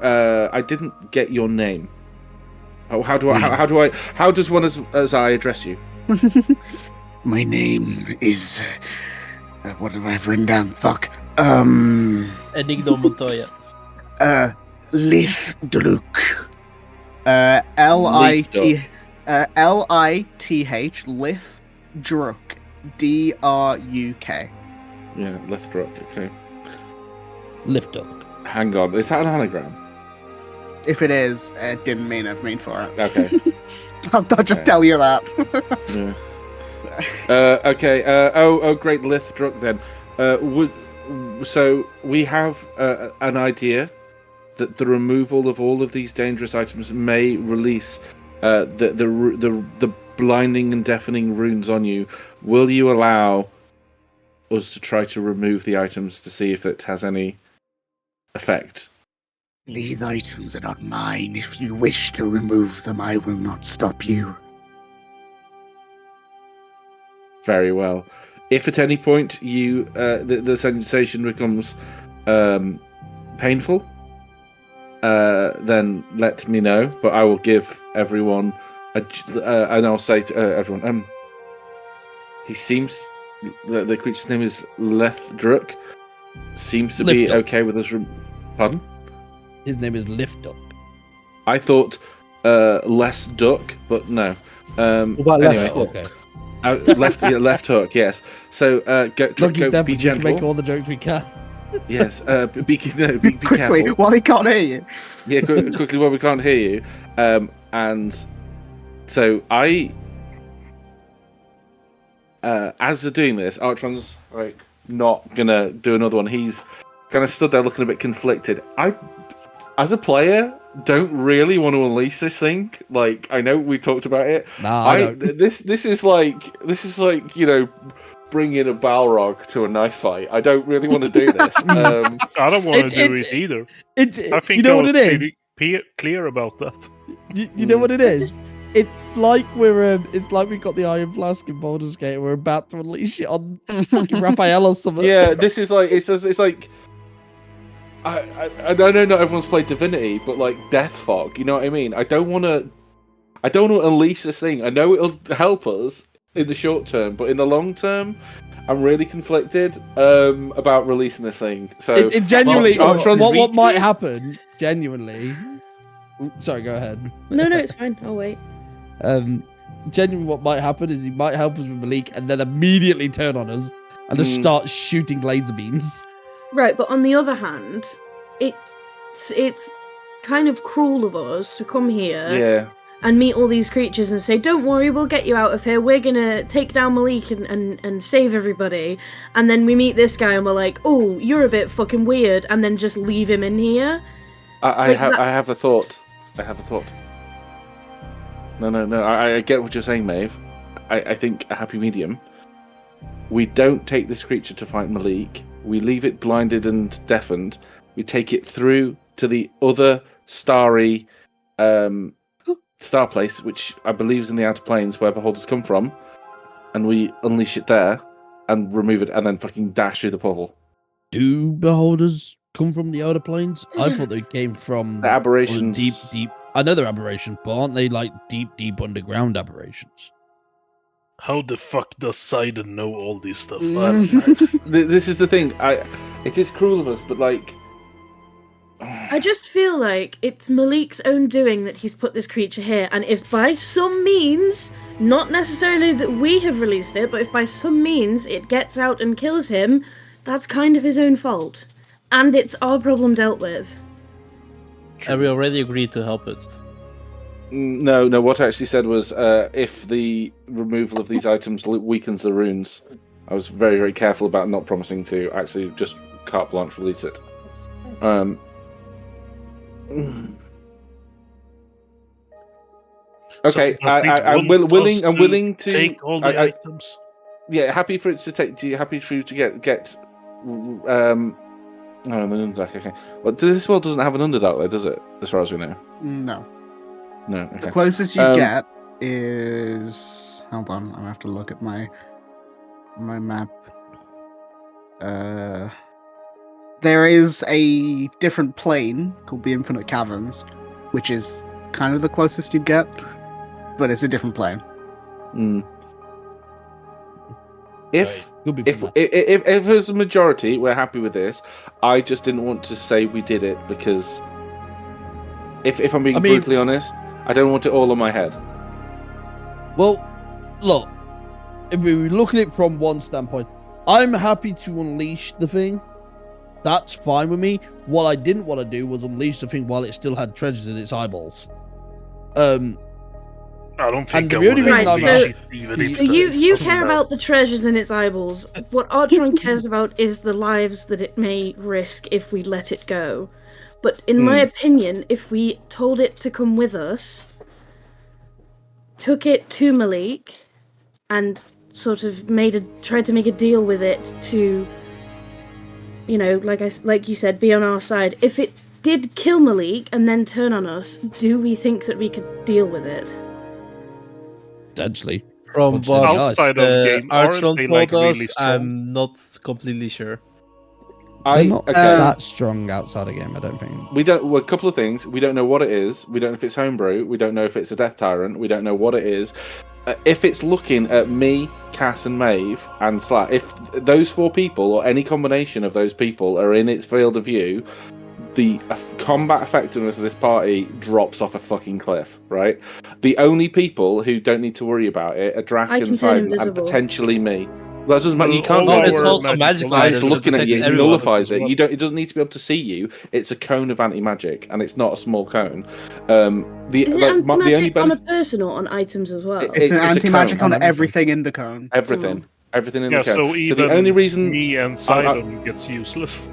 S2: I didn't get your name. How does one as I address you?
S8: My name is. What have I written down? Fuck.
S6: Enigno Montoya.
S8: Lithdruk.
S1: Lith, Lith Druk, Druk.
S2: Yeah, left rock. Okay.
S4: Lift up.
S2: Hang on, is that an anagram?
S1: If it is, it didn't mean I've mean for it.
S2: Okay.
S1: I'll just
S2: Okay.
S1: tell you that.
S2: Yeah. Okay. Oh, great, Lithdruk. Then, so we have an idea that the removal of all of these dangerous items may release the blinding and deafening runes on you. Will you allow us to try to remove the items to see if it has any effect?
S8: These items are not mine. If you wish to remove them, I will not stop you.
S2: Very well. If at any point you the sensation becomes painful, then let me know. But I will give everyone and I'll say to everyone, he seems the creature's name is Lethdruk. Seems to be
S4: Lift up.
S2: okay with us. Pardon?
S4: His name is Lift Up.
S2: I thought less duck, but no.
S7: What about
S2: Anyway.
S7: left hook?
S4: Okay.
S2: Left hook, yes. So
S4: Look, he's
S2: go
S4: definitely
S2: be
S4: we can make
S2: gentle.
S4: all the jokes we can.
S2: Yes, be
S1: Quickly,
S2: careful.
S1: while he can't hear you.
S2: Yeah, quickly while we can't hear you. And So as they're doing this, Archon's like not gonna do another one. He's kind of stood there looking a bit conflicted. I, as a player, don't really want to unleash this thing. Like, I know we talked about it.
S4: Nah, I don't.
S2: This is like bringing a Balrog to a knife fight. I don't really want to do this.
S5: I don't want to do it either. I think
S4: you know
S5: I
S4: what
S5: was
S4: it is.
S5: pretty clear about that.
S4: You know what it is. It's like it's like we got the Iron Flask in Baldur's Gate. We're about to unleash it on fucking Raphael or something.
S2: Yeah, this is like it's like. I know not everyone's played Divinity, but like Death Fog, you know what I mean? I don't want to unleash this thing. I know it'll help us in the short term, but in the long term, I'm really conflicted about releasing this thing. So
S4: it genuinely, what might happen? Genuinely, sorry, go ahead.
S3: No, it's fine. I'll wait.
S4: Genuinely, what might happen is he might help us with Malik, and then immediately turn on us and just start shooting laser beams.
S3: Right, but on the other hand, it's kind of cruel of us to come here and meet all these creatures and say, don't worry, we'll get you out of here. We're going to take down Malik and save everybody. And then we meet this guy and we're like, oh, you're a bit fucking weird. And then just leave him in here.
S2: I have a thought. No. I get what you're saying, Maeve. I think a happy medium. We don't take this creature to fight Malik. We leave it blinded and deafened. We take it through to the other starry star place, which I believe is in the Outer Planes, where Beholders come from, and we unleash it there and remove it, and then fucking dash through the portal.
S4: Do Beholders come from the Outer Planes? I thought they came from
S2: the aberrations.
S4: Deep. I know they're aberrations, but aren't they like deep underground aberrations?
S5: How the fuck does Sidon know all this stuff?
S2: This is the thing. It is cruel of us, but like,
S3: I just feel like it's Malik's own doing that he's put this creature here, and if by some means, not necessarily that we have released it, but if by some means it gets out and kills him, that's kind of his own fault. And it's our problem dealt with.
S6: And we already agreed to help it.
S2: No, what I actually said was if the removal of these items weakens the runes, I was very, very careful about not promising to actually just carte blanche release it. Okay,
S5: So
S2: I'm willing to
S5: take all the items.
S2: Yeah, happy for it to take. Happy for you to get. Oh, the Underdark. Okay, well, this world doesn't have an Underdark, though, does it? As far as we know.
S1: No.
S2: No. Okay.
S1: The closest you get is. Hold on, I'm gonna have to look at my map. There is a different plane called the Infinite Caverns, which is kind of the closest you get, but it's a different plane.
S2: If there's a majority, we're happy with this. I just didn't want to say we did it because, if I'm being brutally honest, I don't want it all on my head.
S4: Well, look, if we look at it from one standpoint, I'm happy to unleash the thing. That's fine with me. What I didn't want to do was unleash the thing while it still had treasures in its eyeballs.
S5: I don't think.
S3: So you care about the treasures in its eyeballs. What Archon cares about is the lives that it may risk if we let it go. But in my opinion, if we told it to come with us, took it to Malik, and sort of tried to make a deal with it to, you know, like you said, be on our side. If it did kill Malik and then turn on us, do we think that we could deal with it?
S4: Potentially.
S6: From what
S5: outside of game,
S6: Archon told
S5: like
S6: us,
S5: really strong?
S6: I'm not completely sure.
S4: They're not that strong outside a game, I don't think.
S2: We don't. Well, a couple of things. We don't know what it is. We don't know if it's homebrew. We don't know if it's a Death Tyrant. We don't know what it is. If it's looking at me, Cass, and Maeve, and Slat, if those four people or any combination of those people are in its field of view, the combat effectiveness of this party drops off a fucking cliff, right? The only people who don't need to worry about it are Drac and Sidon and potentially me. Well, it doesn't matter. You can't.
S5: All
S6: it's
S5: our
S6: also magical
S2: It's
S6: items.
S2: looking at you. It
S6: Everyone.
S2: nullifies it. You don't. It doesn't need to be able to see you. It's a cone of anti-magic, and it's not a small cone. The
S3: Is it
S2: like, the only
S3: anti-magic on a
S2: benefit.
S3: person or on items as well?
S1: It's an
S2: a
S1: anti-magic
S2: cone.
S1: on everything in the cone.
S2: Everything. Everything in
S5: Yeah,
S2: the cone.
S5: so even
S2: the only reason
S5: me and Sidon gets useless.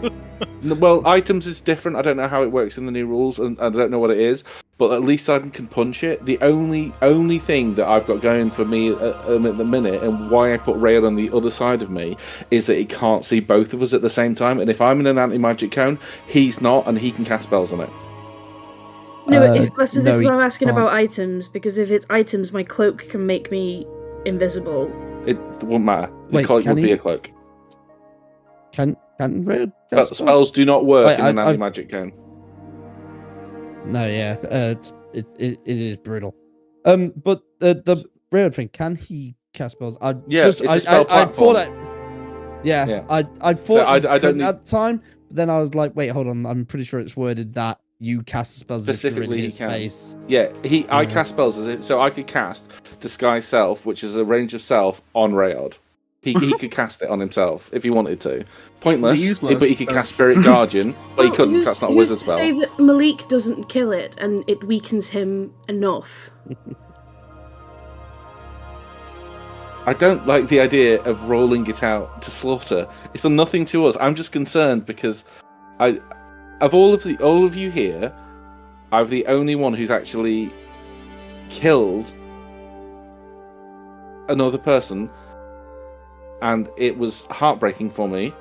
S2: Well, items is different. I don't know how it works in the new rules, and I don't know what it is. But at least I can punch it. The only thing that I've got going for me at the minute, and why I put Rail on the other side of me, is that he can't see both of us at the same time. And if I'm in an anti-magic cone, he's not, and he can cast spells on it.
S3: No, this is
S4: no,
S3: what I'm asking
S4: can't.
S3: about items, because if it's items, my cloak can make me invisible.
S2: It won't matter. The
S4: Wait,
S2: cloak
S4: can
S2: would be
S4: he?
S2: a cloak.
S4: Can Red
S2: But
S4: cast
S2: spells do not work
S4: Wait,
S2: in an
S4: I've-
S2: anti-magic cone.
S4: No, yeah, it is brutal. But the Red thing, can he cast spells?
S2: It's a spell
S4: I
S2: platform.
S4: thought
S2: Yeah.
S4: I thought
S2: I
S4: you
S2: don't
S4: couldn't
S2: need-
S4: at the time, but then I was like, wait, hold on, I'm pretty sure it's worded that you cast spells if you're in
S2: Specifically,
S4: his
S2: he can.
S4: space.
S2: Yeah, I
S4: Yeah.
S2: cast spells as if so I could cast Disguise Self, which is a range of self on Rayod. He could cast it on himself if he wanted to. Pointless,
S1: Useless,
S2: but he could
S1: but-
S2: cast Spirit Guardian, but he
S3: Well,
S2: couldn't.
S3: who's-
S2: 'Cause that's not a
S3: who's
S2: wizard
S3: to
S2: spell.
S3: say that Malik doesn't kill it and it weakens him enough?
S2: I don't like the idea of rolling it out to slaughter. It's done nothing to us. I'm just concerned because of all of you here, I'm the only one who's actually killed another person, and it was heartbreaking for me,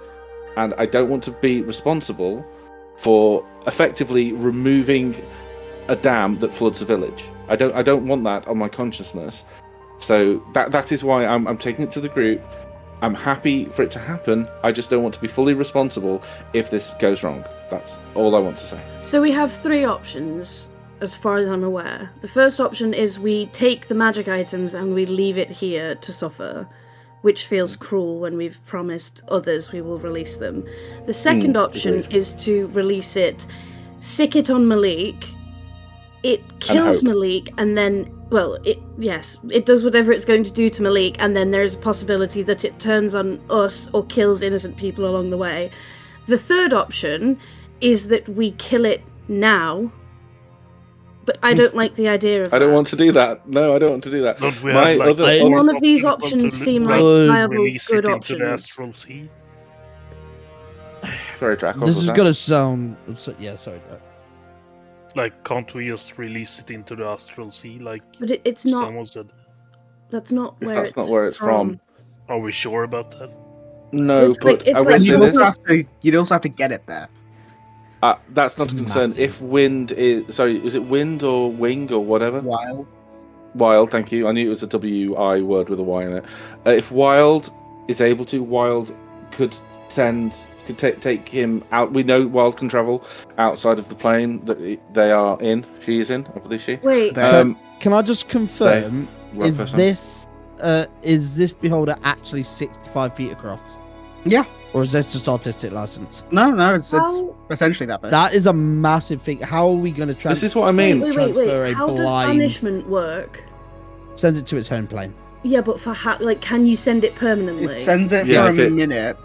S2: and I don't want to be responsible for effectively removing a dam that floods a village. I don't want that on my consciousness. So that is why I'm taking it to the group. I'm happy for it to happen. I just don't want to be fully responsible if this goes wrong. That's all I want to say.
S3: So we have three options, as far as I'm aware. The first option is we take the magic items and we leave it here to suffer, which feels cruel when we've promised others we will release them. The second option
S2: agreed.
S3: is to release it, sick it on Malik, it kills
S2: hope.
S3: Malik, and then, well, it does whatever it's going to do to Malik, and then there's a possibility that it turns on us or kills innocent people along the way. The third option is that we kill it now, but I don't like the idea of
S2: I don't
S3: that.
S2: want to do that. No, I don't want to do that.
S5: Don't we
S2: My
S5: have like
S2: other-
S3: None of these
S5: options
S3: options
S5: to,
S3: seem like
S4: like,
S3: viable,
S5: release
S3: good
S5: it into the
S3: options.
S5: astral sea?
S2: Sorry, Drac. what
S4: This
S2: was
S4: is
S2: that?
S4: gonna sound. Yeah, sorry. Jack.
S5: Like, can't we just release it into the astral sea, like
S3: But it's not.
S5: someone said?
S3: That's not
S2: If
S3: where
S2: that's
S3: it's
S2: not where it's from.
S5: Are we sure about that?
S2: No,
S3: It's
S2: but
S3: like- it's
S2: I
S3: like
S2: will
S1: And
S2: say
S1: you'd
S2: this.
S1: also have to get it there.
S2: That's not a
S4: It's
S2: concern.
S4: massive.
S2: If wind is is it wind or wing or whatever?
S1: Wild.
S2: Wild, thank you. I knew it was a WI word with a Y in it. If Wild is able to, Wild could take him out. We know Wild can travel outside of the plane that they are in. She is in, I believe she.
S3: Wait,
S1: There.
S4: Can I just confirm?
S2: Right
S4: Is
S2: person.
S4: this beholder actually 65 feet across?
S1: Yeah.
S4: Or is this just artistic license?
S1: No, it's
S3: how,
S1: essentially that big.
S4: That is a massive thing. How are we going to
S2: This
S4: transfer?
S2: is what I mean.
S3: wait.
S4: transfer a
S3: How does
S4: blind-
S3: banishment work?
S4: Sends it to its home plane.
S3: Yeah, but for can you send it permanently?
S1: It sends it
S2: Yeah,
S1: for
S2: if
S1: a
S2: it-
S1: minute.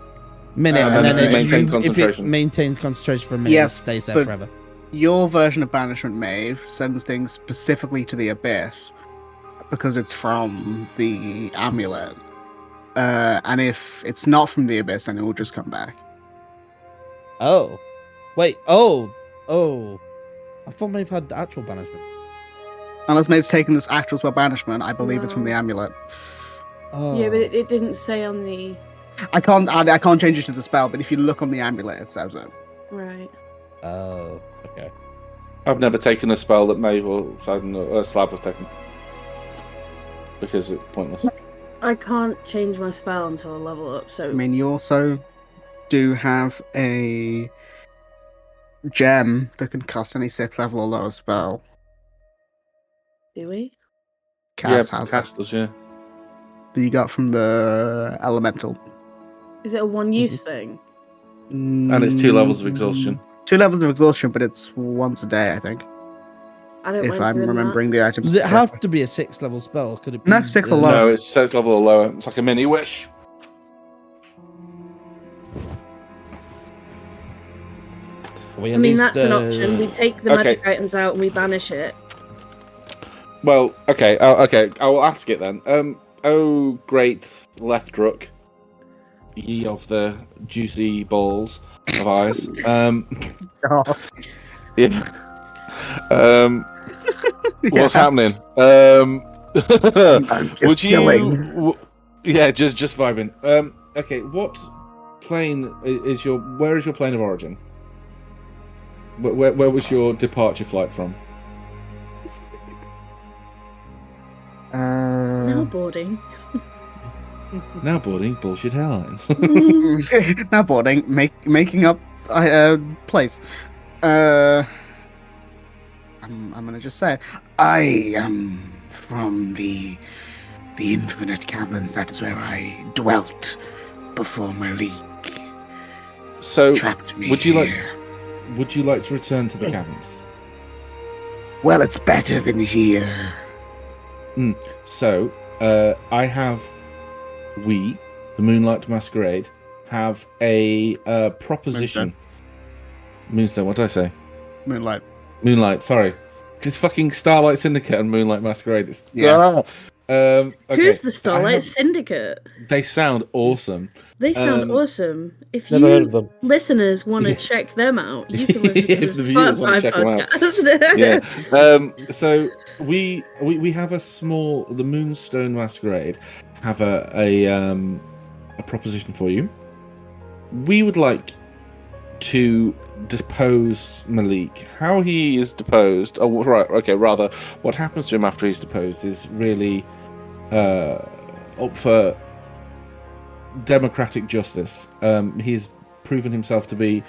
S4: Minute,
S1: And
S4: and
S1: then
S4: then
S1: if you
S2: maintain
S4: if it
S2: concentration.
S4: maintains concentration for a minute,
S1: Yes,
S4: it stays there
S1: but-
S4: forever.
S1: Your version of Banishment Maeve sends things specifically to the Abyss because it's from the amulet. And if it's not from the Abyss, then it will just come back.
S4: Oh, wait. Oh. I thought Maeve had actual banishment.
S1: Unless Maeve's taken this actual spell Banishment, I believe it's from the
S3: No.
S1: amulet.
S4: Oh.
S3: Yeah, but it didn't say on the
S1: I can't change it to the spell, but if you look on the amulet, it says it.
S3: right.
S4: Oh. Okay.
S2: I've never taken a spell that Maeve or Slab have taken because it's pointless.
S3: I can't change my spell until I level up. So
S1: I mean, you also do have a gem that can cast any 6th level or lower spell.
S3: do we?
S1: Cass has that.
S2: Cass does, yeah.
S1: That you got from the elemental.
S3: Is it a one-use thing?
S2: And it's 2 levels of exhaustion.
S1: 2 levels of exhaustion, but it's once a day, I think.
S3: I don't.
S1: If
S3: mind
S1: I'm
S3: doing
S1: remembering the items.
S4: Does it have to be a 6th level spell? Could it be?
S1: No, 6th or
S2: No,
S1: lower.
S2: it's 6th level or lower. It's like a mini wish.
S3: I mean, that's an option. We take the magic items out and we banish it.
S2: Well, okay, I will ask it then. Oh, great Lethdruck, ye of the juicy balls of eyes. Yeah. What's happening? Would you? Yeah, just vibing. Okay, what plane is your? Where is your plane of origin? Where was your departure flight from?
S3: Now boarding.
S2: Now boarding bullshit airlines.
S1: Now boarding, making up place. I'm gonna just say, I am from the infinite cavern. That is where I dwelt before Malik
S2: So,
S1: trapped me.
S2: would you like to return to the caverns?
S8: Well, it's better than here.
S2: So, we, the Moonlight Masquerade, have a proposition. Moonstone, what did I say? Moonlight, sorry. It's fucking Starlight Syndicate and Moonlight Masquerade. Okay.
S3: Who's the Starlight Syndicate?
S2: They sound awesome.
S3: They sound awesome. If
S7: Never heard of
S3: you
S7: them.
S3: listeners want to check them out, you can listen to this
S2: the viewers want to check them out. Yeah. So we have the Moonstone Masquerade have a proposition for you. We would like to depose Malik. How he is deposed, rather, what happens to him after he's deposed is really up for democratic justice. He's proven himself to be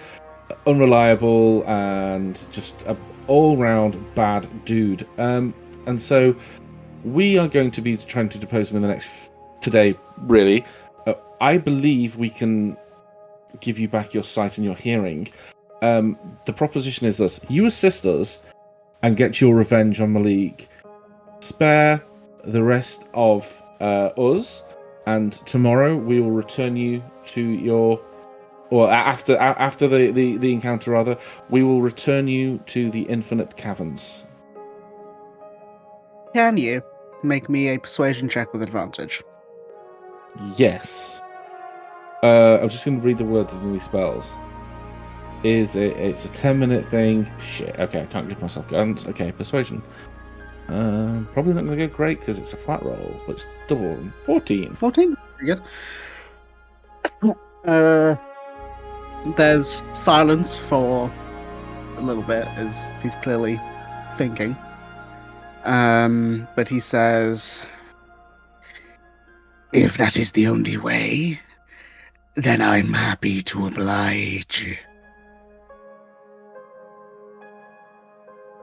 S2: unreliable and just an all-round bad dude. And so we are going to be trying to depose him today, really. I believe we can give you back your sight and your hearing. The proposition is this: you assist us and get your revenge on Malik. Spare the rest of us, and tomorrow we will return you to your... Or after the encounter, rather, we will return you to the Infinite Caverns.
S1: Can you make me a persuasion check with advantage?
S2: Yes. I'm just going to read the words of these spells. It's a 10-minute thing. Shit. Okay, I can't give myself guns. Okay, persuasion. Probably not going to go great because it's a flat roll, but it's double. 14.
S1: 14. Very good. There's silence for a little bit as he's clearly thinking. But he says,
S8: If that is the only way, then I'm happy to oblige.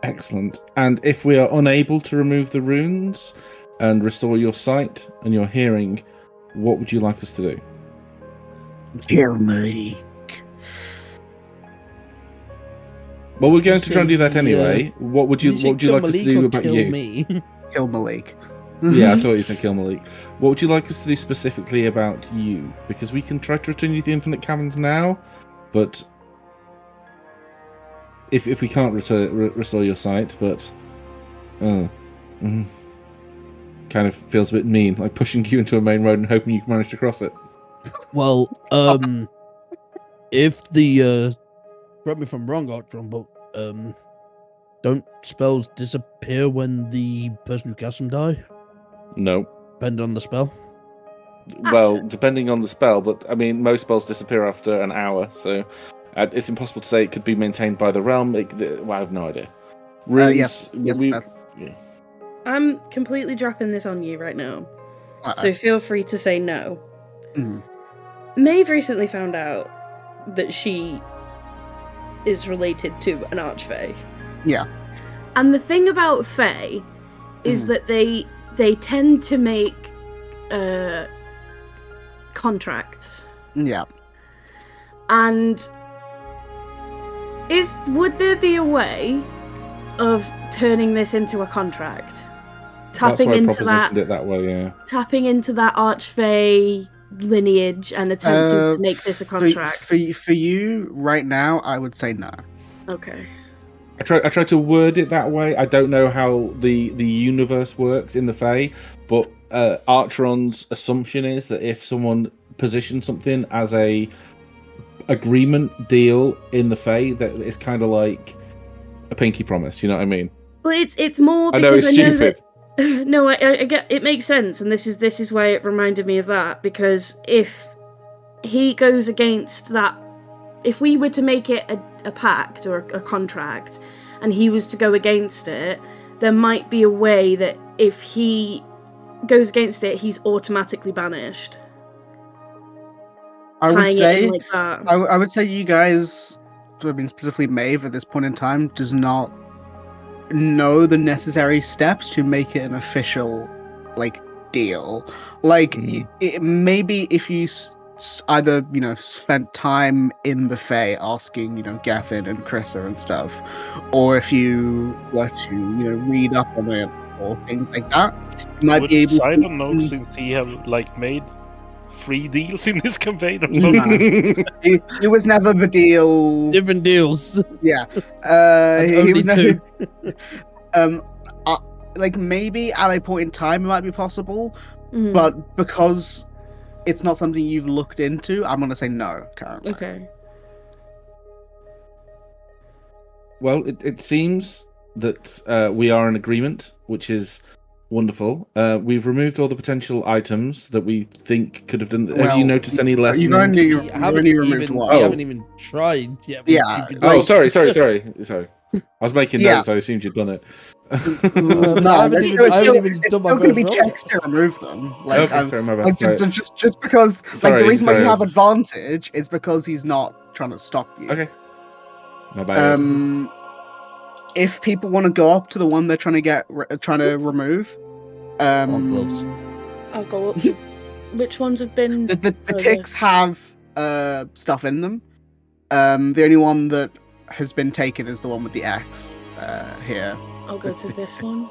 S2: Excellent. And if we are unable to remove the runes and restore your sight and your hearing, what would you like us to do?
S8: Kill Malik.
S2: Well, we're going to try and do that anyway. What would you like us to do about you?
S4: Me?
S1: kill Malik.
S2: Yeah, I thought you said kill Malik. What would you like us to do specifically about you? Because we can try to return you to the Infinite Caverns now, but if we can't restore your sight, but kind of feels a bit mean, like pushing you into a main road and hoping you can manage to cross it.
S4: Well, if the correct me if I'm wrong, Archon, but don't spells disappear when the person who casts them die?
S2: No.
S4: Depending on the spell?
S2: Well, depending on the spell, but I mean, most spells disappear after an hour, so it's impossible to say it could be maintained by the realm. Well, I have no idea. Runes,
S1: yes,
S2: yeah.
S3: I'm completely dropping this on you right now, so feel free to say no. Maeve recently found out that she is related to an archfey.
S1: Yeah.
S3: And the thing about Fae is that they tend to make contracts.
S1: Yeah.
S3: And would there be a way of turning this into a contract? Tapping into that
S2: way, yeah.
S3: Tapping into that archfey lineage and attempting to make this a contract.
S1: For you right now, I would say no.
S3: Okay.
S2: I try to word it that way. I don't know how the universe works in the Fae, but Archeron's assumption is that if someone positions something as a agreement deal in the Fae, that it's kind of like a pinky promise. You know what I mean?
S3: Well, it's more
S2: I know
S3: because
S2: it's stupid.
S3: that. No, I get it makes sense, and this is why it reminded me of that, because if he goes against that, if we were to make it a pact or a contract, and he was to go against it, there might be a way that if he goes against it, he's automatically banished.
S1: I would say,
S3: like that.
S1: I would say you guys, I mean specifically Maeve at this point in time, does not know the necessary steps to make it an official, like, deal. Like, maybe if you either, spent time in the Fae asking, Gethin and Krissa and stuff, or if you were to, read up on it or things like that, you might be able
S5: I
S1: to...
S5: don't know, since he have, made 3 deals in this campaign or something.
S1: He was never the deal.
S4: Different deals.
S1: Yeah. He was never... like, maybe at a point in time it might be possible, but because it's not something you've looked into, I'm going to say no currently.
S3: Okay.
S2: Well, it seems that we are in agreement, which is wonderful. We've removed all the potential items that we think could have done. Have you noticed any lessening?
S1: You've only removed one.
S4: We haven't even tried yet.
S1: Yeah.
S2: Oh, sorry. I was making notes. I assumed you'd done it.
S4: No, I haven't even done my
S1: still going to be
S4: first
S1: checks to remove them. Like,
S2: okay, sorry, my bad.
S1: Just because,
S2: Sorry,
S1: the reason why you
S2: sorry.
S1: have advantage is because he's not trying to stop you.
S2: Okay. My bad.
S1: If people want to go up to the one they're trying to remove,
S4: gloves.
S3: I'll go up to... Which ones have been...
S1: The ticks have stuff in them. The only one that has been taken is the one with the X here.
S3: I'll go to this one.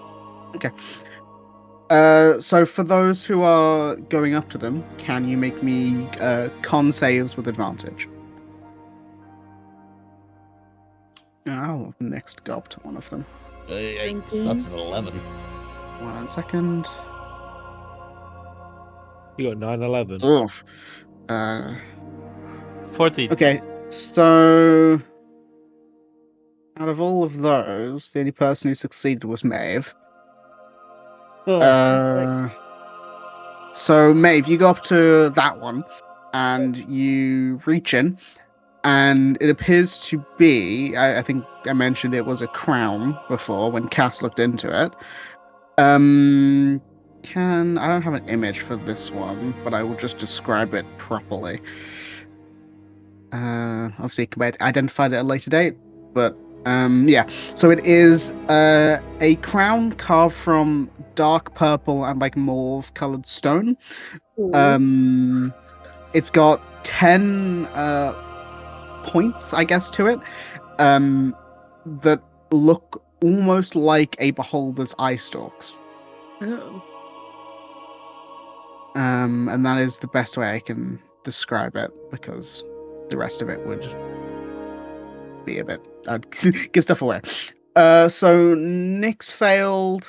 S1: Okay. So for those who are going up to them, can you make me con saves with advantage? I'll next go up to one of them.
S4: That's an 11.
S1: 1 second.
S7: You got 9/11.
S1: Oof.
S6: 14.
S1: Okay, so out of all of those, the only person who succeeded was Maeve. So Maeve, you go up to that one, and you reach in, and it appears to be, I think I mentioned it was a crown before when Cass looked into it. I don't have an image for this one, but I will just describe it properly. Obviously it can be identified at a later date, but yeah. So it is a crown carved from dark purple and like mauve colored stone. It's got 10 points, I guess, to it, that look almost like a beholder's eye stalks.
S3: Oh.
S1: And that is the best way I can describe it, because the rest of it would be a bit... I'd give stuff away. So Nyx failed,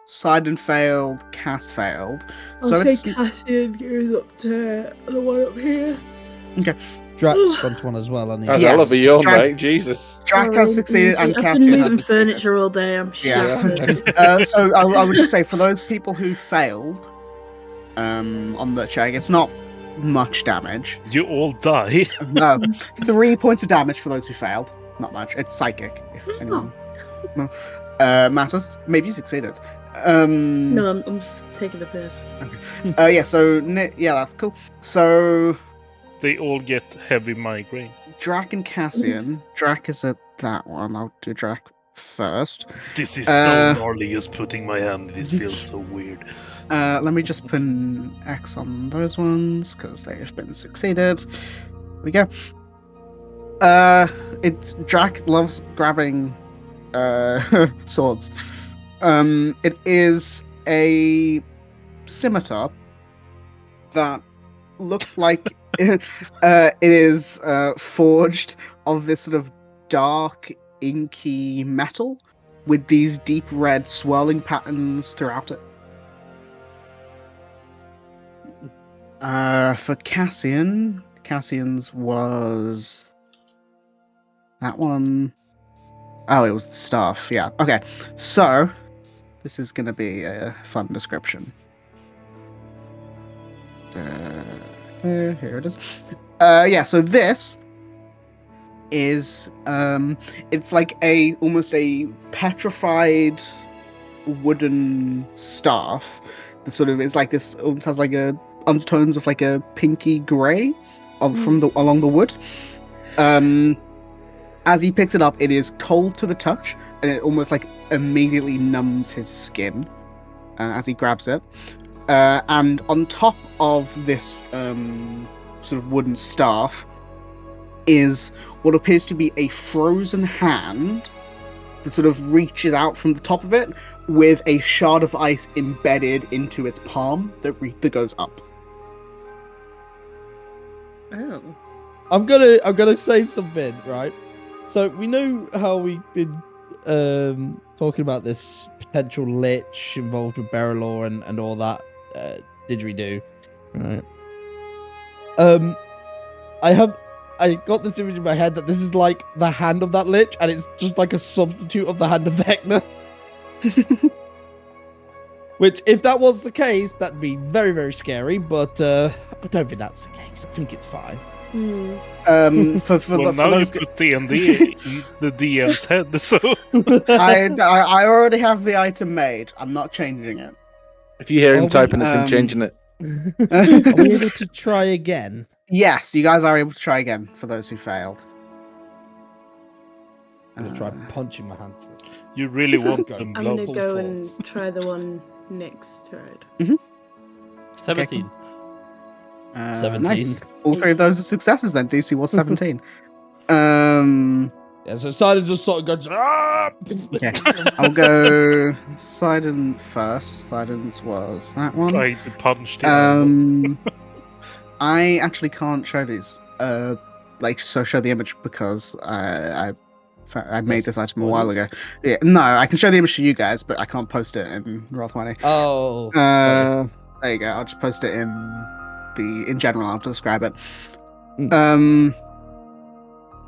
S1: Sidon failed, Cass failed.
S3: I'll say Cassian goes up to the one up here.
S1: Okay.
S4: Drax got one as well, hasn't he?
S2: That's a hell of a yawn, mate. Jesus.
S1: Drac has succeeded, and
S3: I've
S1: Cassian
S3: been
S1: has
S3: moving
S1: succeeded.
S3: furniture all day, I'm shattered.
S1: So I would just say, for those people who failed on the check, it's not much damage.
S5: You all die.
S1: No, 3 points of damage for those who failed. Not much. It's psychic, if anyone matters. Maybe you succeeded.
S3: No, I'm taking the piss.
S1: Okay. Yeah. So yeah, that's cool. So
S5: They all get heavy migraine.
S1: Drac and Cassian. Drac is at that one. I'll do Drac first.
S5: This is so gnarly, just putting my hand. This feels so weird.
S1: Let me just put an X on those ones because they've been succeeded. There we go. It's Drac loves grabbing swords. It is a scimitar that looks like it is forged of this sort of dark inky metal with these deep red swirling patterns throughout it. For Cassian's was that one. Oh, it was the staff. Yeah. Okay. So this is gonna be a fun description. Here it is. Yeah. So this is it's like almost a petrified wooden staff. The sort of it's like this. Almost has like a undertones of like a pinky grey along the wood. As he picks it up, it is cold to the touch, and it almost like immediately numbs his skin as he grabs it. And on top of this sort of wooden staff is what appears to be a frozen hand that sort of reaches out from the top of it with a shard of ice embedded into its palm that goes up.
S3: Oh.
S4: I'm gonna say something, right? So we know how we've been talking about this potential lich involved with Periphalon and all that didgeridoo, right? I got this image in my head that this is like the hand of that lich, and it's just like a substitute of the hand of Vecna. Which, if that was the case, that'd be very, very scary. But I don't think that's the case. I think it's fine.
S5: Now you put D&D in the DM's head, so...
S1: I already have the item made. I'm not changing it.
S2: If you hear him typing, it's him changing it.
S4: Are we able to try again?
S1: Yes, you guys are able to try again for those who failed.
S4: I'm gonna try punching my hand through.
S5: You really want them
S3: I'm
S5: blood.
S3: gonna go and try the one next tried.
S6: 17.
S4: 17.
S1: Nice. All three of those are successes then. DC was 17.
S4: Yeah, so Sidon just sort of goes. Ah!
S1: Okay. I'll go Sidon first. Sidon's was that one.
S5: Trying to punch the
S1: I actually can't show these. Show the image because I made this item a while ago. Yeah, no, I can show the image to you guys, but I can't post it in Roll20.
S4: Oh.
S1: There you go. I'll just post it in general. I'll describe it.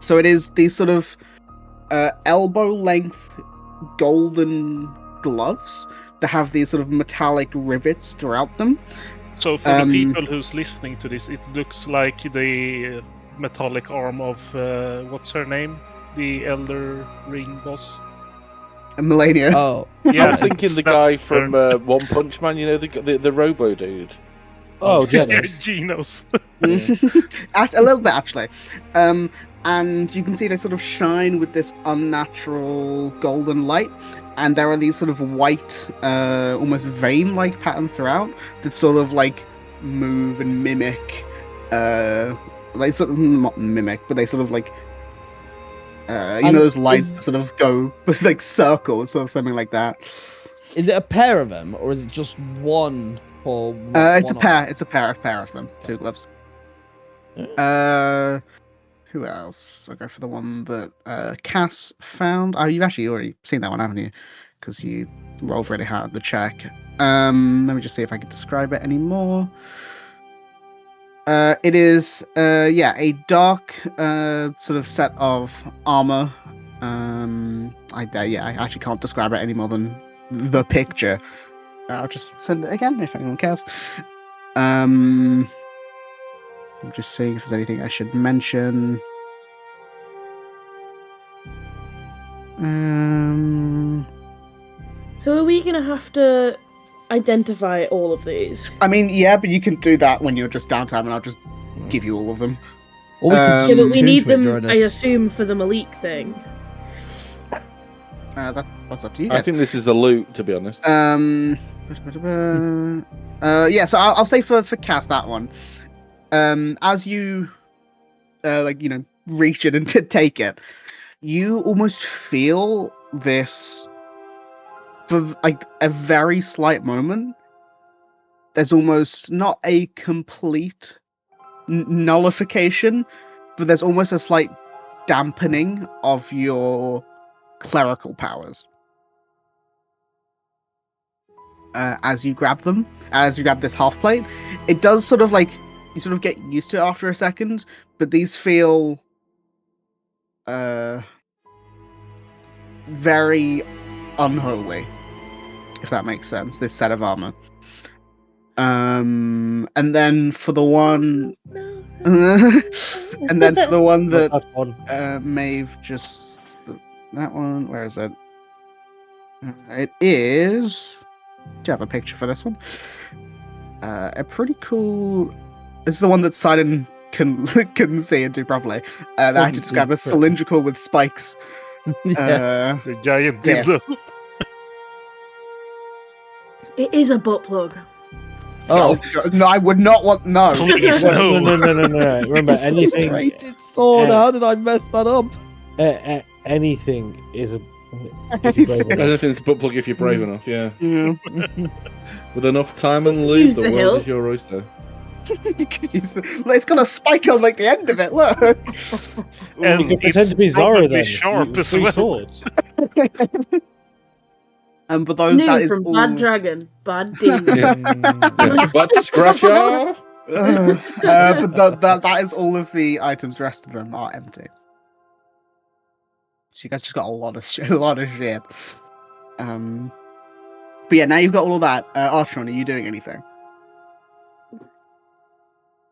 S1: So it is these sort of elbow length golden gloves that have these sort of metallic rivets throughout them.
S5: So for the people who's listening to this, it looks like the metallic arm of what's her name? The Elder Ring boss.
S1: Melania.
S4: Oh,
S2: yeah. I'm thinking the guy from One Punch Man. You know the Robo dude.
S7: Oh,
S5: Genos.
S1: A little bit actually. And you can see they sort of shine with this unnatural golden light, and there are these sort of white, almost vein-like patterns throughout that sort of like move and mimic, like sort of not mimic, but they sort of like, you know, those lights that sort of go like circles, sort of something like that.
S4: Is it a pair of them, or is it just one? For
S1: it's a pair. It's a pair of them. 2 gloves. Who else? I'll go for the one that Cass found. Oh, you've actually already seen that one, haven't you? Because you rolled really hard the check. Let me just see if I can describe it anymore. It is, a dark sort of set of armor. I actually can't describe it any more than the picture. I'll just send it again if anyone cares. I'm just seeing if there's anything I should mention.
S3: So are we gonna have to identify all of these?
S1: I mean, yeah, but you can do that when you're just downtime, and I'll just give you all of them.
S4: Or we could
S3: Yeah, but we need them,
S4: during
S3: I assume, for the Malik thing.
S1: That's up to you guys.
S2: I think this is the loot, to be honest.
S1: Yeah, so I'll say for Cass that one. As you reach it and take it, you almost feel this for like a very slight moment. There's almost not a complete nullification, but there's almost a slight dampening of your clerical powers. As you grab this half plate, it does sort of like you sort of get used to it after a second, but these feel very unholy, if that makes sense. This set of armor. And then for the one, and then for the one that Maeve just that one. Where is it? It is. Do you have a picture for this one? A pretty cool. This is the one that Sidon can see into properly. That I describe as cylindrical with spikes.
S5: The giant dildo.
S3: It is a butt plug.
S1: Oh no! I would not want no.
S5: Please, no.
S7: No. Remember,
S4: It's a
S7: anything.
S4: serrated sword. How did I mess that up?
S7: Anything is a. If you're brave enough.
S2: Anything's butt plug if you're brave enough, yeah. With enough time and
S3: Use
S2: lube,
S3: the
S2: the
S3: hill.
S2: world is your oyster.
S1: You could use it's got a spike on like the end of it. Look.
S5: And
S7: You could pretend to be
S5: it's
S7: Zara
S5: probably
S7: then.
S5: sharp
S7: with
S5: as
S7: three
S5: well.
S7: swords.
S1: But those that
S3: New
S1: is
S3: from
S1: all.
S3: Bad Dragon, Bad Demon.
S2: Yeah. Butt scratcher!
S1: But that is all of the items. The rest of them are empty. So you guys just got a lot of shit. But yeah, now you've got all of that. Archon, are you doing anything?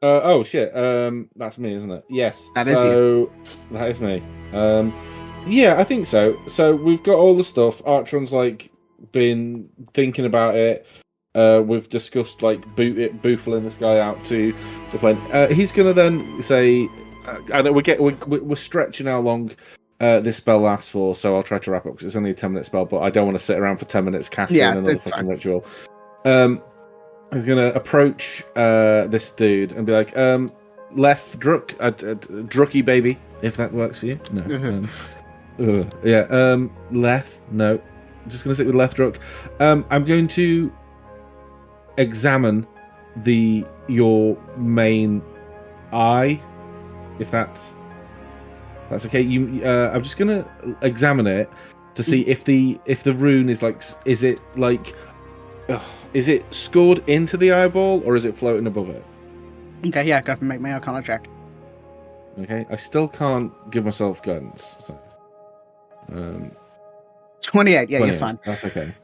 S2: Oh shit, that's me, isn't it? Yes.
S1: That is you.
S2: That is me. Yeah, I think so. So we've got all the stuff. Archon's like been thinking about it. We've discussed like boofling this guy out to play. He's gonna then say, I know we're stretching how long this spell lasts for, so I'll try to wrap up because it's only a 10-minute spell, but I don't want to sit around for 10 minutes casting another fucking
S1: fine.
S2: ritual. I'm gonna approach this dude and be like, Leth Druk, Drucky baby, if that works for you. No. Leth, no. I'm just gonna stick with Leth Druk. I'm going to examine your main eye, if that's okay. I'm just gonna examine it to see if the rune is like, is it scored into the eyeball or is it floating above it?
S1: Okay, yeah, go ahead and make my Arcana check.
S2: Okay, I still can't give myself guns. So.
S1: 28. Yeah,
S2: 28,
S1: you're fine.
S2: That's okay.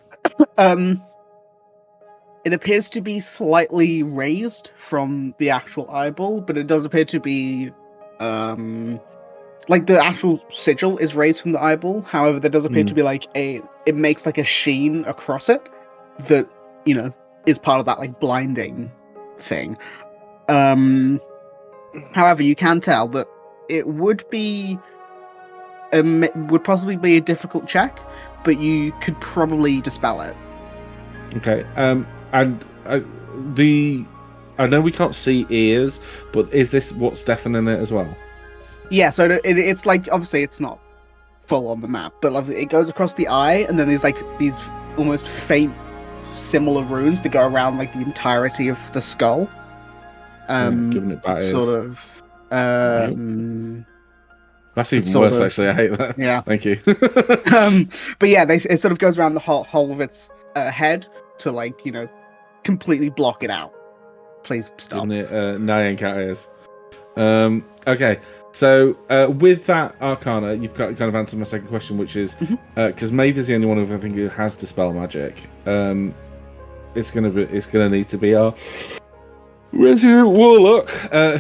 S1: It appears to be slightly raised from the actual eyeball, but it does appear to be, like the actual sigil is raised from the eyeball. However, there does appear to be like it makes like a sheen across it that, you know, is part of that like blinding thing. However, you can tell that it would possibly be a difficult check, but you could probably dispel it.
S2: Okay. And I know we can't see ears, but is this what's deafening it as well?
S1: Yeah, so it's like, obviously it's not full on the map, but like, it goes across the eye, and then there's like these almost faint similar runes that go around like the entirety of the skull.
S2: Giving it back
S1: sort of.
S2: That's even worse, actually. I hate that.
S1: Yeah.
S2: Thank you.
S1: But yeah, it sort of goes around the whole of its head to, like, you know, completely block it out. Please stop.
S2: Giving it Nyan cat ears. Okay. So with that Arcana, you've got kind of answered my second question, which is because Maeve is the only one who I think who has Dispel Magic. It's gonna need to be our Resident Warlock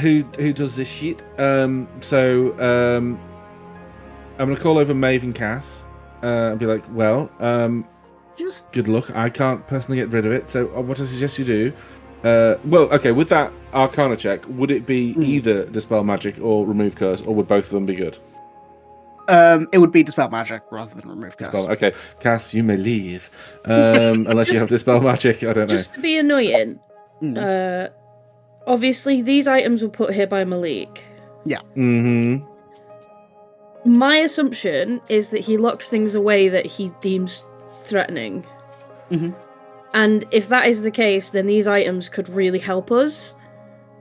S2: who does this shit. So I'm gonna call over Maeve and Cass and be like, well,
S3: Just
S2: good luck. I can't personally get rid of it, so what I suggest you do. Well, okay, with that Arcana check, would it be either Dispel Magic or Remove Curse, or would both of them be good?
S1: It would be Dispel Magic rather than Remove Curse.
S2: Okay, Cass, you may leave. Unless you have Dispel Magic, I don't know.
S3: just to be annoying. Obviously, these items were put here by Malik.
S1: Yeah.
S2: Mm-hmm.
S3: My assumption is that he locks things away that he deems threatening. And if that is the case, then these items could really help us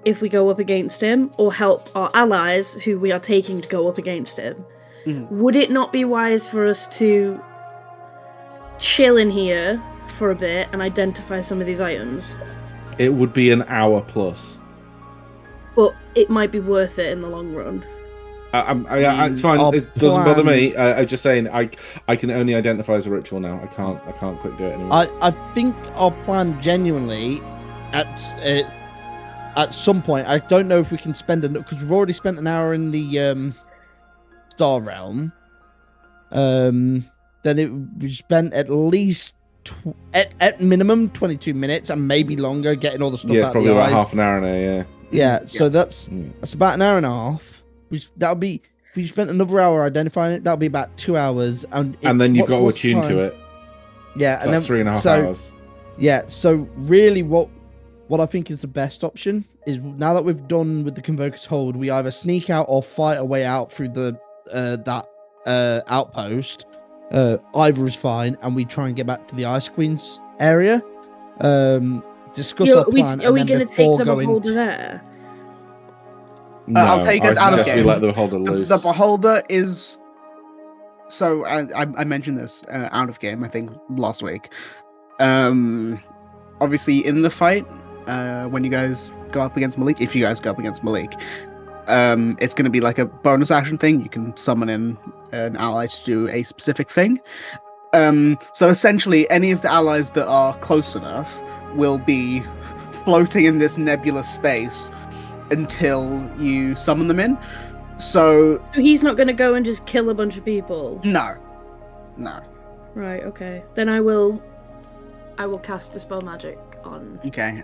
S3: if we go up against him, or help our allies who we are taking to go up against him. would it not be wise for us to chill in here for a bit and identify some of these items?
S2: It would be an hour plus.
S3: But it might be worth it in the long run.
S2: It's fine. It doesn't bother me. I'm just saying I can only identify as a ritual now. I can't quick do it anymore.
S4: I think our plan genuinely at some point. I don't know if we can spend because we've already spent an hour in the Star Realm. Then we spent at least at minimum 22 minutes and maybe longer getting all the stuff out
S2: probably
S4: of the
S2: about
S4: eyes.
S2: half an hour now.
S4: Yeah. So that's about an hour and a half. That'll be if we spent another hour identifying it. That'll be about 2 hours, and
S2: then you've got to attune to it.
S4: Yeah,
S2: so
S4: and
S2: that's
S4: then
S2: 3.5 hours.
S4: Yeah. So really, what I think is the best option is now that we've done with the Convoker's Hold, we either sneak out or fight our way out through the outpost. Either is fine, and we try and get back to the Ice Queen's area. Discuss our plan.
S3: Are we going to take the beholder there?
S2: No,
S1: I'll tell you guys out of game.
S2: We let the beholder loose.
S1: The beholder is. So I mentioned this out of game. I think last week. Obviously in the fight, when you guys go up against Malik, if you guys go up against Malik, it's going to be like a bonus action thing. You can summon in an ally to do a specific thing. So essentially, any of the allies that are close enough will be floating in this nebulous space until you summon them in. So
S3: he's not going to go and just kill a bunch of people?
S1: No.
S3: Right, okay. Then I will cast Dispel Magic on...
S1: Okay.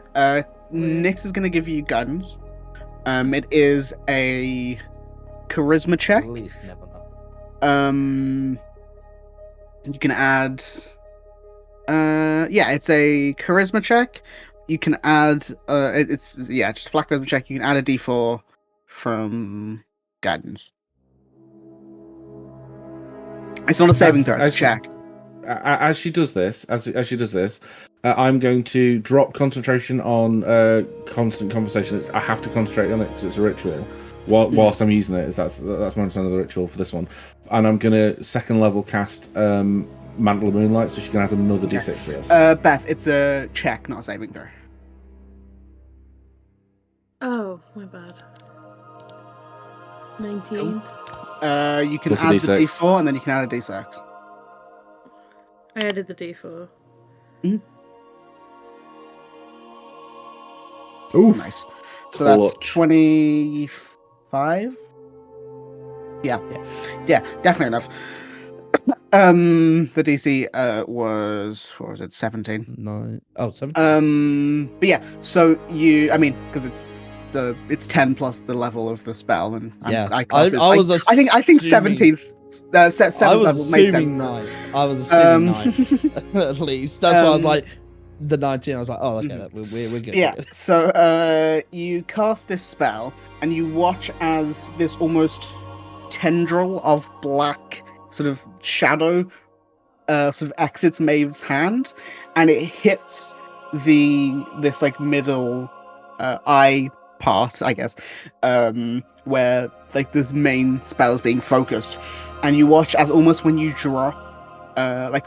S1: Nyx is going to give you guidance. It is a charisma check. You can add... it's a charisma check. You can add... just a flat charisma check. You can add a d4 from guidance. It's not a saving throw, it's a check.
S2: As she does this, I'm going to drop concentration on constant conversation. I have to concentrate on it because it's a ritual. Whilst I'm using it, that's my understanding of the ritual for this one. And I'm going to second level cast Mantle of Moonlight, so she can add another d6 for this.
S1: Beth, it's a check, not a saving throw.
S3: Oh, my bad. 19.
S1: You can
S2: Plus
S1: add
S2: a
S1: the
S2: D6.
S1: d4 and then you can add a d6.
S3: I added the d4.
S1: Ooh, nice. So that's 25. Yeah, definitely enough. The DC was, what was it, 17?
S4: 9. Oh, 17.
S1: But yeah, so because it's 10 plus the level of the spell, and I think 17th. Seventh level made sense.
S4: 9. I was assuming 9 at least. That's why I was like the 19. I was like, oh, okay, we're good.
S1: Yeah. So you cast this spell, and you watch as this almost tendril of black sort of shadow sort of exits Maeve's hand, and it hits this like middle eye part, I guess, where like this main spell is being focused, and you watch as almost when you drop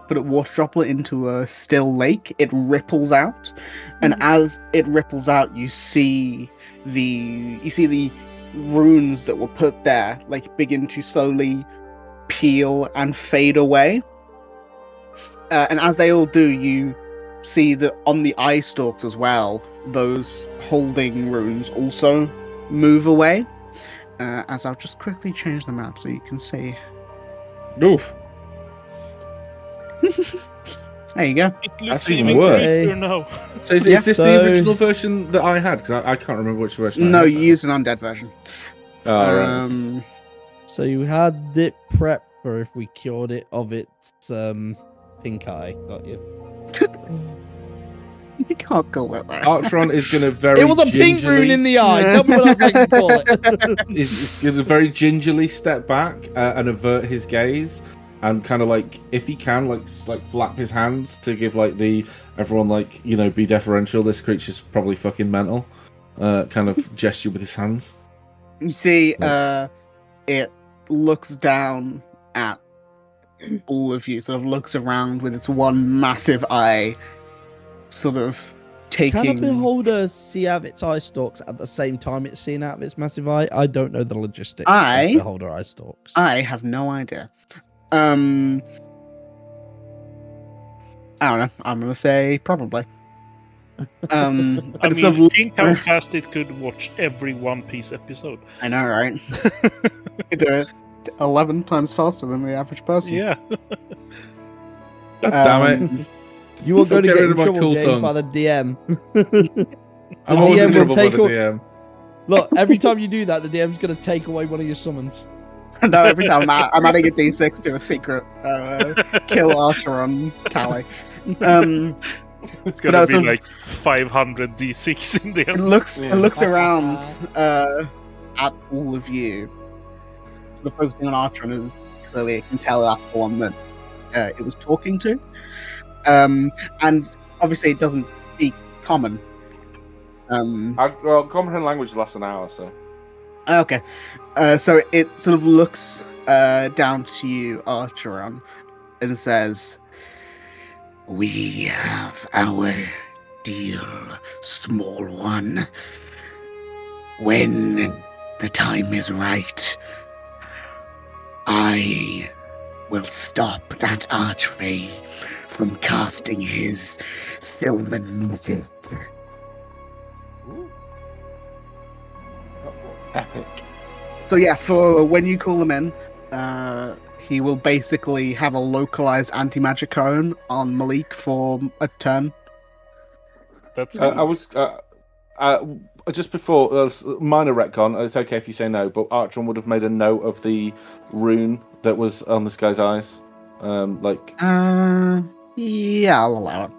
S1: put a water droplet into a still lake, it ripples out, and as it ripples out, you see the runes that were put there like begin to slowly peel and fade away, and as they all do, you see that on the eye stalks as well, those holding runes also move away. As I'll just quickly change the map so you can see.
S2: Oof.
S1: There you go.
S5: It looks
S2: That's
S5: even
S2: even worse.
S5: creepier now.
S2: So is this the original version that I had? Because I can't remember which version.
S1: No, you used an undead version.
S2: Oh, right.
S4: So you had it prepped for if we cured it of its pink eye. Got you.
S1: You can't call it that.
S2: Artron is going to very.
S4: It was a pink rune in the eye. Tell me what else I can call it.
S2: Is going to very gingerly step back and avert his gaze, and kind of like, if he can, like flap his hands to give like everyone like, be deferential. This creature's probably fucking mental. Kind of gesture with his hands.
S1: You see, it looks down at all of you, sort of looks around with its one massive eye, sort of taking...
S4: Can a beholder see out of its eye stalks at the same time it's seeing out of its massive eye? I don't know the logistics of beholder eye stalks.
S1: I have no idea. I don't know. I'm gonna say probably.
S5: I mean, think how fast it could watch every One Piece episode.
S1: I know, right? You do it 11 times faster than the average person.
S5: Yeah.
S2: God damn it.
S4: You are going to get in trouble,
S2: cool
S4: James, by the DM.
S2: I'm always in trouble by the DM.
S4: Look, every time you do that, the DM's going to take away one of your summons.
S1: No, every time I'm adding a d6 to a secret kill Archeron tally.
S5: It's gonna be like 500 d6 in the end.
S1: It looks around at all of you. Sort of focusing on Archeron, as clearly it can tell that's the one that it was talking to. And obviously it doesn't speak common.
S2: Well, comprehend language lasts an hour, so.
S1: Okay. So it sort of looks down to you, Archeron, and says,
S8: "We have our deal, small one. When the time is right, I will stop that archway from casting his sylvan magic."
S2: Epic.
S1: So yeah, for when you call him in, he will basically have a localized anti-magic cone on Malik for a turn.
S5: That's
S2: I was just before minor retcon. It's okay if you say no, but Archeron would have made a note of the rune that was on this guy's eyes.
S1: Yeah, I'll allow it.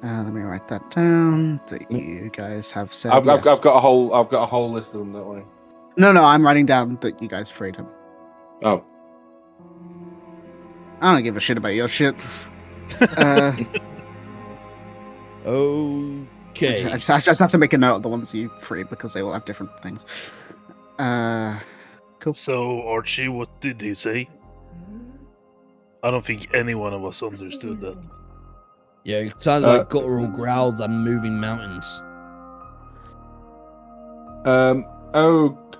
S1: Let me write that down. That you guys have said.
S2: I've
S1: yes.
S2: got a whole list of them. Don't worry.
S1: No, I'm writing down that you guys freed him.
S2: Oh.
S1: I don't give a shit about your shit.
S4: Okay.
S1: I just have to make a note of the ones you freed because they all have different things. Cool.
S5: So, Archie, what did he say? I don't think any one of us understood that.
S4: Yeah, it sounded like guttural growls and moving mountains.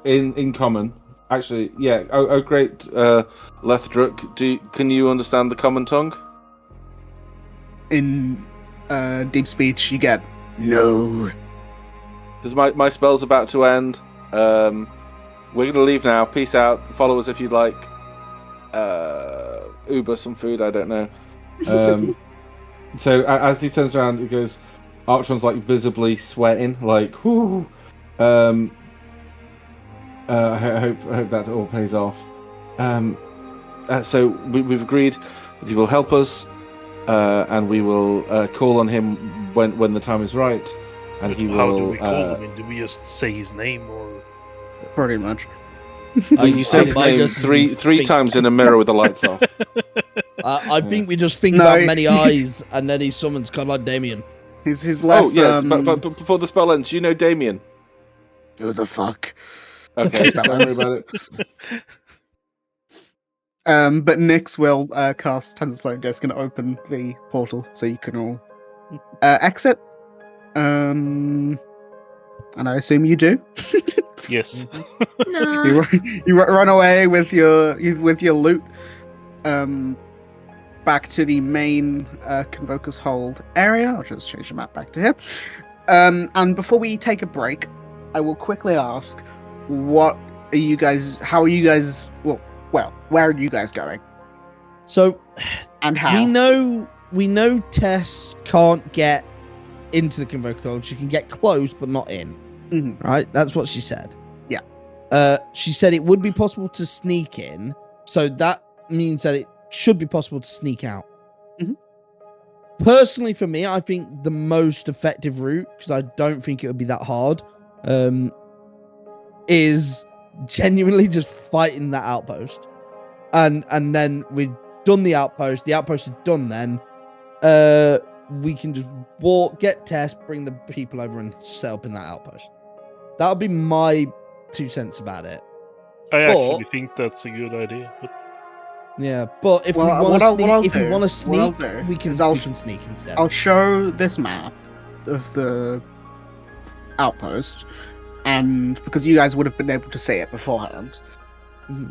S2: In common. Actually, yeah. Oh, great, Lethdruk. Can you understand the common tongue?
S1: In deep speech, you get no.
S2: Because my spell's about to end. We're gonna leave now. Peace out. Follow us if you'd like. Uber some food. I don't know. So as he turns around, he goes. Archeron's like visibly sweating, like whoo. I hope that all pays off. So we've agreed that he will help us, and we will call on him when the time is right, and he will.
S5: How do we call him? Do we just say his name, or
S1: pretty much?
S2: You say his name three times in a mirror with the lights off.
S4: I think we just think about many eyes, and then he summons kind of like Damien.
S1: His last.
S2: Oh yes, but before the spell ends, do you know Damien?
S8: Who the fuck?
S2: Okay, don't worry about
S1: it. But Nyx will cast Tensorflow Disc and open the portal so you can all exit. And I assume you do.
S5: Yes.
S3: No.
S1: You run away with your loot back to the main Convoker's Hold area. I'll just change the map back to here. And before we take a break, I will quickly ask, how are you guys? Well, where are you guys going?
S4: So,
S1: and how?
S4: We know Tess can't get into the Convoker Hold. She can get close, but not in.
S1: Mm-hmm.
S4: Right? That's what she said.
S1: Yeah.
S4: She said it would be possible to sneak in, so that means that it should be possible to sneak out.
S1: Mm-hmm.
S4: Personally, for me, I think the most effective route, because I don't think it would be that hard, is genuinely just fighting that outpost. And then we've done the outpost is done then. We can just get Tess, bring the people over and set up in that outpost. That would be my 2 cents about it.
S5: I actually think that's a good idea. But...
S4: Yeah, but if we
S1: Well,
S4: want to sneak,
S1: what
S4: if we
S1: I'll
S4: want to
S1: do-
S4: sneak,
S1: what I'll do
S4: we can
S1: is I'll
S4: sneak instead.
S1: I'll show this map of the outpost, and because you guys would have been able to see it beforehand.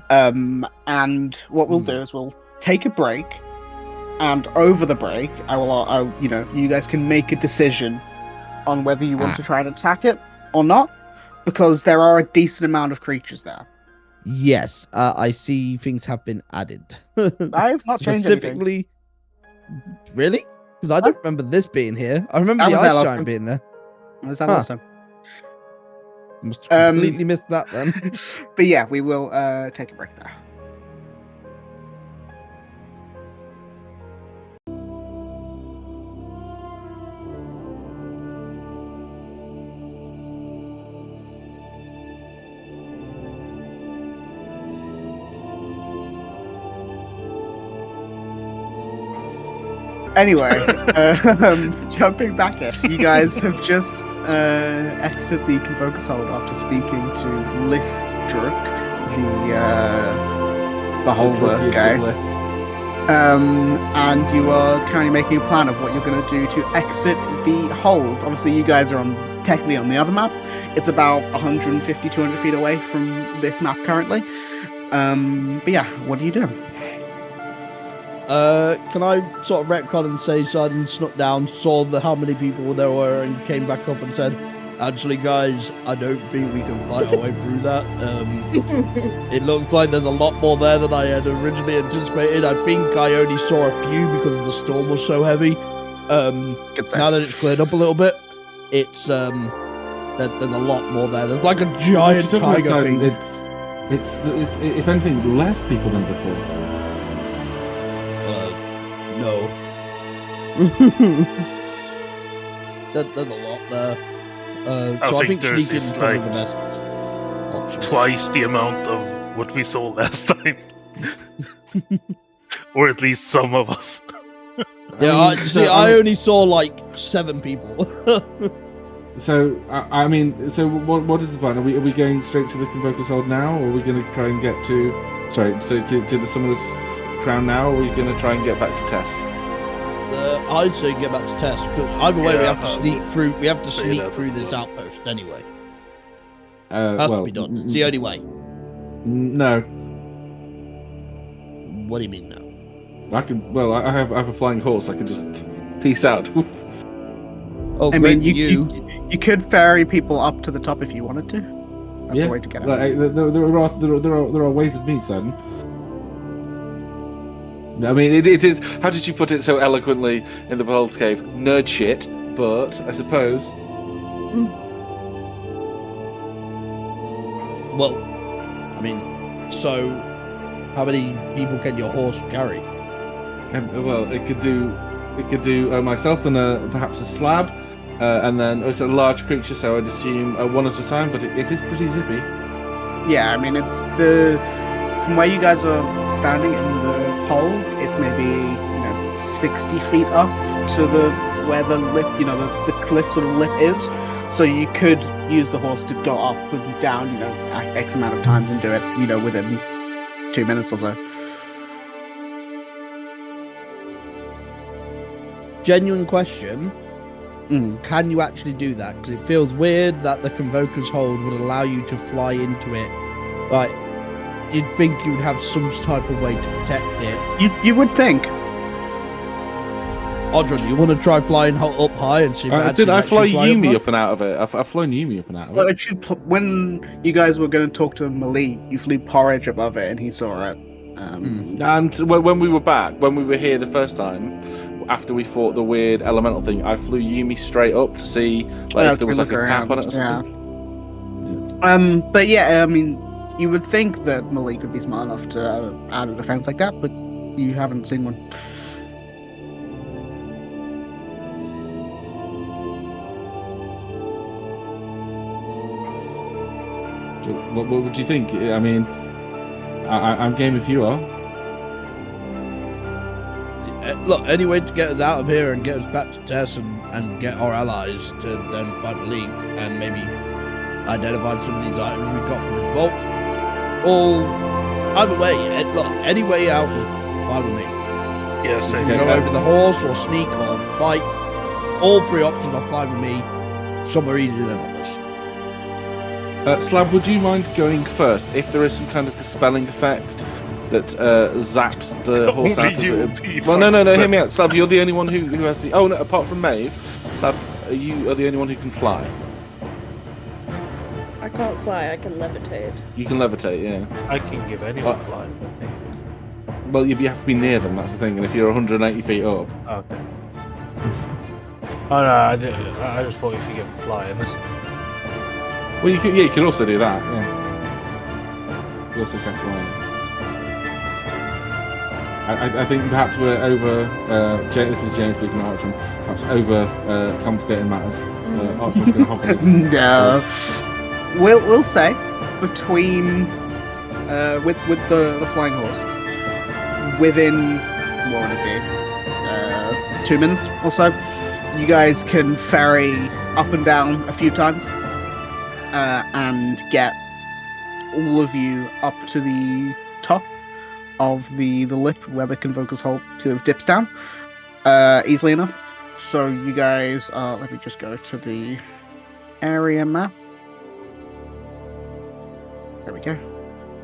S1: And what we'll do is we'll take a break, and over the break, you guys can make a decision on whether you want to try and attack it or not, because there are a decent amount of creatures there.
S4: Yes, I see things have been added.
S1: I've not changed anything.
S4: Specifically, really? Because I don't remember this being here. I remember
S1: That
S4: the
S1: was there
S4: ice
S1: last
S4: giant
S1: time.
S4: being there.
S1: What was that last time?
S4: Must have completely missed that then.
S1: But yeah, we will take a break there. Anyway, jumping back in, you guys have just exited the Convoker's Hold after speaking to Lich Druk, the beholder guy. And you are currently making a plan of what you're going to do to exit the hold. Obviously, you guys are technically on the other map. It's about 150, 200 feet away from this map currently. But yeah, what do you do?
S4: Can I sort of retcon and say Sergeant snuck down, saw how many people there were, and came back up and said, "Actually, guys, I don't think we can fight our way through that. It looks like there's a lot more there than I had originally anticipated. I think I only saw a few because the storm was so heavy. Now that it's cleared up a little bit, it's there's a lot more there. There's like a giant tiger thing.
S2: It's if anything less people than before."
S4: No. There's a lot there. So I think sneaking is probably the best option.
S5: Twice the amount of what we saw last time. Or at least some of us.
S4: Yeah, I only saw like 7 people.
S2: So, I mean, what is the plan? Are we going straight to the Convoker's Hold now, or are we going to try and get to the Summoner's Crown now, or are we going to try and get back to Tess?
S4: I'd say get back to Tess. Either way, we have to sneak through. We have to sneak through this outpost anyway. Has to be done. It's the only way.
S2: No.
S4: What do you mean no?
S2: I can. Well, I have a flying horse. I can just peace out.
S4: Oh,
S1: I
S4: great
S1: mean,
S4: you
S1: you could ferry people up to the top if you wanted to. That's a way to get out.
S2: There are ways of means, son. I mean, it is. How did you put it so eloquently in the Behold's Cave? Nerd shit, but I suppose.
S4: Well, I mean, so how many people can your horse carry?
S2: Well, it could do myself and perhaps a slab, and then it's a large creature, so I'd assume one at a time. But it is pretty zippy.
S1: Yeah, I mean, it's from where you guys are standing in the hold, it's maybe 60 feet up to where the lip, the cliff sort of lip is. So you could use the horse to go up and down, X amount of times and do it, within 2 minutes or so.
S4: Genuine question. Can you actually do that? Because it feels weird that the Convoker's Hold would allow you to fly into it. Like, you'd think you would have some type of way to protect it.
S1: You would think.
S4: Audrey, you want to try flying up high and see if
S2: I fly Yumi up and out of it? I've flown Yumi up and out of it.
S1: When you guys were going to talk to Malik, you flew Porridge above it and he saw it.
S2: And when we were here the first time, after we fought the weird elemental thing, I flew Yumi straight up to see if there was like a cap on it or something.
S1: Yeah. But yeah, I mean, you would think that Malik would be smart enough to add a defense like that, but you haven't seen one.
S2: So what would you think? I mean, I'm game if you are.
S4: Look, any way to get us out of here and get us back to Tess and get our allies to then fight Malik and maybe identify some of these items we got from his vault. all either way. Look, any way out is fine with me.
S5: Yes,
S4: You can go over the horse or sneak or fight. All three options are fine with me. Some are easier than others.
S2: Slab, would you mind going first? If there is some kind of dispelling effect that zaps the horse out of it. Well, no, hear me out. Slab, you're the only one who has the... Oh, no, apart from Maeve, Slab, you are the only one who can fly.
S3: I can't fly, I can levitate.
S2: You can levitate, yeah.
S5: I can give anyone flying, I think.
S2: Well, you have to be near them, that's the thing, and if you're 180 feet up...
S5: Okay. Oh, no, I just thought if you get flying...
S2: Well, you can also do that, yeah. You also can fly. I think perhaps we're over... this is James speaking, Archon. Perhaps over complicating matters. Archon's going to hop on this.
S1: No. We'll say between with the flying horse within what would it be 2 minutes or so, you guys can ferry up and down a few times and get all of you up to the top of the lip where the convoker's hold sort of dips down easily enough. So you guys let me just go to the area map. There we go.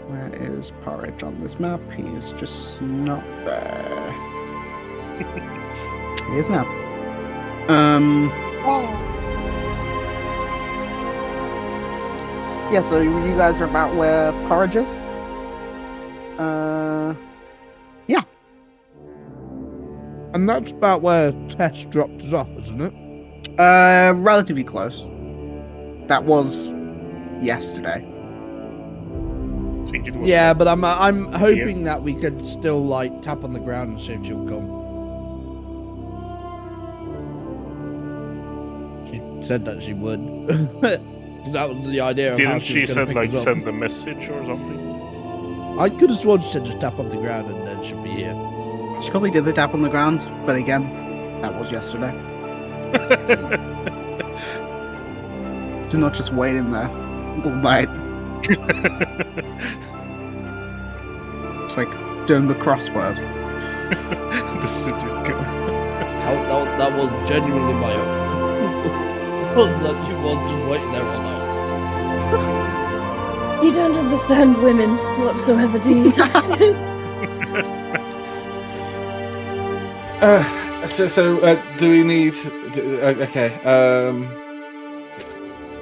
S1: Where is Porridge on this map? He is just not there. He is now. Yeah, so you guys are about where Porridge is? Yeah.
S4: And that's about where Tess dropped us off, isn't it?
S1: Relatively close. That was yesterday.
S5: Think it was
S4: Yeah, but I'm hoping that we could still like tap on the ground and see if she'll come. She said that she would. That was the idea. Of how
S5: Didn't
S4: she
S5: she
S4: was gonna
S5: said
S4: pick
S5: like
S4: us up.
S5: send a message or something?
S4: I could have sworn she said just tap on the ground and then she'll be here.
S1: She probably did the tap on the ground, but again, that was yesterday. She's not just waiting there all night. It's like doing the crossword.
S5: The Sudoku.
S4: That was genuinely my own. She was just waiting there all night.
S3: You don't understand women whatsoever, do you?
S2: Do we need... okay,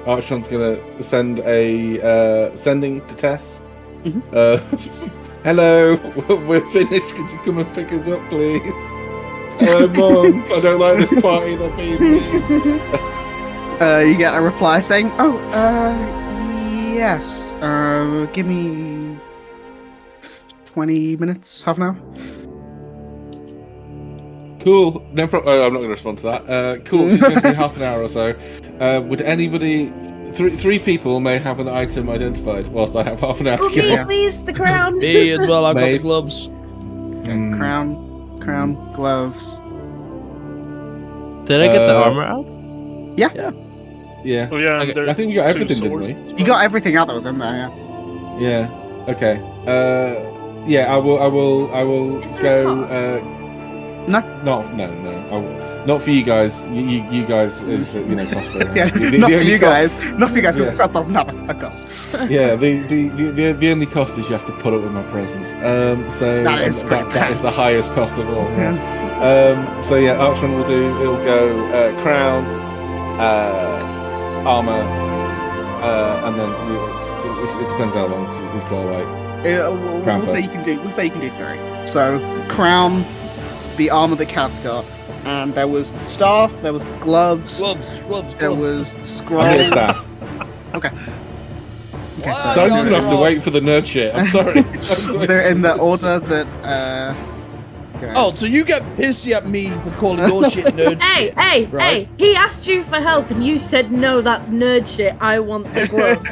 S2: Archon's gonna send a sending to Tess. Hello, we're finished. Could you come and pick us up, please? Mom, I don't like this party. They're being mean.
S1: You get a reply saying, "Oh, yes. Give me 20 minutes, half an hour."
S2: Cool. No problem. I'm not going to respond to that. Cool. It's going to be half an hour or so. Would anybody? Three people may have an item identified whilst I have half an hour to get out.
S3: Please, the crown.
S4: Me as well. I've got the
S2: Maeve.
S4: gloves.
S1: Okay, crown, gloves.
S6: Did I get the armor out?
S2: Yeah.
S5: Oh yeah,
S2: Okay, I think we got everything, didn't we?
S1: You got everything out that was in there, yeah.
S2: Yeah. Okay. Yeah. I will
S3: Is there a
S2: go.
S3: cost?
S1: No.
S2: Not for you guys. You guys is cost for
S1: Yeah,
S2: the
S1: not for
S2: only
S1: you guys. Not for you guys, because
S2: Yeah.
S1: the spell doesn't have a cost.
S2: Yeah, the only cost is you have to put up with my presence. So
S1: That is pretty
S2: that
S1: bad.
S2: is the highest cost of all. Yeah. So yeah, Archon will do. It'll go crown, armor, and then it depends how long we call like.
S1: We'll say you can do. We'll say you can do 3. So crown, the armor that Cass got, and there was the staff. There was the gloves.
S4: Gloves.
S1: There was the scroll.
S2: I need a staff.
S1: Okay. Okay,
S4: Wow.
S1: so
S2: So I'm just gonna have to wait for the nerd shit. I'm sorry.
S1: they're in the order that.
S4: Oh, so you get pissy at me for calling your shit nerd shit.
S3: Hey,
S4: right?
S3: he asked you for help and you said, no, that's nerd shit, I want the gloves.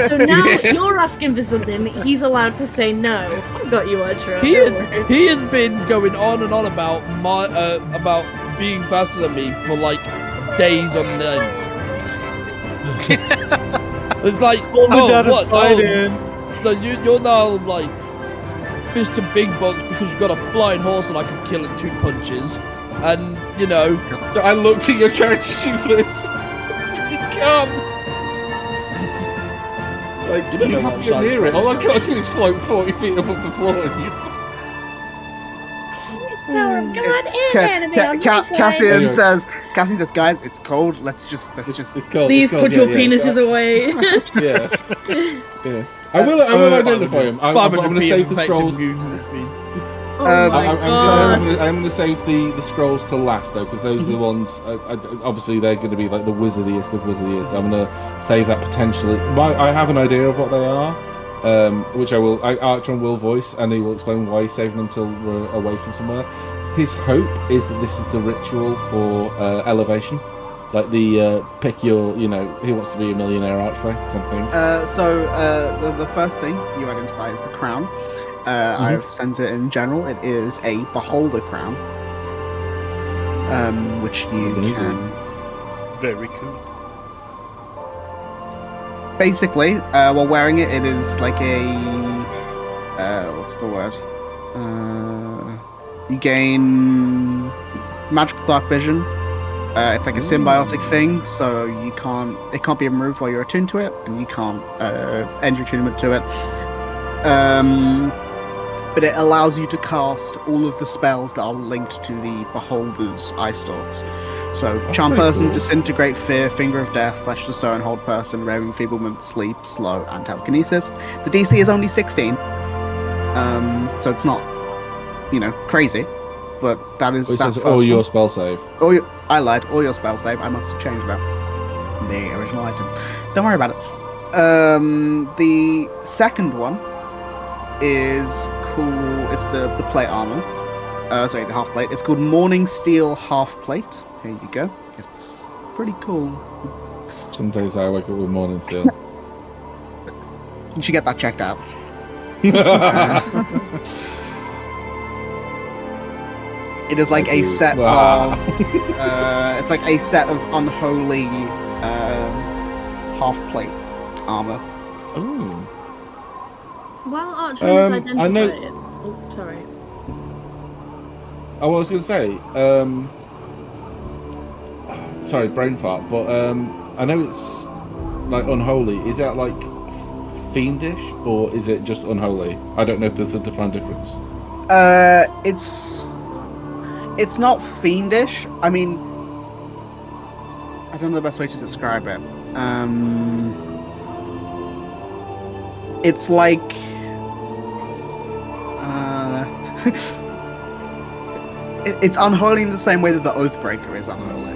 S3: So now you're asking for something, he's allowed to say no. I've got you, Archer.
S4: He has been going on and on about about being faster than me for like days on end. It's like,
S5: Oh my God, it's
S4: what?
S5: Friday.
S4: So you're now like Mr. Big Bucks because you've got a flying horse that I can kill in 2 punches, and you know.
S2: So I looked at your character sheet for this. You can't. Like you have to get near it. All I gotta do is float 40 feet above the floor, and you.
S3: Power of God and anime on my side.
S1: Cassian says, guys, it's cold. Let's just.
S2: It's cold.
S3: Please
S2: it's cold,
S3: put your penises away.
S2: Yeah. Yeah. I will identify him. I'm going to save the scrolls.
S3: Oh my God.
S2: I'm going to save the scrolls to last though, because those are the ones. Obviously, they're going to be like the wizardiest of wizardiest. I'm going to save that potentially. I have an idea of what they are, which Archon will voice, and he will explain why he's saving them till we're away from somewhere. His hope is that this is the ritual for elevation. Like the pick your, who wants to be a millionaire archway kind of thing.
S1: So the first thing you identify is the crown. I've sent it in general. It is a beholder crown, which you can.
S5: Very cool.
S1: Basically, while wearing it, it is like a what's the word? You gain magical dark vision. It's like a symbiotic thing, so it can't be removed while you're attuned to it, and you can't end your attunement to it. But it allows you to cast all of the spells that are linked to the Beholder's eye stalks. So, Charm Person, cool. Disintegrate, Fear, Finger of Death, Flesh to Stone, Hold Person, Rare Enfeeblement, Sleep, Slow, and Telekinesis. The DC is only 16, so it's not, crazy. But that is that
S2: says all your spell save.
S1: I lied. All your spell save. I must have changed that. The original item. Don't worry about it. The second one is cool. It's the plate armor. Sorry, the half plate. It's called Morning Steel Half Plate. Here you go. It's pretty cool.
S2: Some days I wake up with Morning Steel.
S1: You should get that checked out. It is like a set of. It's like a set of unholy half plate armor.
S2: Ooh.
S3: While Archer is identifying it. Oh, sorry.
S2: I was going to say. Sorry, brain fart. But I know it's like unholy. Is that like fiendish or is it just unholy? I don't know if there's a defined difference.
S1: It's not fiendish. I mean, I don't know the best way to describe it. It's like it's unholy in the same way that the Oathbreaker is unholy.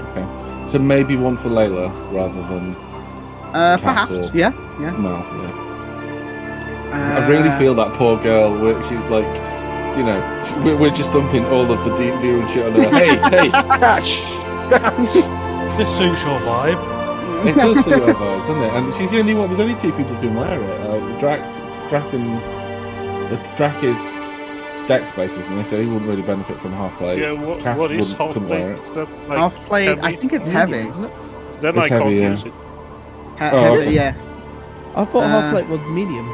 S2: Okay, so maybe one for Layla rather than
S1: perhaps. Yeah.
S2: No, yeah. I really feel that poor girl. Where she's like. We're just dumping all of the deer and shit on her. Hey, catch!
S5: This suits your vibe.
S2: It does suit her vibe, doesn't it? And she's the only one. There's only 2 people who can wear it. Drac is Dex based, isn't he? So he wouldn't really benefit from half plate.
S5: Yeah, what is half plate? Is that like
S1: half plate? Heavy? I think it's heavy.
S4: Isn't it?
S5: Then
S2: it's
S5: I can't
S2: heavy,
S5: use it.
S2: Okay.
S1: Yeah.
S4: I thought half plate was medium.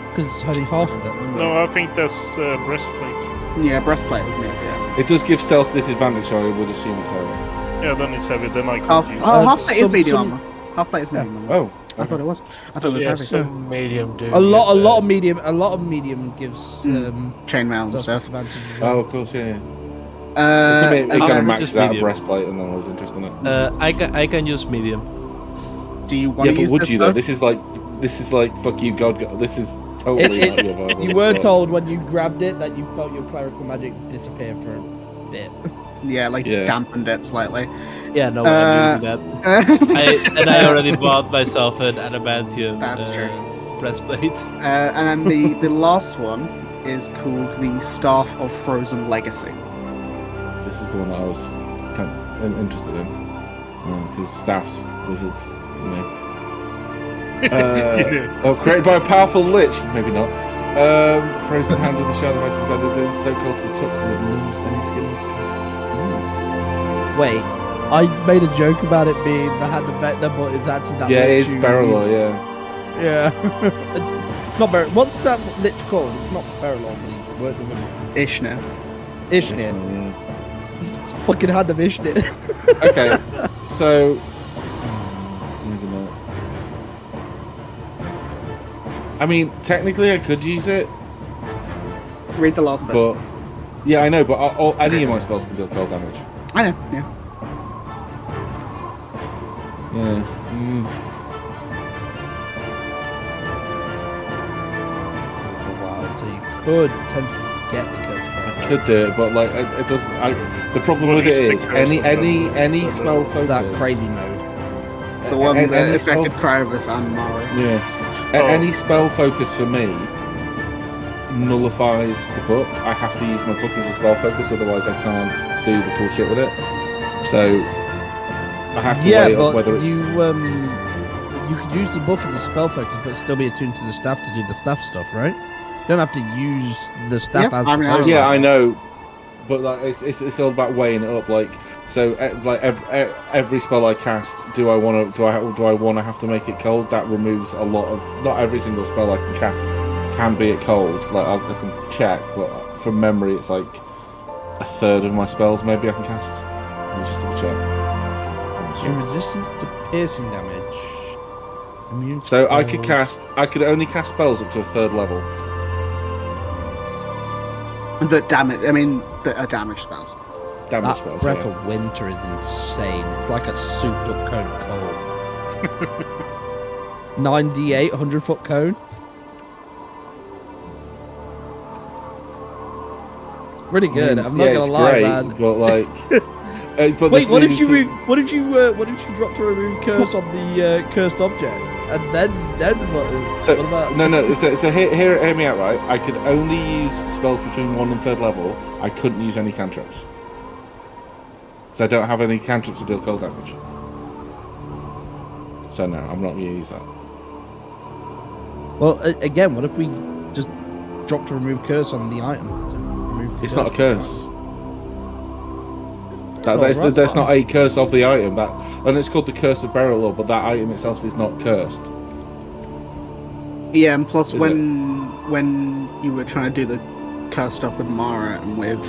S4: Because it's only half of it.
S5: No, I think that's breastplate.
S1: Yeah, breastplate was medium. Yeah.
S2: It does give stealth disadvantage, so I would assume it's heavy.
S5: Yeah, then it's heavy. Then I can't use it.
S1: Half plate is medium armor. Half plate is medium armor.
S2: Oh,
S1: I thought it was. I thought it was heavy.
S7: Some medium do.
S4: A lot of medium gives
S1: chainmail and stuff.
S2: Oh, of course, yeah. It kind of maxes out a breastplate, and then I was interested in it.
S6: I can use medium.
S1: Do you want to use
S2: would
S1: this,
S2: you though? This is like fuck you, God. This is totally not your vibe.
S4: You were told when you grabbed it that you felt your clerical magic disappear for a bit.
S1: Yeah, dampened it slightly.
S6: Yeah, no, I'm using that. I already bought myself an adamantium breastplate.
S1: And then the last one is called the Staff of Frozen Legacy.
S2: This is the one that I was kind of interested in. Because staffs, wizards, created by a powerful lich. Maybe not. Frozen hand in the shadow ice embedded in, so cold to the touch that it removes any skin on its skin.
S4: Wait, I made a joke about it being the hand of Vecna, but it's actually that.
S2: Yeah, it is Periphalon, yeah.
S4: Yeah. It's not what's that Lich called? It's not Periphalon, but he's working with him.
S1: Ishna.
S4: Ishni. It's fucking hand of Ishni.
S2: Okay, so I mean, technically, I could use it.
S1: Read the last bit.
S2: But yeah, I know. But any of my spells can deal cold damage.
S1: I know. Yeah.
S2: Yeah.
S4: Wow. So you could potentially get the curse.
S2: I could do it, but like it doesn't. The problem with it is any spell focus.
S4: That crazy mode.
S1: So one that affected Krivus and Mara.
S2: Yeah. Any spell focus for me nullifies the book. I have to use my book as a spell focus, otherwise I can't do the cool shit with it. So I have to weigh up whether it's...
S4: you could use the book as a spell focus, but still be attuned to the staff to do the staff stuff, right? You don't have to use the staff as the focus.
S2: Yeah, I know, but like it's all about weighing it up. Like so, like every spell I cast, do I want to have to make it cold? That removes a lot of. Not every single spell I can cast can be at cold. Like I can check, but from memory, it's like a third of my spells maybe I can cast. Let me just double check.
S4: You're resistant to piercing damage. Immune
S2: so I could only cast spells up to a third level.
S1: The damage. I mean, the damage spells.
S4: That breath of winter is insane. It's like a souped-up cone of cold. 98, 100-foot cone. It's pretty good. I'm not gonna lie,
S2: great,
S4: man.
S2: But like, but
S4: wait, what if you drop to remove curse on the cursed object, and then what?
S2: So,
S4: what about...
S2: No. So hear me out, right? I could only use spells between 1 and 3rd level. I couldn't use any cantrips. So I don't have any cantrips to deal cold damage. So no, I'm not going to use that.
S4: Well, again, what if we just drop to remove curse on the item?
S2: It's not a curse. That's not a curse of the item. And it's called the Curse of Burial Lore, but that item itself is not cursed.
S1: Yeah, and plus when you were trying to do the curse stuff with Mara and with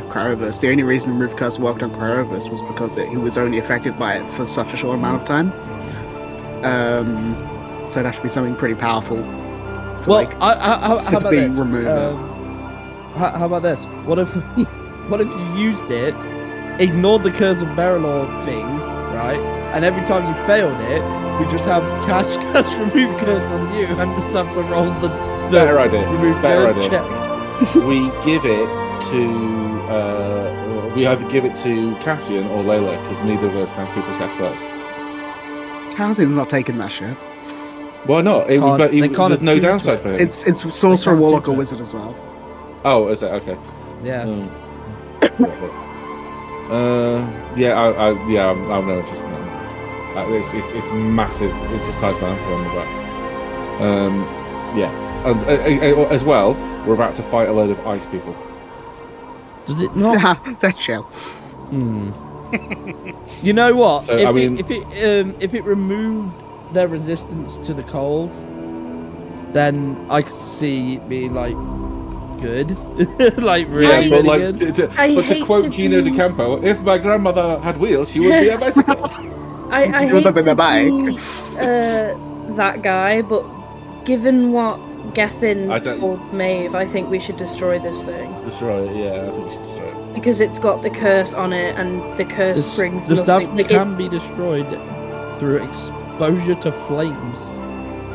S1: Krivus, the only reason Remove Curse worked on Krivus was because he was only affected by it for such a short amount of time. So it has to be something pretty powerful.
S4: How about this?
S1: Removed.
S4: How about this? What if you used it, ignored the Curse of Burial thing, right? And every time you failed it, we just have cast remove curse on you, and just have to roll the
S2: better idea.
S4: Remove
S2: better
S4: curse
S2: idea.
S4: check.
S2: We give it to we either give it to Cassian or Layla, because neither of us can people's cast spells.
S1: Cassian's not taking that shit.
S2: Why not? There's no downside for him.
S1: It's sorcerer, warlock, or wizard as well.
S2: Oh, is it? Okay.
S4: Yeah.
S2: I'm no interest in that. It's massive. It just ties my ankle on the back. And as well, we're about to fight a load of ice people.
S4: Does it not?
S1: That's chill.
S4: You know what?
S2: So,
S4: if it removed their resistance to the cold, then I could see it being like good, like really,
S2: but
S4: really
S2: like,
S4: good.
S2: But to quote Gino De Campo, if my grandmother had wheels, she would be a bicycle.
S3: I hate to be that guy, but given what Gethin told Maeve, I think we should destroy this thing.
S2: Destroy it, yeah. I think we should destroy it
S3: because it's got the curse on it, and the curse brings
S4: the
S3: nothing.
S4: stuff can be destroyed through exposure to flames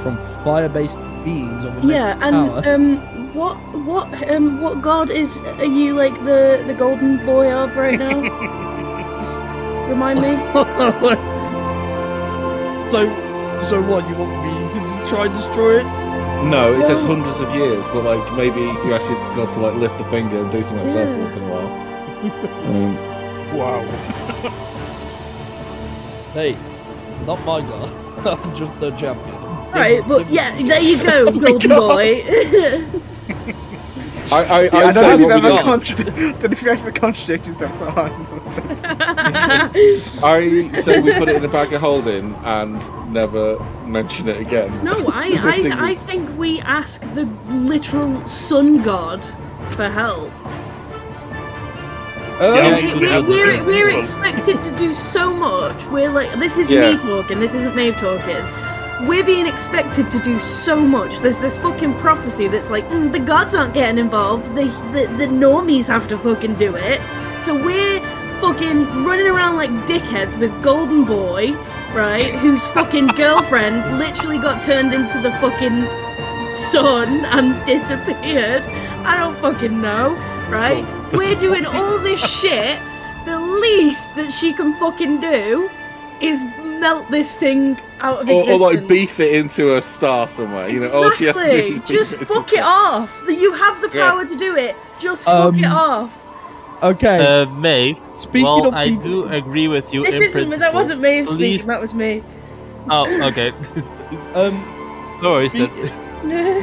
S4: from fire-based beings of immense power.
S3: What god are you like the golden boy of right now? Remind me.
S4: So what, you want me to try and destroy it?
S2: No, it says hundreds of years, but like maybe if you actually got to like lift a finger and do something yourself once in a while.
S5: Wow.
S4: Hey, not my god. I'm just the champion.
S3: Right, but yeah, there you go, golden boy.
S2: I
S1: don't know if you've ever contradict yourself so hard.
S2: I say we put it in a bag of holding and never mention it again.
S3: No, I think we ask the literal sun god for help. We're expected to do so much. We're like, this is me talking, this isn't Maeve talking. We're being expected to do so much. There's this fucking prophecy that's like, the gods aren't getting involved. The normies have to fucking do it. So we're fucking running around like dickheads with Golden Boy, right? Whose fucking girlfriend literally got turned into the fucking sun and disappeared. I don't fucking know, right? We're doing all this shit. The least that she can fucking do is melt this thing out of existence.
S2: Or like beef it into a star somewhere. You know, all she has to do is
S3: just fuck it off. You have the power to do it. Just fuck it off.
S4: Okay.
S6: Maeve.
S4: Speaking of
S6: I do agree with you.
S3: That wasn't Maeve speaking. That was me.
S6: Oh, okay. No worries then.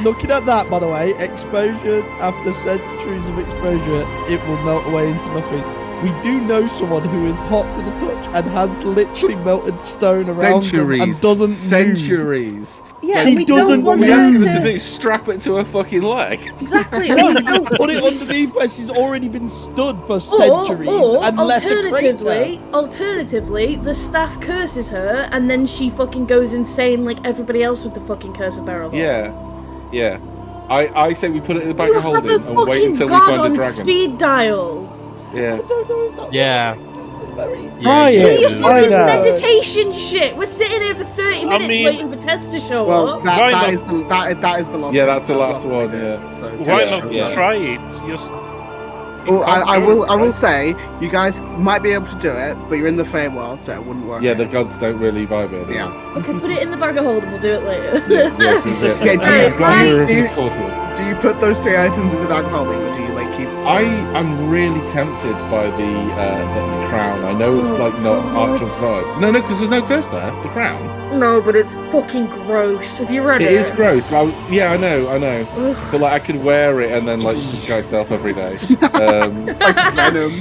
S4: Looking at that, by the way, exposure after centuries of exposure, it will melt away into nothing. We do know someone who is hot to the touch and has literally melted stone around them and doesn't
S2: centuries.
S4: Move.
S3: Yeah,
S4: she doesn't.
S2: What we asking her to do is strap it to her fucking leg.
S3: Exactly.
S4: No, put it underneath where she's already been stood for centuries and left a crater.
S3: Alternatively, the staff curses her and then she fucking goes insane like everybody else with the fucking curse of Periphalon.
S2: Yeah. I say we put it in the bag of holding and wait until we
S3: god
S2: find
S3: on
S2: a dragon.
S3: Speed dial.
S2: Yeah.
S3: Meditation shit. We're sitting here for 30 minutes waiting for Tess to show up.
S1: That is the last.
S2: Yeah, that's the last one. Yeah.
S1: So,
S5: why not try it? Just.
S1: Well, I will say you guys might be able to do it, but you're in the Feywild, so it wouldn't work.
S2: Yeah, the gods don't really vibe it.
S1: Yeah.
S3: Okay, put it in the bag of holding. We'll do it later.
S1: Do you put those 3 items in the bag of holding, or do you like keep?
S2: I'm really tempted by the crown. I know it's like not Archer's vibe. No, because there's no curse there. The crown.
S3: No, but it's fucking gross. Have you read it?
S2: It is gross. But I know. But like, I could wear it and then like disguise self every day.
S1: Like Venom.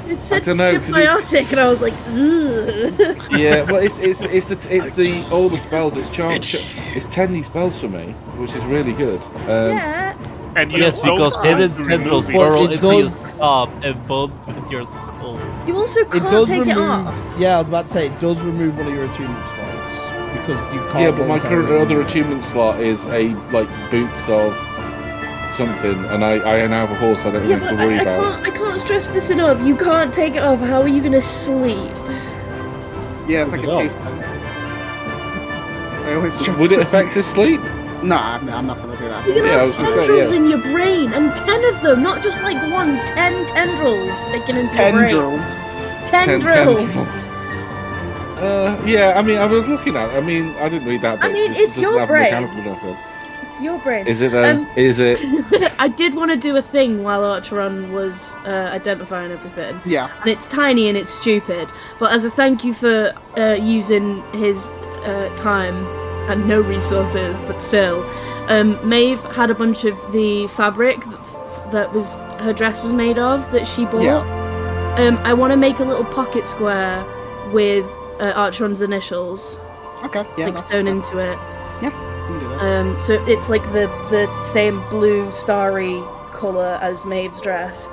S3: It said symbiotic, and I was like, ugh.
S2: Yeah, well, it's the all the spells. It's it's 10 new spells for me, which is really good.
S3: Yeah.
S5: And
S6: yes, because hidden tendrils burrow into your scalp and bond with your skull.
S3: You also can't take it off.
S4: Yeah, I was about to say, it does remove one of your attunement slots because you can't.
S2: Yeah, but my current other attunement slot is a like boots of something, and I now have a horse. I don't have to worry about.
S3: I can't stress this enough. You can't take it off. How are you gonna sleep?
S1: Yeah, it's like a teeth. I always
S2: would it affect his sleep?
S1: No, I'm not gonna do that.
S3: You're gonna have tendrils in your brain, and 10 of them, not just like 1, 10 tendrils sticking into your brain. Tendrils.
S2: Yeah, I mean, I was looking at it. I mean, I didn't read that bit.
S3: I mean, it's your brain. It's your brain.
S2: Is it then? Is it?
S3: I did want to do a thing while Archeron was identifying everything.
S1: Yeah.
S3: And it's tiny and it's stupid, but as a thank you for using his time and no resources, but still, Maeve had a bunch of the fabric that was her dress was made of that she bought.
S1: Yeah.
S3: I want to make a little pocket square with Archeron's initials.
S1: Okay. Yeah.
S3: Like sewn into it.
S1: Yeah. You can do that.
S3: So it's like the same blue starry colour as Maeve's dress.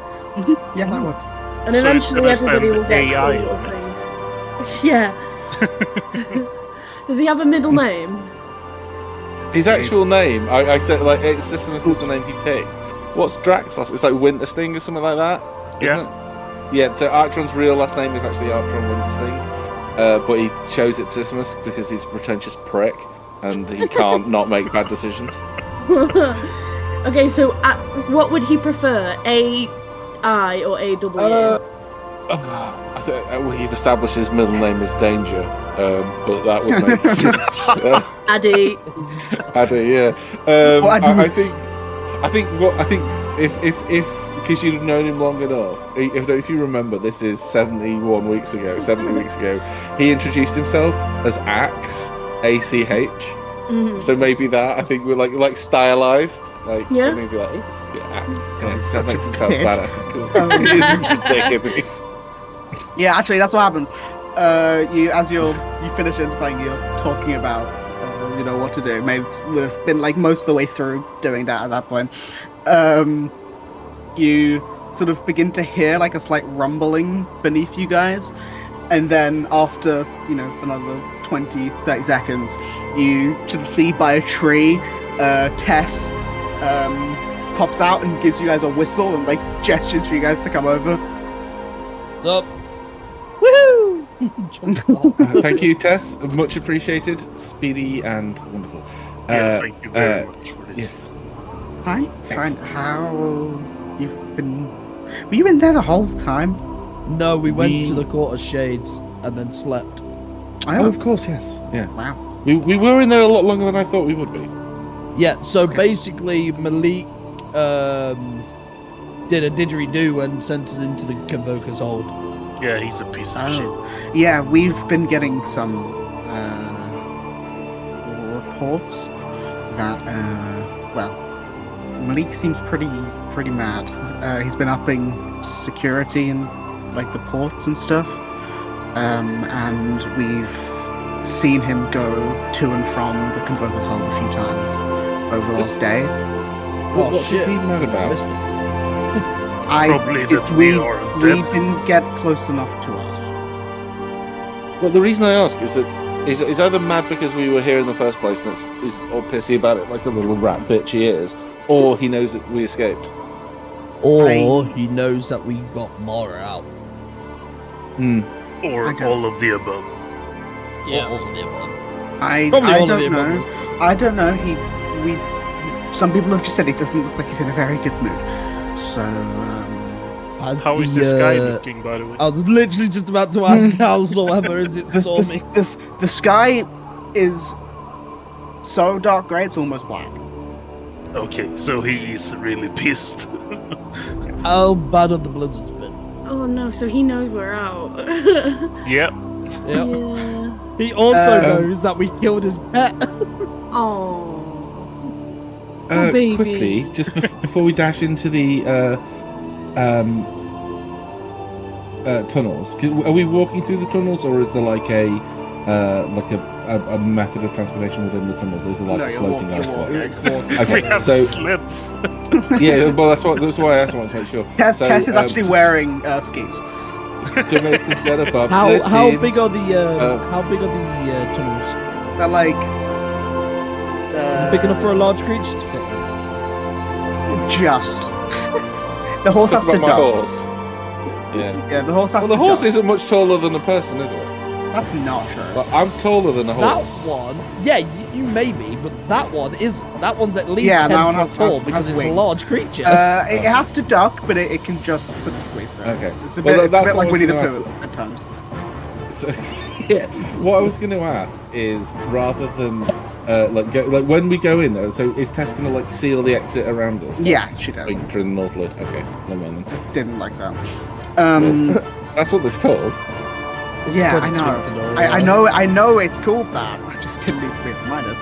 S1: Yeah, that works.
S3: And
S5: So
S3: eventually
S5: it's gonna
S3: everybody will
S5: stand
S3: get
S5: AI.
S3: cool little things. Yeah. Does he have a middle name?
S2: His actual name, I said, like, it's just the name he picked. What's Drax last? It's like Wintersting or something like that, isn't it? Yeah, so Archeron's real last name is actually Archeron Wintersting, but he chose it Decimus because he's a pretentious prick and he can't not make bad decisions.
S3: Okay, so what would he prefer? A-I or A-W?
S2: We've established his middle name is Danger, but that would make sense.
S3: Addy.
S2: Addy, yeah. I think if because you've known him long enough, if you remember, this is 70 weeks ago, he introduced himself as Axe, A-C-H.
S3: Mm-hmm.
S2: So maybe that, I think we're like stylized, like
S3: yeah.
S2: maybe like That makes him sound
S1: kid.
S2: badass and cool. He is such a dick, isn't he?
S1: Yeah, actually, that's what happens. You finish interviewing, you're talking about, what to do. Maybe we've been like most of the way through doing that at that point. You sort of begin to hear like a slight rumbling beneath you guys, and then after another 20-30 seconds, you sort of see by a tree, Tess pops out and gives you guys a whistle and like gestures for you guys to come over.
S4: Up. Woohoo!
S2: Thank you, Tess. Much appreciated. Speedy and wonderful.
S5: Thank you very much for this.
S2: Yes.
S1: Fine. How you've been? Were you in there the whole time?
S4: No, we went to the Court of Shades and then slept.
S2: Oh, of course, yes. Yeah.
S1: Wow.
S2: We were in there a lot longer than I thought we would be.
S4: Yeah, so basically Malik did a didgeridoo and sent us into the Convoker's hold.
S5: Yeah, he's a piece of shit.
S1: Yeah, we've been getting some reports that Malik seems pretty mad. He's been upping security in like the ports and stuff, and we've seen him go to and from the Convoker's hold a few times over the last day.
S2: What is he mad about?
S5: Probably that we are
S1: we
S5: dead.
S1: didn't get close enough to us.
S2: Well, the reason I ask is that he's either mad because we were here in the first place and is all pissy about it like a little rat bitch he is, or he knows that we escaped.
S4: Or he knows that we got Mara out.
S5: Or all of the above.
S6: Yeah.
S4: Or all of the above.
S1: I
S4: Probably all of
S1: don't
S4: the
S1: know.
S4: above.
S1: I don't know. Some people have just said he doesn't look like he's in a very good mood. So,
S5: How is the sky looking, by the way?
S4: I was literally just about to ask howsoever is it storming?
S1: the sky is so dark grey it's almost black.
S5: Okay, so he is really pissed.
S4: How bad have the blizzards been?
S3: Oh no, so he knows we're out.
S5: Yep.
S4: Yep.
S3: Yeah.
S4: He also knows that we killed his pet.
S3: Oh. Baby.
S2: Quickly, just before we dash into the tunnels, are we walking through the tunnels, or is there like a method of transportation within the tunnels? Is there like floating ice?
S5: We have
S2: so
S5: sleds.
S2: yeah, well that's why I asked. I want to make sure.
S1: Tess is actually wearing skis.
S2: To make this setup up.
S4: How big are the tunnels?
S1: They're like.
S4: Is it big enough for a large creature to fit in?
S1: Just. The horse has to
S2: my
S1: duck.
S2: horse.
S1: Yeah, the horse has to
S2: Well, the horse
S1: duck.
S2: isn't much taller than a person, is it?
S1: That's not true.
S2: But I'm taller than a horse.
S4: That one, yeah, you may be, but that one's at least 10
S1: that one
S4: foot
S1: has
S4: tall because it's a
S1: wings.
S4: large creature.
S1: It has to duck, but it can just sort of squeeze through.
S2: Okay.
S1: It's a bit,
S2: Well, that's
S1: like
S2: what I was
S1: Winnie the
S2: gonna
S1: Pooh at times.
S2: So, yeah, what I was going to ask is rather than when we go in though, so is Tess going to like seal the exit around us?
S1: Yeah, she does.
S2: Sphincter and Northwood. Okay, never mind then.
S1: Didn't like that.
S2: That's what it's called.
S1: Yeah, I know. I know it's called that. I just didn't need to be reminded.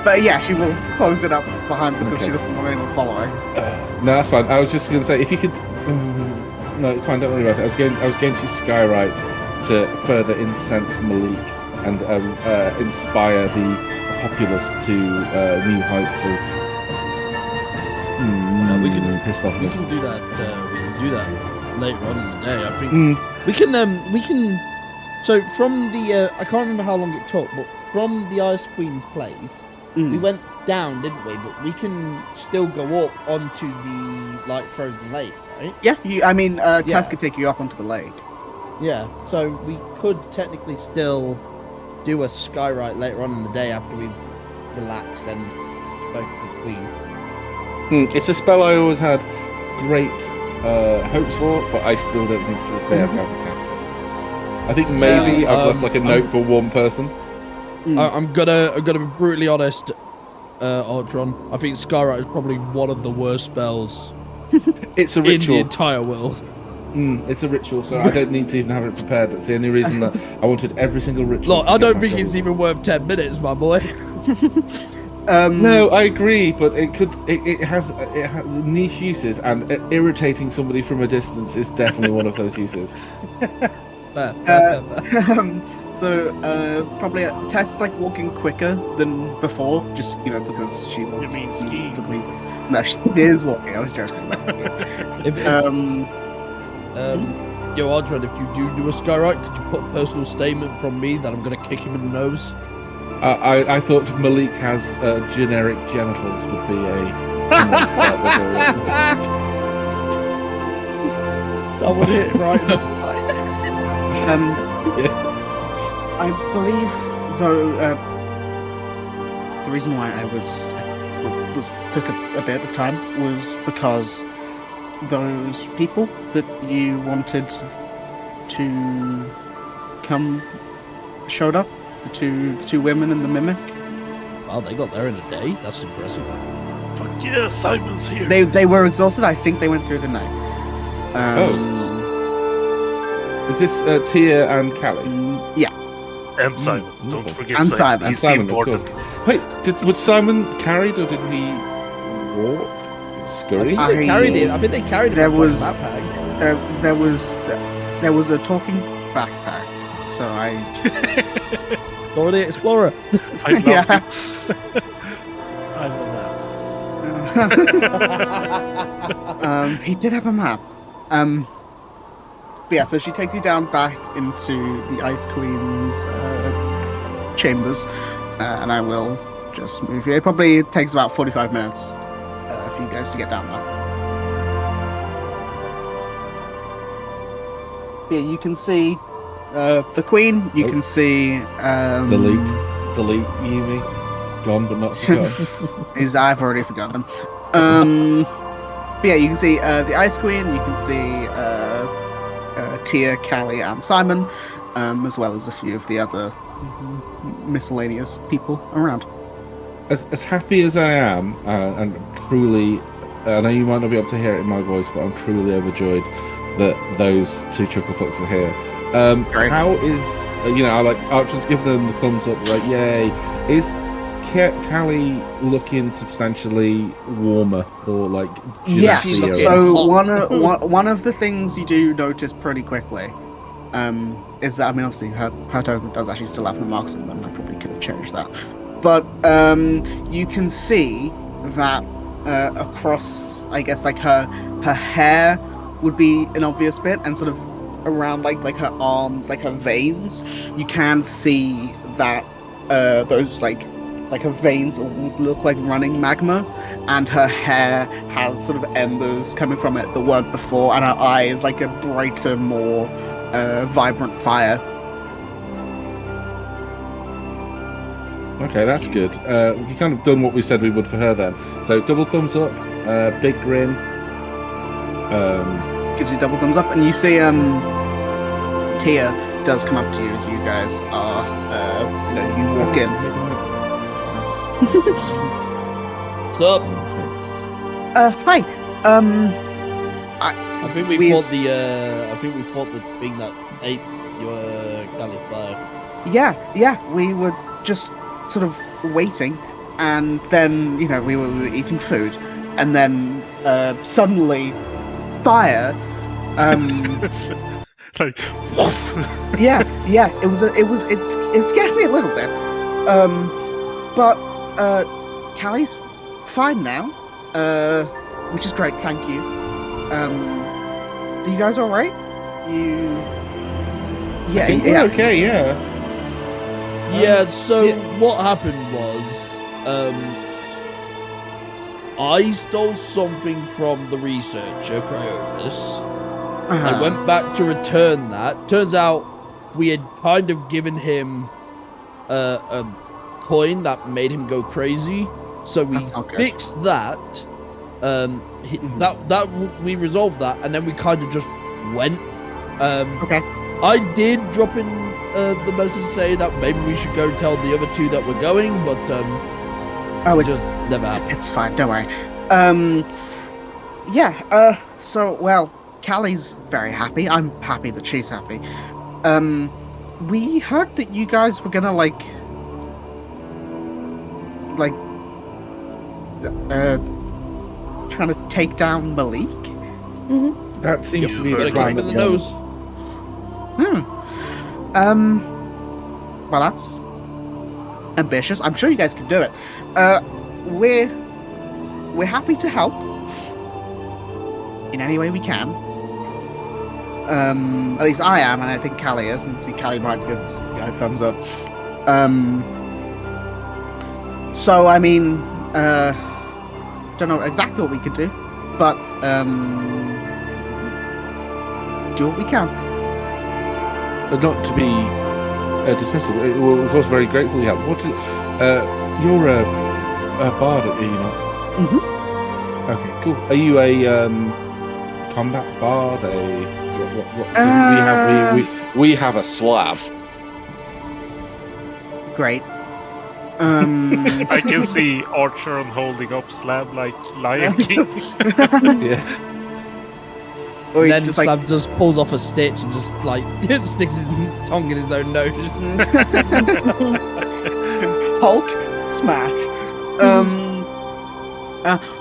S1: But yeah, she will close it up behind because she doesn't want anyone following.
S2: No, that's fine. I was just going to say if you could. No, it's fine. Don't worry about it. I was going to skywrite to further incense Malik and inspire the populace to new heights of pissed offness.
S4: We can do that. We can do that later on in the day. I think we can. So from the I can't remember how long it took, but from the Ice Queen's place, we went down, didn't we? But we can still go up onto the like frozen lake, right?
S1: Yeah, Tess could take you up onto the lake.
S4: Yeah, so we could technically still do a skywrite later on in the day after we've relaxed and spoken to the Queen.
S2: It's a spell I always had great hopes for, but I still don't think to this day I've ever cast it. I think maybe I've left like a note for one person.
S4: I'm gonna be brutally honest, Ultron. I think skywrite is probably one of the worst spells
S2: It's a
S4: in the
S2: ritual.
S4: entire world.
S2: It's a ritual, so I don't need to even have it prepared. That's the only reason that I wanted every single ritual.
S4: Look, I don't think it's even worth 10 minutes, my boy.
S2: No, I agree, but it has niche uses, and irritating somebody from a distance is definitely one of those uses.
S1: Probably Tess is like walking quicker than before, just because she wants.
S5: You mean skiing?
S1: No, she is walking. I was joking.
S4: Yo, Adrian, if you do a skyride, could you put a personal statement from me that I'm gonna kick him in the nose?
S2: I thought Malik has generic genitals would be a.
S4: That would hit right in the
S1: I believe, though, the reason why I took a bit of time was because those people that you wanted to come showed up. The two women and the mimic.
S4: Wow, they got there in a day. That's impressive.
S5: Fuck yeah, Simon's here.
S1: They were exhausted. I think they went through the night.
S2: Is this Tia and Callie?
S1: Yeah.
S5: And Simon. Don't forget
S1: and
S5: Simon. He's
S2: Simon,
S5: important.
S2: of course. Wait, was Simon carried or did he walk? Scurry?
S4: I think they carried him. I think they carried him.
S1: There was
S4: like a backpack.
S1: there was a talking backpack. So I.
S4: Dora the Explorer.
S5: I love
S1: Yeah.
S5: it. I love that.
S1: He did have a map. But yeah, so she takes you down back into the Ice Queen's chambers, and I will just move you. It probably takes about 45 minutes for you guys to get down there. Yeah, you can see the Queen. You can see
S2: Delete Yumi. Gone but not forgotten.
S1: I've already forgotten. But yeah, you can see the Ice Queen. You can see Tia, Callie, and Simon, as well as a few of the other miscellaneous people around.
S2: As happy as I am, and truly, I know you might not be able to hear it in my voice, but I'm truly overjoyed that those two chucklefucks are here.
S1: Great.
S2: How is I like Archon's giving them the thumbs up, like yay. Is Callie looking substantially warmer or like?
S1: Yes.
S2: juicier?
S1: So one of the things you do notice pretty quickly is that obviously her token does actually still have the marks on them. I probably could have changed that, but you can see that across, I guess, like her hair would be an obvious bit, and sort of around like her arms, like her veins, you can see that those like her veins almost look like running magma, and her hair has sort of embers coming from it that weren't before, and her eye is like a brighter, more vibrant fire.
S2: Okay, that's good. We kind of done what we said we would for her then. So double thumbs up, big grin.
S1: Gives you double thumbs up, and you see Tia does come up to you as you guys are you walk in.
S4: What's up?
S1: Hi.
S4: I think we fought the thing that ate your Callie's fire.
S1: Yeah, we were just sort of waiting, and then we were eating food, and then suddenly fire.
S5: Like,
S1: yeah. It scared me a little bit. But Callie's fine now. Which is great. Thank you. Are you guys all right?
S2: I think we're okay. Yeah.
S4: Yeah, so what happened was, I stole something from the researcher, Cryonis. I went back to return that. Turns out we had kind of given him a coin that made him go crazy. So we fixed that. That we resolved that, and then we kind of just went.
S1: Okay.
S4: I did drop in the message saying that maybe we should go tell the other two that we're going, but it just never happened.
S1: It's fine, don't worry. So, well, Callie's very happy. I'm happy that she's happy. We heard that you guys were gonna like trying to take down Malik.
S2: That seems to be
S4: Gotta
S2: the
S4: kick him
S2: plan.
S4: in the nose.
S1: Well, that's ambitious. I'm sure you guys can do it. We're happy to help in any way we can. At least I am, and I think Callie is, and see Callie might give a thumbs up. So I mean, don't know exactly what we could do, but do what we can.
S2: Not to be dismissive. We're of course very grateful you have. What is? You're a bard, are you not?
S1: Mm-hmm.
S2: Okay, cool. Are you a combat bard? We have a slab.
S1: Great.
S5: I can see Archer holding up slab like Lion King.
S2: Yeah.
S1: Or
S4: And
S1: he's
S4: then
S1: just
S4: Slab just pulls off a stitch and just like sticks his tongue in his own nose.
S1: Hulk smash.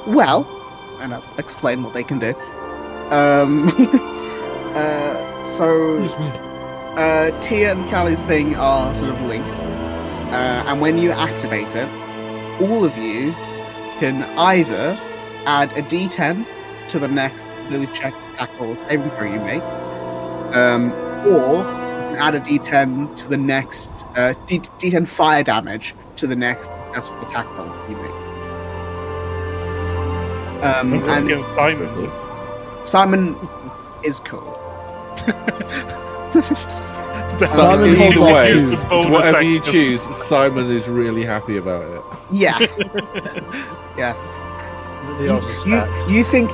S1: Well, and I'll explain what they can do. So Tia and Callie's thing are sort of linked, and when you activate it, all of you can either add a D10 to the next ability check attack roll saving throw you make, or you can add a D10 to the next D10 fire damage to the next successful attack roll you make.
S5: And
S1: Simon is cool.
S2: Simon,
S4: holds
S2: either
S4: off
S2: way,
S5: the bonus
S2: whatever you
S5: action.
S2: choose, Simon is really happy about it.
S1: Yeah. Yeah.
S7: They also stacked.
S1: You think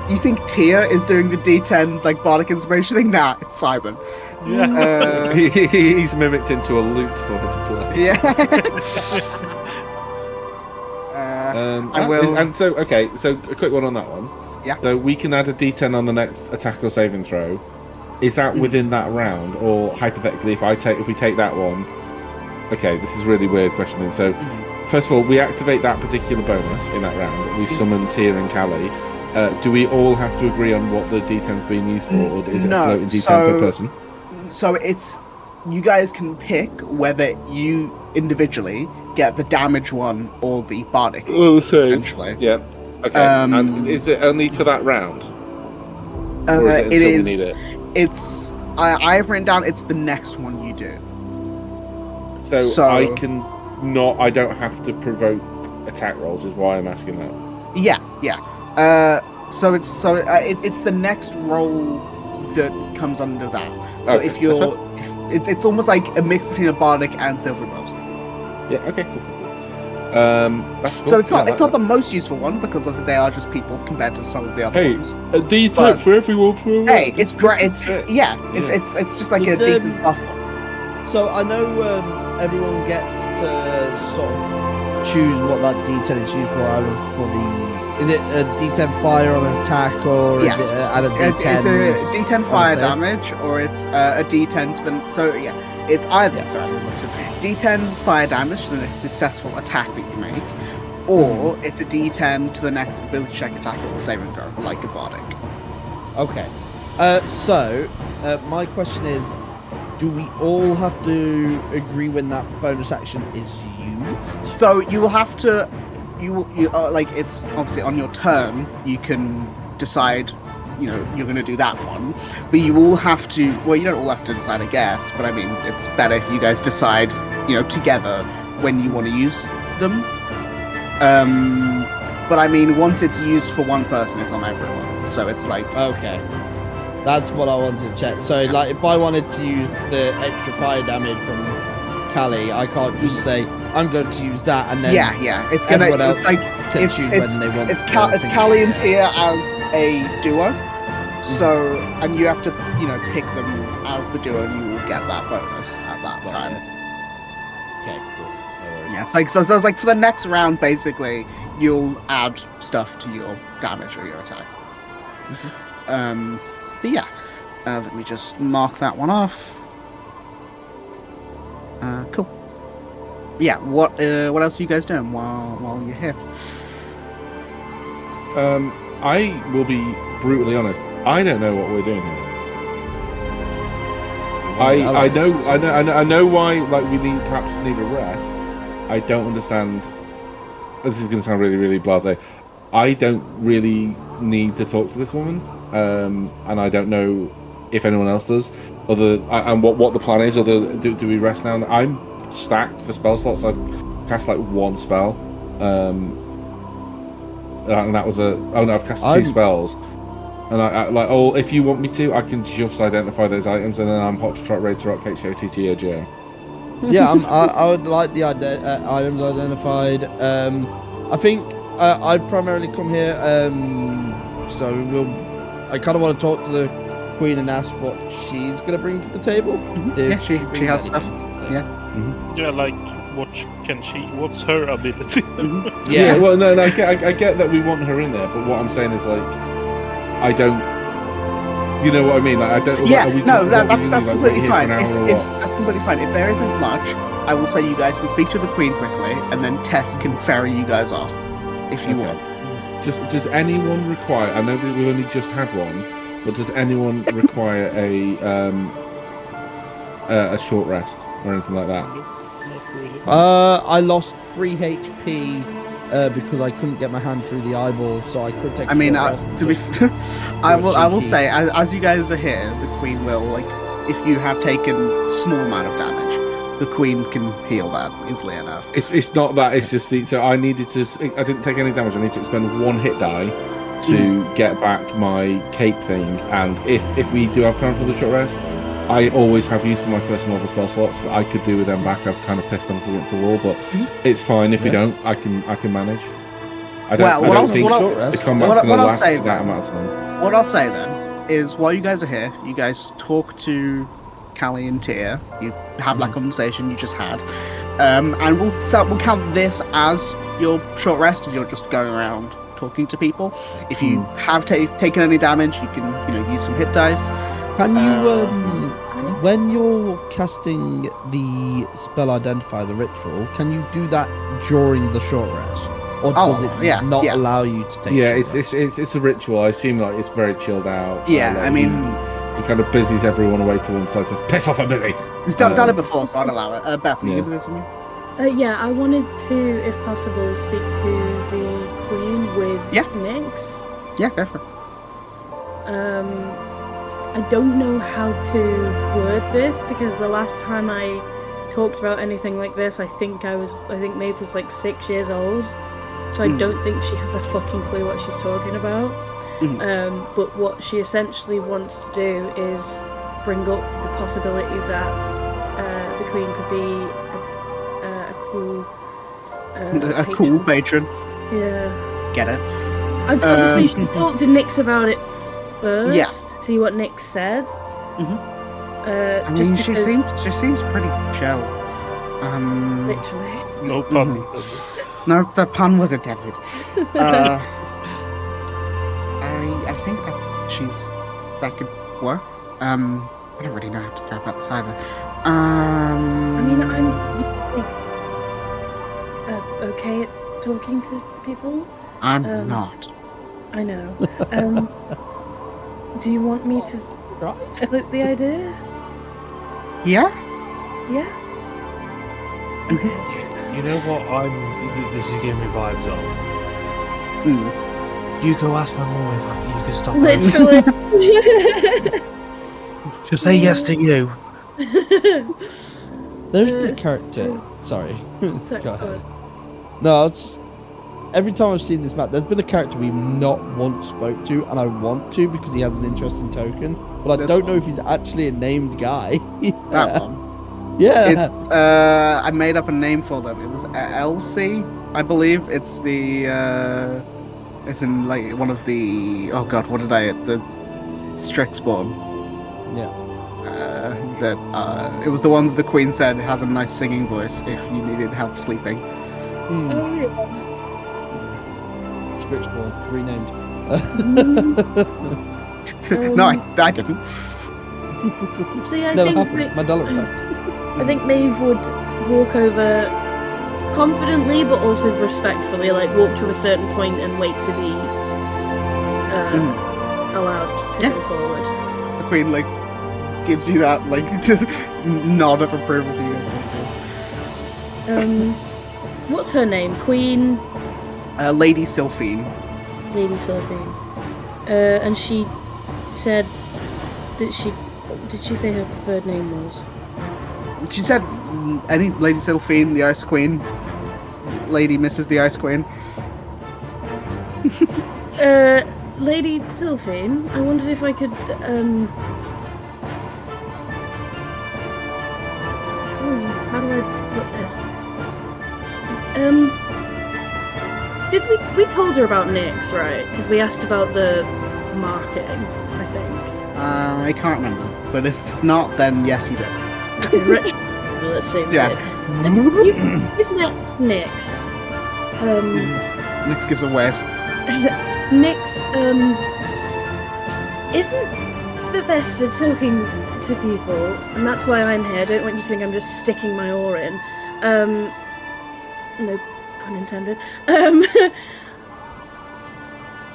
S1: Tia is doing the D10 like bardic inspiration thing? Nah, it's Simon.
S5: Yeah.
S2: He's mimicked into a lute for her to play.
S1: Yeah. I will.
S2: And so, okay, so a quick one on that one.
S1: Yeah.
S2: So we can add a D10 on the next attack or saving throw. Is that within that round, or hypothetically, if we take that one? Okay, this is a really weird questioning. So, first of all, we activate that particular bonus in that round. We summon Tia and Callie. Do we all have to agree on what the D10's being used for, or is it a floating D10 per person?
S1: So it's you guys can pick whether you individually get the damage one or the bardic.
S2: Well, the same.
S1: Essentially.
S2: Yeah. Okay. And is it only for that round, or is it until we need it?
S1: It's I've written down it's the next one you do.
S2: So I don't have to provoke attack rolls, is why I'm asking that.
S1: Yeah. So it's the next roll that comes under that. So
S2: Okay,
S1: if you're, it's almost like a mix between a bardic and silver rose.
S2: Yeah. Okay. Cool. That's cool.
S1: So it's not
S2: Yeah,
S1: the most useful one because they are just people compared to some of the other
S2: Hey,
S1: ones.
S2: a D10
S1: But-
S2: for everyone for a
S1: Hey,
S2: round.
S1: it's great. It's
S2: Shit.
S1: it's just like a
S4: It's,
S1: decent buffer.
S4: So I know everyone gets to sort of choose what that D10 is used for. Either for is it a D10 fire on an attack, or
S1: Yes.
S4: is it add a
S1: It's
S4: D10?
S1: a D10 fire damage, or it's a D10 to the. So yeah, it's either D10 fire damage to the next successful attack that you make, or it's a D10 to the next ability check attack or saving throw, like a bardic.
S4: Okay. So my question is, do we all have to agree when that bonus action is used?
S1: So you will have to. You like it's obviously on your turn. You can decide. You're going to do that one, but you all have to. Well, you don't all have to decide, I guess. But I mean, it's better if you guys decide, together when you want to use them. But I mean, once it's used for one person, it's on everyone. So it's like.
S4: Okay. That's what I wanted to check. So, like, if I wanted to use the extra fire damage from Callie, I can't just say I'm going to use that and then
S1: Yeah. It's gonna.
S4: everyone else
S1: It's like
S4: can
S1: it's
S4: choose
S1: it's
S4: when they want.
S1: it's,
S4: their thing.
S1: Callie and Tia as a duo. So and you have to pick them as the duo, and you will get that bonus at that time.
S4: Okay, cool. No worries.
S1: Yeah, it's like so it's like for the next round, basically, you'll add stuff to your damage or your attack. But yeah, let me just mark that one off. Cool. Yeah, what else are you guys doing while you're here?
S2: I will be brutally honest. I don't know what we're doing here. I know why. Like we perhaps need a rest. I don't understand. This is going to sound really, really blasé. I don't really need to talk to this woman, and I don't know if anyone else does. And what the plan is. Do we rest now? I'm stacked for spell slots. I've cast like one spell, and that was I've cast two spells. And I like, if you want me to, I can just identify those items, and then I'm hot to trot, ready to rock, HOTTOGO.
S4: Yeah, I would like the items identified. I think I've primarily come here, so I kind of want to talk to the Queen and ask what she's going to bring to the table.
S1: Yeah, she has stuff. Yeah.
S5: Yeah, like what's her ability?
S2: Yeah. Well, no, I get that we want her in there, but what I'm saying is like, I don't. You know what I mean? Like, I don't.
S1: Yeah,
S2: like,
S1: that's completely fine. That's completely fine. If there isn't much, I will say you guys can speak to the Queen quickly, and then Tess can ferry you guys off if you want.
S2: Does anyone require? I know that we've only just had one, but does anyone require a short rest or anything like that?
S5: Not really.
S4: I lost 3 HP. Because I couldn't get my hand through the eyeball, so I could take.
S1: I mean, to be, I will say, as you guys are here, the Queen will, like, if you have taken a small amount of damage, the Queen can heal that easily enough.
S2: It's not that. It's just so I needed to. I didn't take any damage. I need to expend 1 hit die to get back my cape thing, and if we do have time for the short rest, I always have use for my first and level spell slots that I could do with them back. I've kind of pissed them up against the wall, but it's fine if we don't. I can manage. I don't think the combat's going to last that amount of time.
S1: What I'll say then is, while you guys are here, you guys talk to Callie and Tia. You have that conversation you just had, and we'll count this as your short rest, as you're just going around talking to people. If you have taken any damage, you can use some hit dice.
S4: Can you, when you're casting the spell identify, the ritual, can you do that during the short rest? Or does it not allow you to take
S2: it's a ritual. I assume like it's very chilled out.
S1: Yeah,
S2: like,
S1: I mean...
S2: He kind of busies everyone away to one side, says, piss off, I'm busy!
S1: He's done it before, so I'd allow it. Beth, you give this to me?
S3: Yeah, I wanted to, if possible, speak to the Queen with Nyx.
S1: Yeah, go for it.
S3: I don't know how to word this, because the last time I talked about anything like this, I think Maeve was like 6 years old, so I don't think she has a fucking clue what she's talking about. But what she essentially wants to do is bring up the possibility that the Queen could be a cool
S1: cool patron.
S3: Yeah.
S1: Get it?
S3: Obviously, she talked to Nyx about it first to see what Nyx said.
S1: I mean, she seems pretty chill.
S3: Literally.
S5: No pun intended.
S1: No, the pun was intended. I think that could work. I don't really know how to go about this either.
S3: I mean, I'm okay at talking to people.
S1: I'm not.
S3: I know. Do you want me to float the idea?
S1: Yeah?
S3: Yeah? Okay.
S7: You know what this is giving me vibes of? You go ask my mum if you can stop her.
S3: Literally.
S7: She'll say yes to you.
S4: There's been a character. Sorry. Go ahead. No, it's every time I've seen this map, there's been a character we've not once spoke to, and I want to because he has an interesting token, but I don't know if he's actually a named guy.
S1: That one.
S4: Yeah.
S1: I made up a name for them. It was Elsie, I believe. It's the it's in like one of the the Strixborn.
S4: Yeah.
S1: It was the one that the Queen said has a nice singing voice if you needed help sleeping.
S4: Strixborn, renamed.
S1: No, I didn't.
S3: See, I
S4: Never
S3: think
S4: happened. Mandela effect.
S3: I think Maeve would walk over confidently, but also respectfully, like walk to a certain point and wait to be allowed to go forward.
S1: The Queen gives you that nod of approval for you guys.
S3: What's her name? Queen.
S1: Lady Sylphine.
S3: Lady Sylphine. And she said that did she say her preferred name was?
S1: She said any Lady Sylphine, the Ice Queen. Lady Mrs. the Ice Queen.
S3: Lady Sylphine, I wondered if I could, how do I put this? Did we told her about Nyx, right? Because we asked about the marketing, I think.
S1: I can't remember, but if not, then yes, you did.
S3: Okay, let's see.
S1: Yeah.
S3: You've met Nyx.
S1: Nyx gives a wave.
S3: Nyx, isn't the best at talking to people, and that's why I'm here. I don't want you to think I'm just sticking my oar in. No pun intended.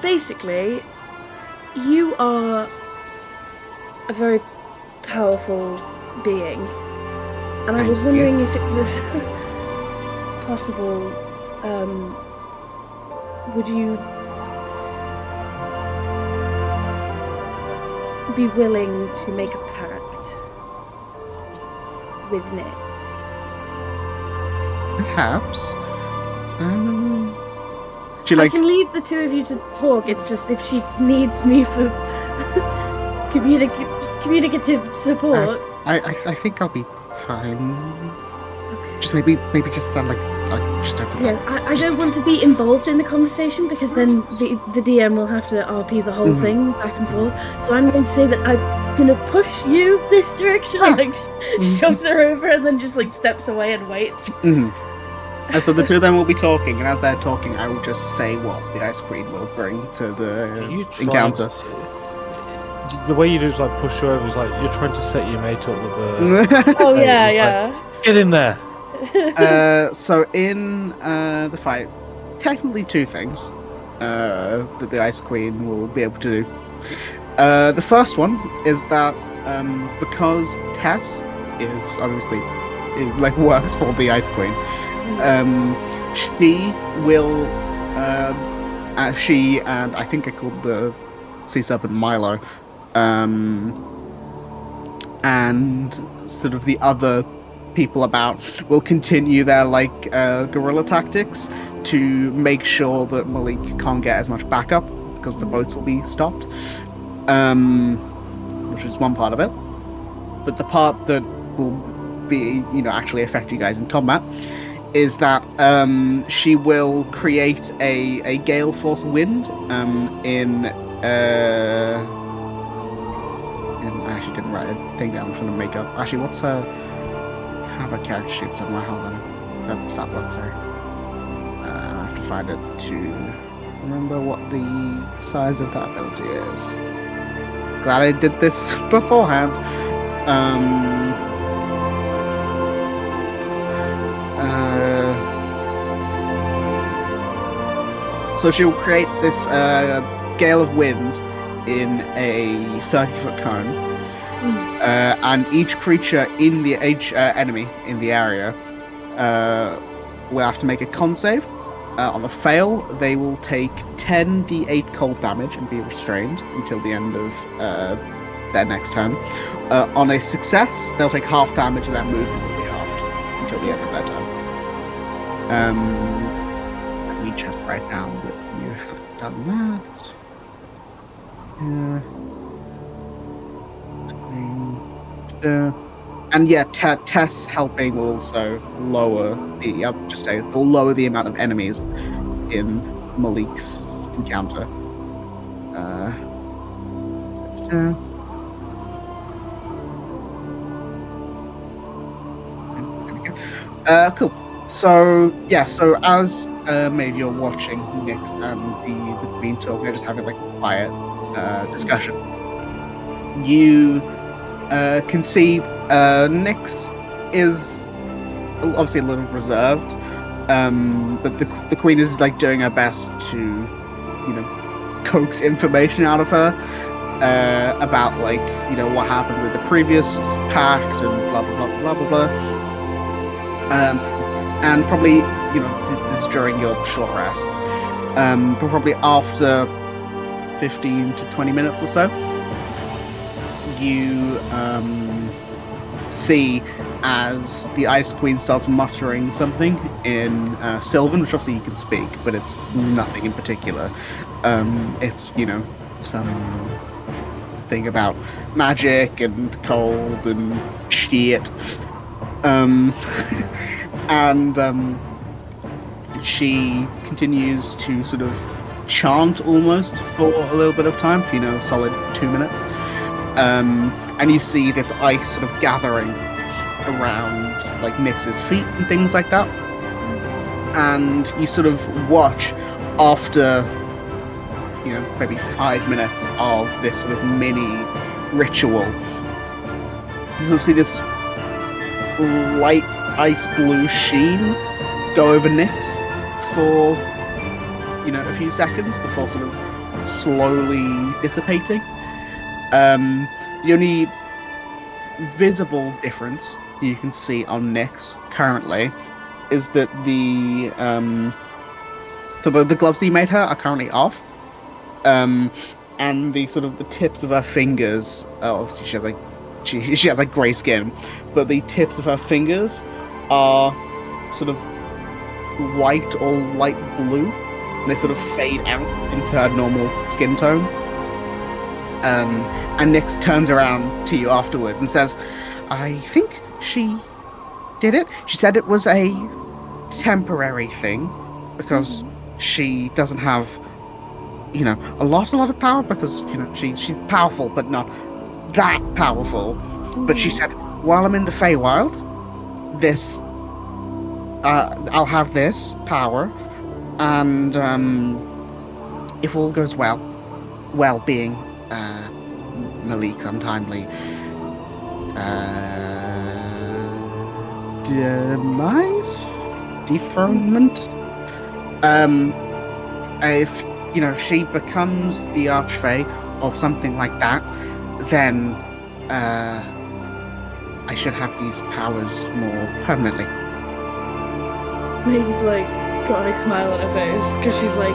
S3: Basically, you are a very powerful being, and I was wondering if it was possible, would you be willing to make a pact with Nyx?
S1: Perhaps.
S3: I can leave the two of you to talk. It's just if she needs me for communicative support.
S1: I think I'll be fine. Just maybe just stand just over there.
S3: Yeah, I don't want to be involved in the conversation because then the DM will have to RP the whole thing back and forth. So I'm going to say that I'm going to push you this direction. Shoves her over and then just steps away and waits.
S1: So the two of them will be talking, and as they're talking, I will just say what the Ice Queen will bring to the encounter.
S7: The way you do is push her over is you're trying to set your mate up with a...
S3: Oh yeah.
S7: Get in there.
S1: So in the fight, technically two things that the Ice Queen will be able to do. The first one is that because Tess is obviously works for the Ice Queen, she will she and I think I called the Sea Serpent Milo, and sort of the other people about will continue their guerrilla tactics to make sure that Malik can't get as much backup because the boats will be stopped, which is one part of it. But the part that will be actually affect you guys in combat is that she will create a gale force wind I actually didn't write a thing down. I'm trying to make up. Actually, what's her... I have a character sheet somewhere. Hold on. Stop work, sorry. I have to find it to remember what the size of that ability is. Glad I did this beforehand. So she'll create this gale of wind in a 30-foot cone, and each creature in the enemy in the area will have to make a con save. On a fail, they will take 10d8 cold damage and be restrained until the end of their next turn. On a success, they'll take half damage and their movement will be halved until the end of their turn. Let me just write down that you have done that. And yeah, Tess helping will also lower the. I'll just say will lower the amount of enemies in Malik's encounter. Cool. So yeah, so as maybe you're watching Nyx and the Queen talk, they're just having a quiet discussion. You can see Nyx is obviously a little reserved, but the Queen is doing her best to, coax information out of her about, like, you know, what happened with the previous pact and blah blah blah blah blah blah. And probably, you know, this is during your short rests. But probably after 15 to 20 minutes or so, you see as the Ice Queen starts muttering something in Sylvan, which obviously you can speak, but it's nothing in particular. It's, you know, some thing about magic and cold and shit. And she continues to sort of chant almost for a little bit of time, you know, a solid 2 minutes. And you see this ice sort of gathering around, like, Nyx's feet and things like that. And you sort of watch after, you know, maybe 5 minutes of this sort of mini ritual. You sort of see this light ice blue sheen go over Nyx for, you know, a few seconds before sort of slowly dissipating. The only visible difference you can see on Nyx currently is that the gloves that you made her are currently off, and the sort of the tips of her fingers. Obviously, she has like grey skin, but the tips of her fingers are sort of white or light blue, and they sort of fade out into her normal skin tone. And Nyx turns around to you afterwards and says, "I think she did it. She said it was a temporary thing because she doesn't have, you know, a lot of power, because, you know, she's powerful but not that powerful. But she said, while I'm in the Feywild, this I'll have this power, and if all goes well being Malik's untimely dethronement, if, you know, she becomes the Archfey or something like that, then I should have these powers more permanently."
S3: Meg's like got a big smile on her face because she's like,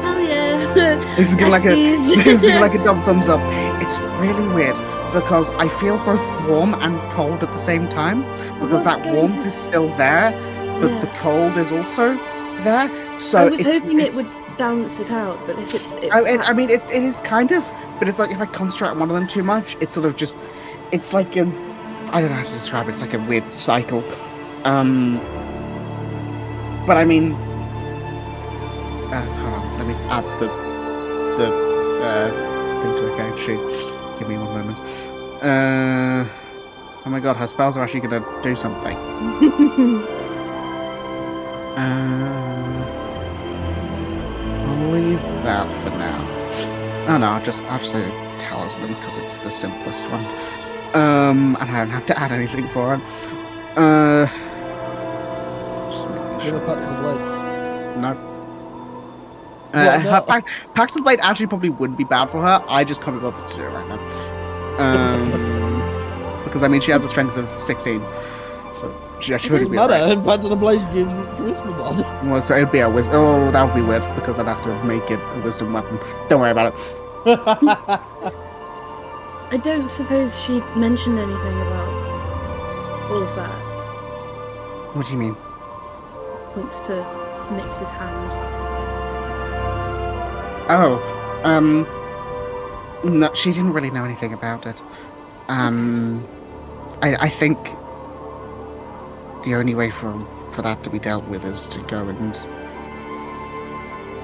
S3: "Hell yeah!"
S1: This is giving like a double thumbs up. It's really weird because I feel both warm and cold at the same time, because that warmth is still there, but the cold is also there. So
S3: I was hoping it would balance it out, but if it
S1: I mean, it is kind of, but it's like if I concentrate on one of them too much, it's sort of just, it's like I don't know how to describe it. It's like a weird cycle. But I mean, hold on, let me add the thing to a character sheet. Give me 1 moment. Oh my god, her spells are actually gonna do something. I'll leave that for now. Oh no, I'll just say talisman because it's the simplest one. And I don't have to add anything for it.
S4: Give a pact to the blade.
S1: No.
S4: No.
S1: Pact to the Blade actually probably wouldn't be bad for her. I just can't be bothered to do it right now. Because I mean, she has a strength of 16, so she actually
S4: It
S1: wouldn't
S4: doesn't
S1: be.
S4: matter. Pact to the blade gives it charisma mod.
S1: Well, so it'd be a wisdom. Oh, that would be weird because I'd have to make it a wisdom weapon. Don't worry about it.
S3: I don't suppose she mentioned anything about all of that.
S1: What do you mean?
S3: Points to Nyx's hand.
S1: Oh, no, she didn't really know anything about it. I think the only way for that to be dealt with is to go and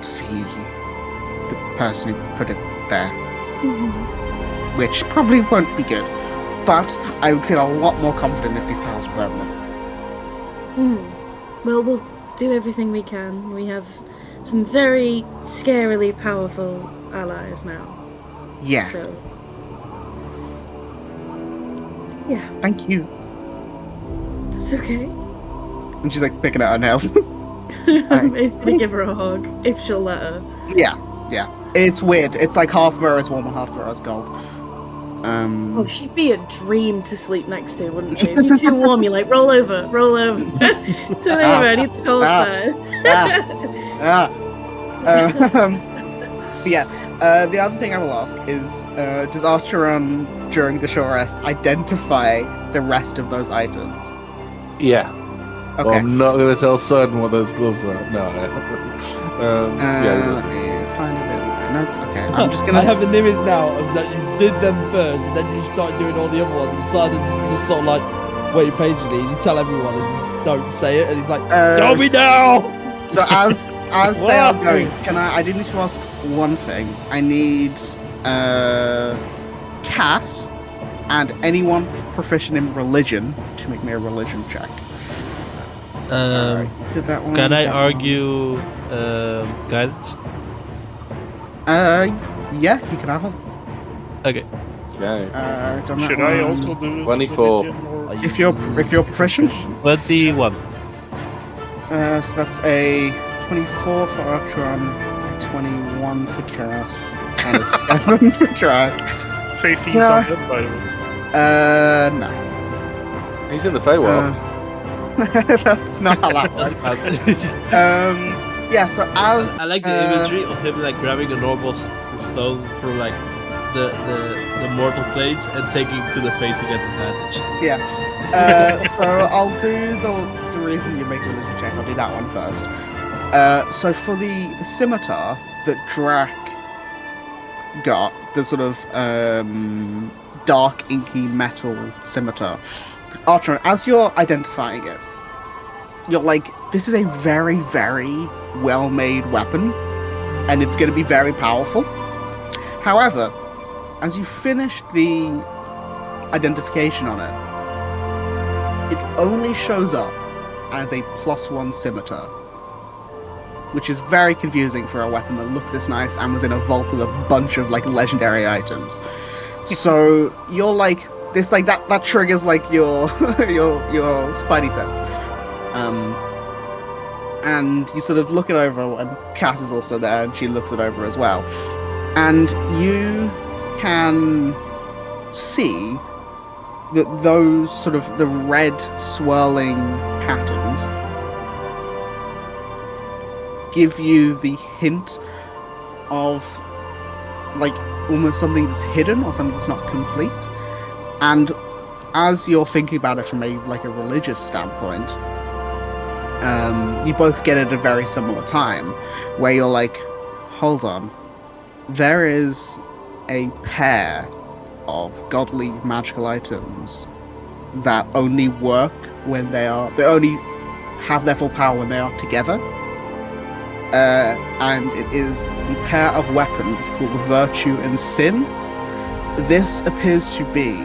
S1: see the person who put it there. Which probably won't be good, but I would feel a lot more confident if these powers were permanent.
S3: Well, we'll do everything we can. We have some very scarily powerful allies now.
S1: Yeah.
S3: So, yeah.
S1: Thank you.
S3: That's okay.
S1: And she's like picking at her nails.
S3: I'm just gonna give her a hug if she'll let her.
S1: Yeah. It's weird. It's like half Vera's warm and half Vera's cold.
S3: Oh, she'd be a dream to sleep next to, wouldn't she? If you're too warm, you're like, roll over. Deliver, I need the cold side.
S1: But yeah, the other thing I will ask is, does Archeron, during the short rest, identify the rest of those items?
S2: Yeah.
S1: Okay.
S2: Well, I'm not going to tell Sudden what those gloves are. No.
S1: Let me find it in my notes. Okay, I'm just gonna.
S4: I have an image now of that you did them first, and then you start doing all the other ones, and Simon's just sort of like waiting patiently. You tell everyone, and just don't say it, and he's like, "Tell me now."
S1: So as they are going, I do need to ask one thing. I need Cass and anyone proficient in religion to make me a religion check. Did that one?
S6: Can I argue guidance?
S1: Yeah, you can have it.
S6: Okay.
S1: Done that
S5: Should
S1: one.
S5: I also do
S2: 24.
S5: religion, or-
S1: If you're proficient,
S6: 21.
S1: so that's a 24 for Archeron, a 21 for Cass, and a 7 for Drag.
S5: Faith is
S1: No.
S5: on them, by the way.
S1: No.
S2: He's in the Feywild.
S1: That's not how that works. Yeah, so as
S6: I like the imagery of him like grabbing a normal stone from like the mortal planes and taking to the fate to get advantage.
S1: Yeah. So I'll do the reason you make a religion check. I'll do that one first. So for the scimitar that Drac got, the sort of dark inky metal scimitar, Archer, as you're identifying it, you're like, this is a very, very well-made weapon, and it's going to be very powerful. However, as you finish the identification on it, it only shows up as a +1 scimitar, which is very confusing for a weapon that looks this nice and was in a vault with a bunch of like legendary items. So you're like this, like that triggers like your your spidey sense, and you sort of look it over, and Cass is also there, and she looks it over as well, and you can see that those sort of the red swirling patterns give you the hint of like almost something that's hidden or something that's not complete. And as you're thinking about it from a religious standpoint, you both get it at a very similar time, where you're like, hold on, there is a pair of godly magical items that only work when they only have their full power when they are together. And it is the pair of weapons called Virtue and Sin. This appears to be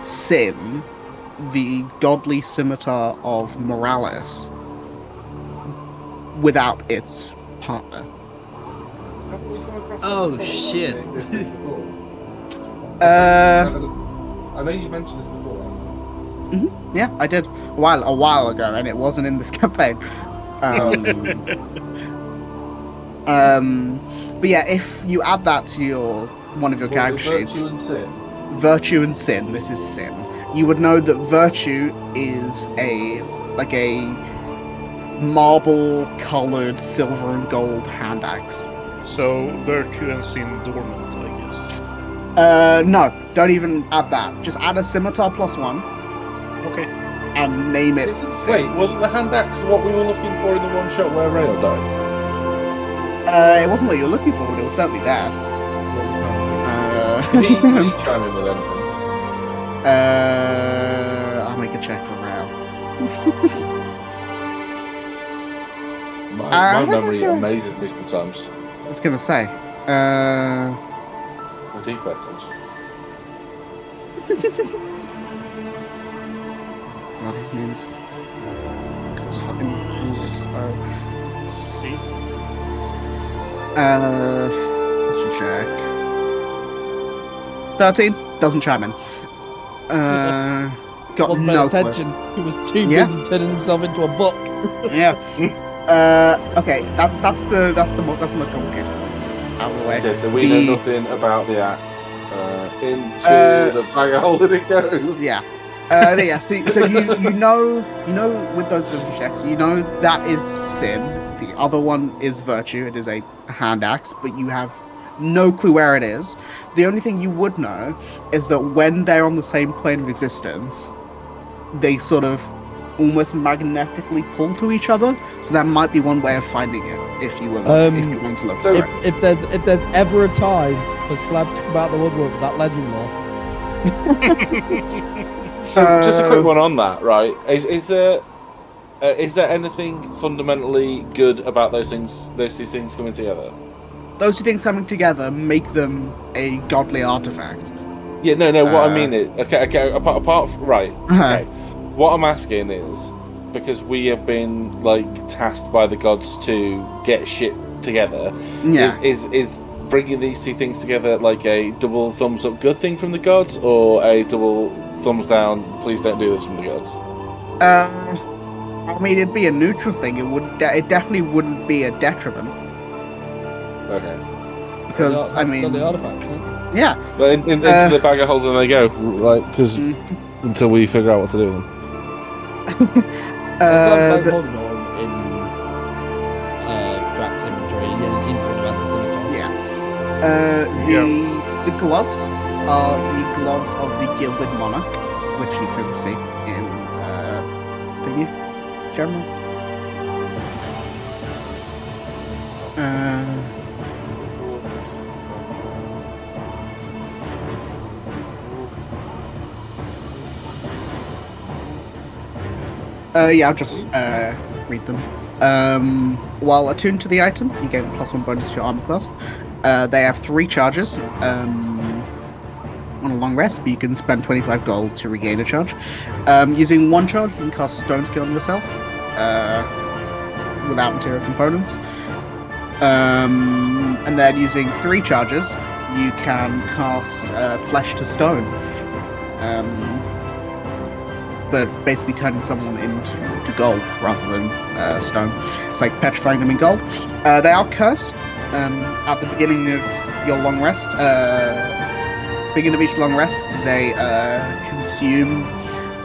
S1: Sin, the godly scimitar of Morales, without its partner.
S6: Oh shit!
S2: I know you mentioned this before.
S1: Yeah, I did a while ago, and it wasn't in this campaign. But yeah, if you add that to one of your character sheets, Virtue and Sin, this is Sin, you would know that Virtue is a marble-coloured silver and gold hand axe.
S5: So Virtue and Sin dormant, I guess.
S1: No, don't even add that. Just add a scimitar +1.
S5: Okay.
S1: And name it.
S2: Wait, wasn't the hand axe what we were looking for in the one shot where Rayo died?
S1: It wasn't what you were looking for, but it was certainly there.
S2: Did he chime in with anything?
S1: I'll make a check for Rail.
S2: My memory amazes me sometimes.
S1: I was gonna say.
S2: I do pay attention.
S1: God, his name's.
S5: See?
S1: Let's check. 13 doesn't chime in. Got
S4: Wasn't
S1: no
S4: paying
S1: clue.
S4: attention. He was too
S1: Yeah.
S4: busy turning himself into a book.
S1: Yeah. Okay, that's the most complicated. out of the way.
S2: Okay, so we know nothing about the axe. Into the bag of holding it goes.
S1: Yeah. Yeah. So you know with those wisdom checks, you know that is sin. The other one is virtue. It is a hand axe, but you have no clue where it is. The only thing you would know is that when they're on the same plane of existence, they sort of almost magnetically pull to each other. So that might be one way of finding it if you want to look for it.
S4: If there's ever a time for Slab to come out the woodwork with that legend lore.
S2: So just a quick one on that, right? Is there anything fundamentally good about those two things coming together?
S1: Those two things coming together make them a godly artifact.
S2: Yeah, no. What I mean is, okay. Apart from, right. Okay. What I'm asking is, because we have been tasked by the gods to get shit together.
S1: Yeah.
S2: Is bringing these two things together like a double thumbs up good thing from the gods, or a double thumbs down please don't do this from the gods?
S1: I mean, it'd be a neutral thing. It definitely wouldn't be a detriment.
S2: Okay.
S1: Because I mean,
S4: the artifacts, huh?
S1: Yeah.
S2: But into the bag of holding they go, right? Because until we figure out what to do with them.
S4: In Drax inventory, he's talking about the scimitar.
S1: Yeah. The gloves are the gloves of the Gilded Monarch, which you can see in thingy, Jeremy. Yeah, I'll just read them. While attuned to the item, you gain a +1 bonus to your armor class. They have 3 charges. On a long rest, but you can spend 25 gold to regain a charge. Using 1 charge, you can cast Stone Skin on yourself without material components. And then using 3 charges, you can cast Flesh to Stone. But basically turning someone into gold rather than stone. It's like petrifying them in gold. They are cursed. At the beginning of your long rest, beginning of each long rest, they consume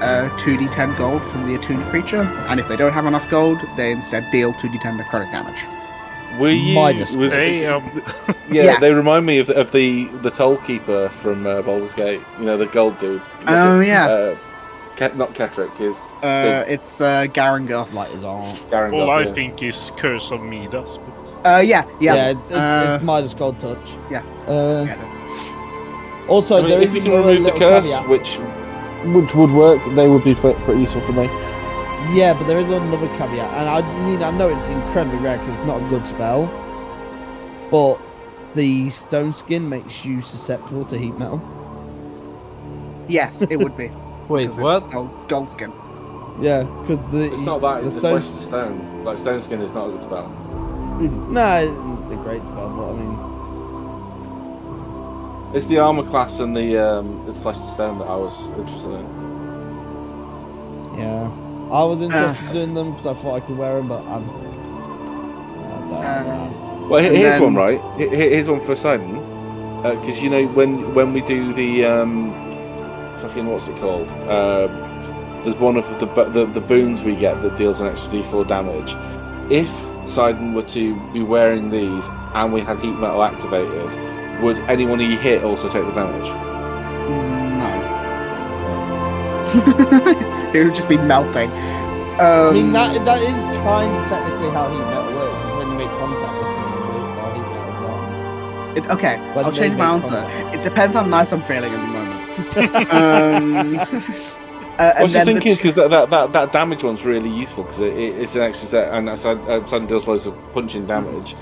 S1: 2d10 gold from the attuned creature, and if they don't have enough gold, they instead deal 2d10 necrotic damage.
S2: They remind me of the toll keeper from Baldur's Gate. You know, the gold dude. Not Ketrick,
S1: it's Garangoth.
S4: Like his arm.
S2: Garangoth,
S5: All I think is Curse of Midas.
S1: Yeah.
S4: It's Midas Gold Touch.
S1: Yeah.
S4: Yeah, it is. Also,
S2: I mean,
S4: there
S2: if you can remove the curse, which would work, they would be pretty useful for me.
S4: Yeah, but there is another caveat, and I mean, I know it's incredibly rare because it's not a good spell, but the stone skin makes you susceptible to heat metal.
S1: Yes, it would be.
S6: Wait, what?
S1: Gold skin.
S4: Yeah, because
S2: it's not that. It's the flesh to stone. Like stone skin is not a good spell.
S4: No, it's a great spell, but I mean,
S2: it's the armor class and the flesh to stone that I was interested in.
S4: Yeah, I was interested in them because I thought I could wear them, but I'm.
S2: Well, here's one, right? Here's one for Sidon, because you know when we do the fucking what's it called? There's one of the boons we get that deals an extra d4 damage. If Sidon were to be wearing these and we had heat metal activated, would anyone he hit also take the damage?
S1: No. It would just be melting.
S4: I mean, that is kind of technically how heat metal works, is when you make contact with someone while heat metal's on.
S1: Okay, I'll change my answer. It depends how nice I'm feeling at the moment.
S2: I was just thinking because that damage one's really useful because it's an extra set and Sidon deals loads of punching damage,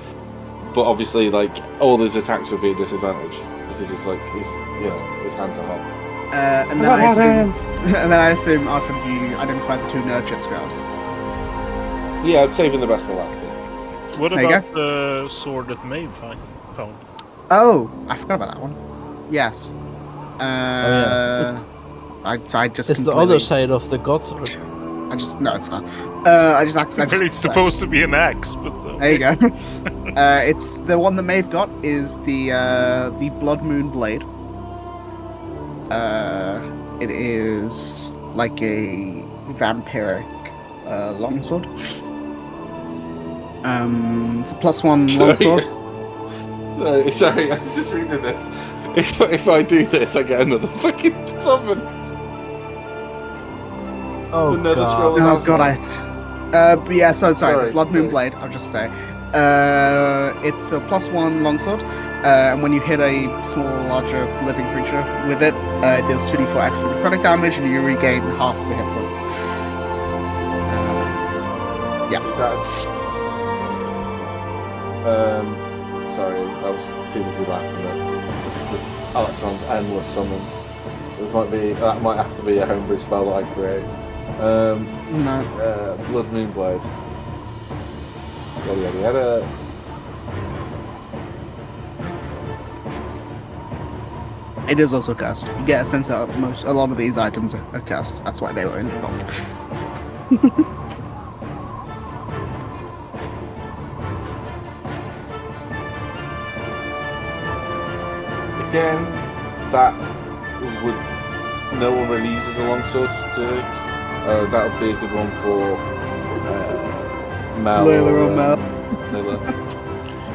S2: but obviously like all those attacks would be a disadvantage because it's like his hands are hot. And then
S1: I assume after you identify the 2 nurtured scrolls.
S2: Yeah, I'm saving the best for last.
S5: What about the sword that Maeve found?
S1: Oh, I forgot about that one. Yes. I just.
S6: It's the other side of the god sword.
S1: No, it's not. I just accidentally.
S5: But it's supposed to be an axe, but
S1: There you go. It's the one that Maeve got is the Blood Moon Blade. It is like a vampiric longsword. It's a +1 longsword.
S2: Sorry, I was just reading this. If I do this, I get another fucking summon.
S6: Oh god.
S1: Oh god, but yeah, sorry. Blood Moon Blade. I'll just say. It's a +1 longsword. And when you hit a larger living creature with it, it deals 2d4 extra necrotic damage, and you regain half the hit points. Yeah.
S2: Sorry, I was too busy laughing at just Electron's endless summons. That might have to be a homebrew spell that I create.
S1: No.
S2: Blood Moon Blade. Yada.
S1: It is also cursed. You get a sense that a lot of these items are cursed. That's why they were involved.
S2: Again, that would no one really uses a longsword, do they? That would be a good one for Mel.
S1: Mel.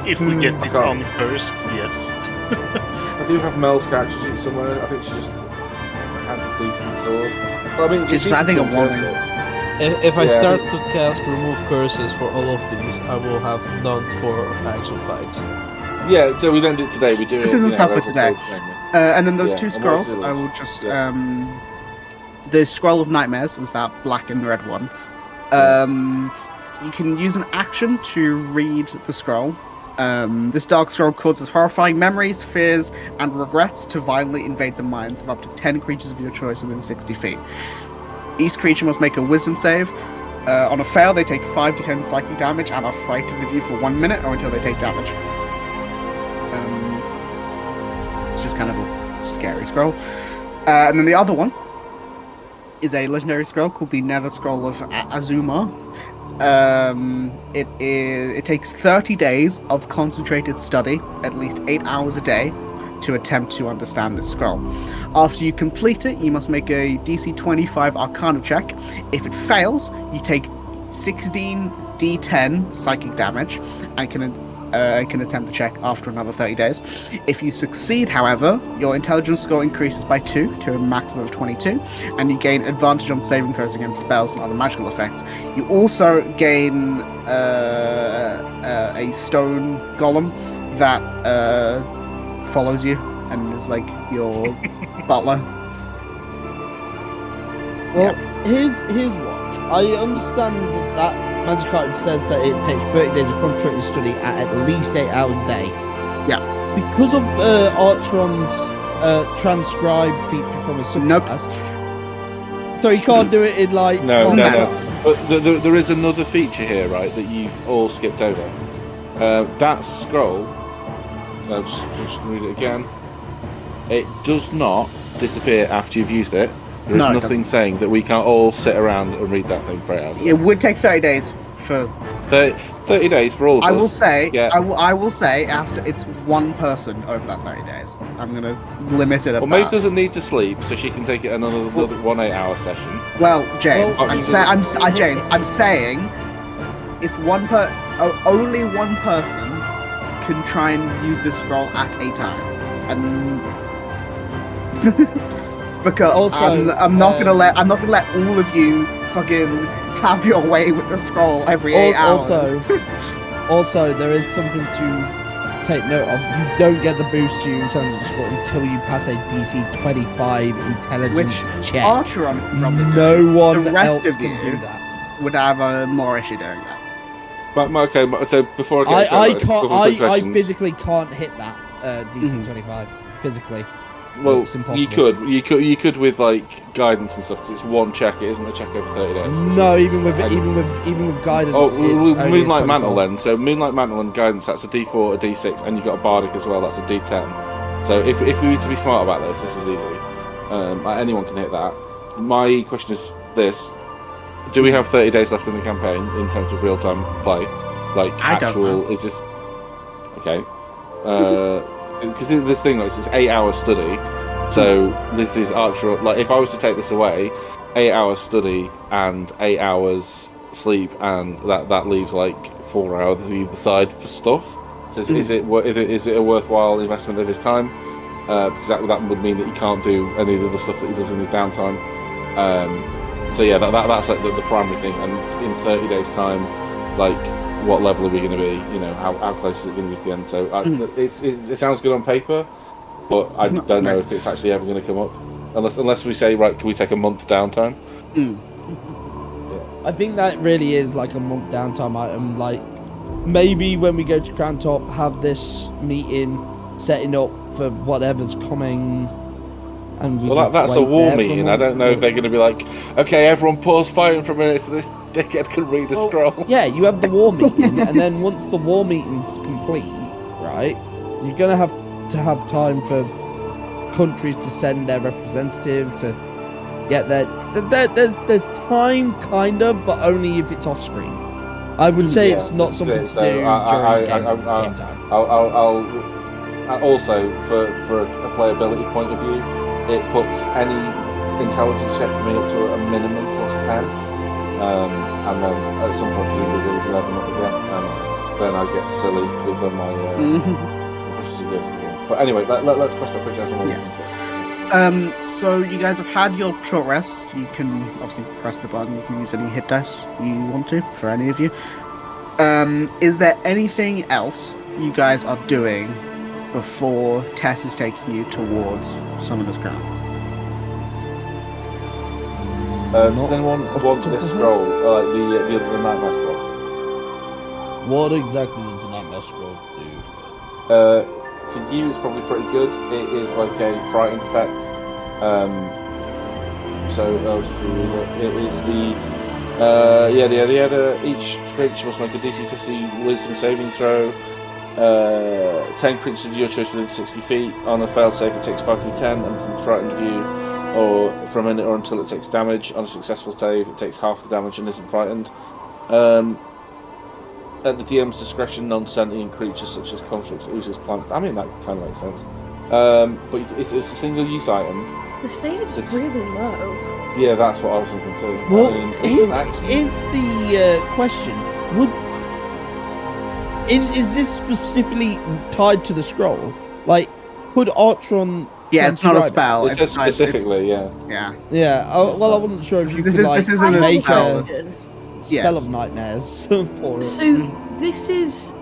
S5: if we get it uncursed, yes.
S2: I do have Mel's character sheet somewhere. I think she just has a decent sword. But, I mean,
S1: It's just adding a warning.
S6: If I start to cast remove curses for all of these, I will have none for actual fights.
S2: Yeah, so we don't do it today. We do
S1: This
S2: it.
S1: isn't stuff for today. And then those two
S2: and
S1: scrolls,
S2: what's the
S1: I will just the Scroll of Nightmares was that black and red one. You can use an action to read the scroll. This dark scroll causes horrifying memories, fears, and regrets to violently invade the minds of up to 10 creatures of your choice within 60 feet. Each creature must make a wisdom save. On a fail, they take 5d10 psychic damage and are frightened of you for 1 minute or until they take damage. It's just kind of a scary scroll. And then the other one is a legendary scroll called the Nether Scroll of Azuma. It takes 30 days of concentrated study, at least 8 hours a day, to attempt to understand this scroll. After you complete it, you must make a DC 25 Arcana check. If it fails, you take 16d10 psychic damage and can attempt the check after another 30 days. If you succeed, however, your intelligence score increases by 2 to a maximum of 22, and you gain advantage on saving throws against spells and other magical effects. You also gain a stone golem that follows you and is like your butler.
S4: Well, here's what. I understand that magic item says that it takes 30 days of concentrated study at least 8 hours a day.
S1: Yeah.
S4: Because of Artron's transcribe feature from his subclass. So you can't do it in like...
S2: No. But there is another feature here, right, that you've all skipped over. That scroll, I'll just read it again. It does not disappear after you've used it. There is nothing saying that we can't all sit around and read that thing for 8 hours.
S1: It would take 30 days for
S2: 30 days for all of us.
S1: I will say,
S2: yeah.
S1: I will say, it's one person over that 30 days. I'm gonna limit it at
S2: Well,
S1: that.
S2: Maeve doesn't need to sleep, so she can take it another 1 8-hour session.
S1: Well, James,
S2: Well,
S1: James, I'm saying, if only one person can try and use this scroll at a time, and because
S4: Also,
S1: I'm not gonna let all of you fucking have your way with the scroll every 8 hours.
S4: Also, there is something to take note of. You don't get the boost to your intelligence score until you pass a DC 25 intelligence check.
S1: Archeron probably
S4: No one
S1: the rest
S4: else
S1: of
S4: can
S1: you
S4: do that.
S1: would have a more issue doing that.
S2: But okay, so before I get
S4: I physically can't hit that DC 25 physically.
S2: Well,
S4: it's impossible.
S2: you could with like guidance and stuff, because it's one check. It isn't a check over 30 days.
S4: No, even with guidance.
S2: Oh,
S4: it's only
S2: Moonlight
S4: a
S2: Mantle
S4: 24.
S2: then. So Moonlight Mantle and guidance, that's a D4, a D6, and you've got a Bardic as well. That's a D10. So if we were to be smart about this is easy. Anyone can hit that. My question is this: do we have 30 days left in the campaign in terms of real-time play? Like
S1: I don't
S2: actual,
S1: know.
S2: is this okay? Because this thing, like, it's this 8-hour study. So this is Archer. Like, if I was to take this away, 8 hours study and 8 hours sleep, and that leaves like 4 hours either side for stuff. So is it a worthwhile investment of his time? Because that would mean that he can't do any of the stuff that he does in his downtime. So yeah, that's like the primary thing. And in 30 days' time, like, what level are we going to be? You know, how close is it going to be to the end? So it sounds good on paper, but I don't know if it's actually ever going to come up. Unless we say, right, can we take a month downtime?
S4: I think that really is like a month downtime item. Like, maybe when we go to Crown Top, have this meeting, setting up for whatever's coming. And
S2: that's a war meeting. I don't know if they're going to be like, okay, everyone pause fighting for a minute so this dickhead can read a scroll.
S4: Yeah, you have the war meeting, and then once the war meeting's complete, right, you're going to have time for countries to send their representative to get there's time, kind of, but only if it's off screen. I would say it's not something to do during game time.
S2: I'll also, for a playability point of view, it puts any intelligence check for me up to a minimum +10, and then at some point we will level up again, and then I get silly with my efficiency goes again. But anyway, let's cross that bridge as well.
S1: Yes. So you guys have had your short rest. You can obviously press the button. You can use any hit dice you want to for any of you. Is there anything else you guys are doing before Tess is taking you towards Summoner's Crown?
S2: Does anyone want this scroll, like the Nightmare Scroll?
S4: What exactly does the Nightmare Scroll do?
S2: For you, it's probably pretty good. It is like a frightened effect. So I'll just read it. It is each creature must make a DC 50 Wisdom saving throw. 10 creatures of your choice within 60 feet. On a failed save, it takes 5d10 and can frighten you, or for a minute or until it takes damage. On a successful save, it takes half the damage and isn't frightened. At the DM's discretion, non-sentient creatures such as constructs, oozes, plants. I mean, that kind of makes sense. But it's a single-use item.
S3: The save's really low.
S2: Yeah, that's what I was thinking too.
S4: Well,
S2: I mean,
S4: is the question, is this specifically tied to the scroll? Like, could Artron...
S1: Yeah, it's not a spell.
S2: It's just specifically, yeah.
S4: Yeah, I wasn't sure if you could, like, make a spell of nightmares for it.
S3: So, this is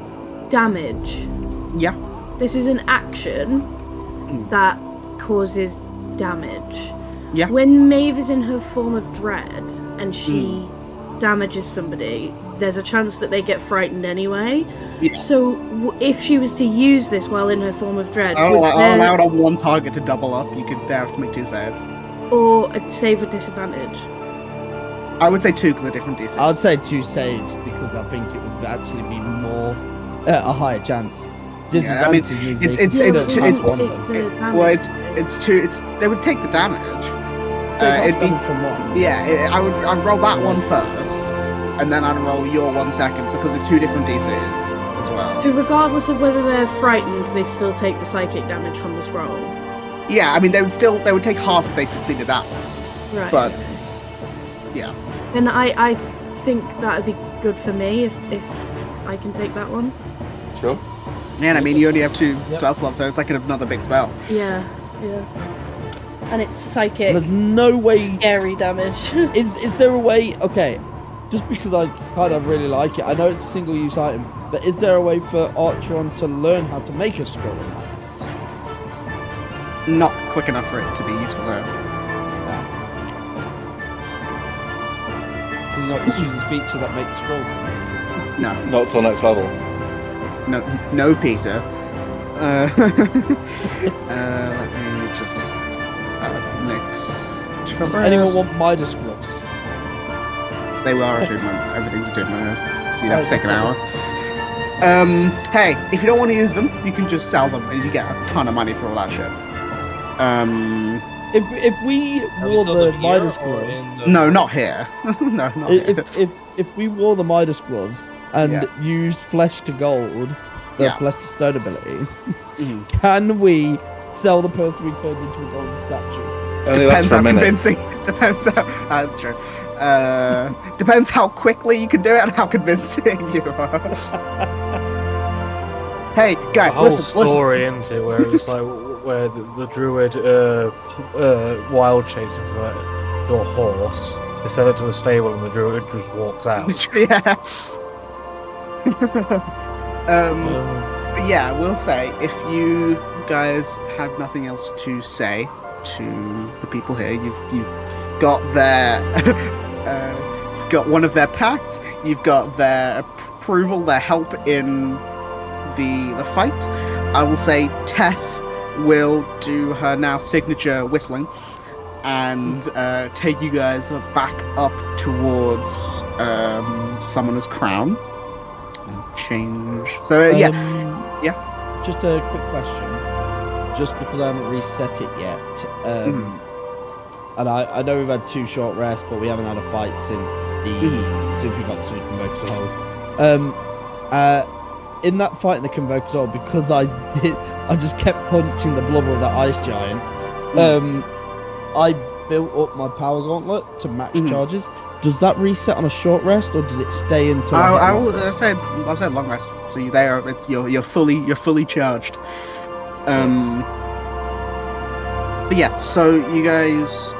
S3: damage.
S1: Yeah.
S3: This is an action that causes damage.
S1: Yeah.
S3: When Maeve is in her form of dread and she damages somebody, there's a chance that they get frightened anyway. Yeah. So if she was to use this while in her form of dread,
S1: I'll allow it on one target to double up. You could have to make 2 saves.
S3: Or a save with disadvantage.
S1: I would say 2 because they're different DCs.
S4: I would say 2 saves because I think it would actually be more a higher chance. Disadvantage
S1: it's two. They would take the damage. It'd be
S4: from one.
S1: Yeah, I'd roll that one first, and then I'd roll your one second because it's 2 different DCs as well.
S3: So regardless of whether they're frightened, they still take the psychic damage from this roll.
S1: Yeah, I mean they would take half if they succeeded that one.
S3: Right.
S1: But yeah.
S3: Then I think that would be good for me if I can take that one.
S2: Sure.
S1: Man, I mean you only have 2 spell slots, so it's like another big spell.
S3: Yeah. And it's psychic.
S4: There's no way.
S3: Scary damage.
S4: Is there a way? Okay, just because I kind of really like it, I know it's a single-use item, but is there a way for Archeron to learn how to make a scroll of nightmares?
S1: Not quick enough for it to be useful though.
S4: Can you not just use a feature that makes scrolls to me?
S1: No.
S2: Not till next level.
S1: No, Peter. Let me just mix.
S4: Does anyone want Midas gloves?
S1: They are everything's a doom, so you'd have to take an hour. Hey, if you don't want to use them, you can just sell them and you get a ton of money for all that shit.
S4: if we wore the Midas gloves,
S1: no, not here. No, not here.
S4: if we wore the Midas gloves and used flesh to gold, the flesh to stone ability, can we sell the person we turned into a golden statue?
S1: Depends how convincing. Depends how. That's true. Depends how quickly you can do it and how convincing you are. Hey, guy,
S7: the whole story into it, where it's like where the druid wild shapes into a horse. They sell it to a stable, and the druid just walks out.
S1: Yeah. Yeah, we'll say if you guys have nothing else to say to the people here, you've got their you've got one of their pacts, you've got their approval, their help in the fight. I will say Tess will do her now signature whistling and take you guys back up towards Summoner's Crown. Change. So yeah.
S4: Just a quick question. Just because I haven't reset it yet, and I know we've had 2 short rests, but we haven't had a fight since we got to the Convoker's Hold. In that fight in the Convoker's Hold, because I just kept punching the blubber of that ice giant. I built up my power gauntlet to max charges. Does that reset on a short rest, or does it stay until
S1: I'll say long rest. So you're fully charged. But yeah, so you guys,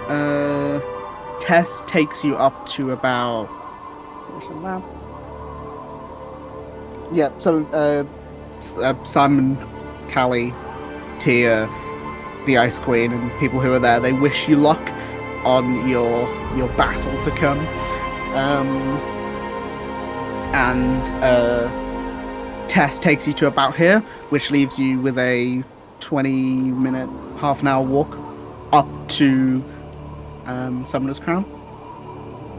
S1: Tess takes you up to about. What's the map? Yeah, so Simon, Callie, Tia, the Ice Queen, and people who are there, they wish you luck on your battle to come. And Tess takes you to about here, which leaves you with a 20-minute, half an hour walk up to Summoner's Crown.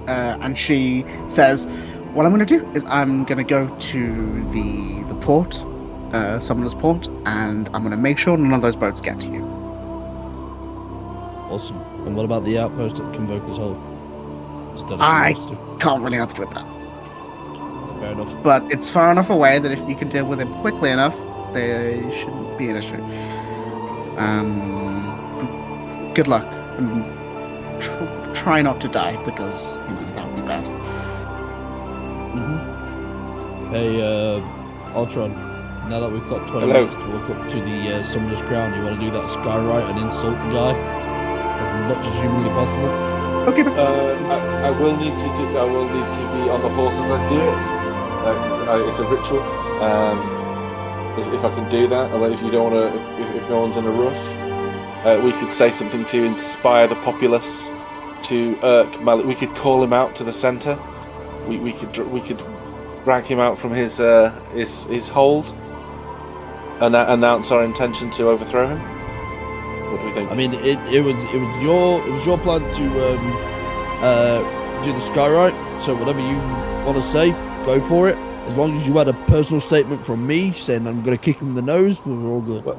S1: And she says, what I'm going to do is I'm going to go to the port, Summoner's Port, and I'm going to make sure none of those boats get to you.
S4: Awesome. And what about the outpost at the Convoker's Hold?
S1: I can't really help you with that.
S4: Fair enough.
S1: But it's far enough away that if you can deal with him quickly enough, they shouldn't be an issue. Good luck. And try not to die, because that would be bad.
S4: Hey, Ultron, now that we've got 20 minutes to walk up to the Summoner's Crown, you want to do that skywrite and insult the guy as much as humanly possible?
S1: Okay.
S2: I will need to be on the horse as I do it. It's a ritual. If I can do that, if you don't want to, if no one's in a rush, we could say something to inspire the populace to irk Malik. We could call him out to the centre. We could drag him out from his hold and announce our intention to overthrow him. What do we think?
S4: I mean, it was your plan to do the skywrite. So whatever you want to say, go for it. As long as you had a personal statement from me saying I'm going to kick him in the nose, we're all good.
S2: But,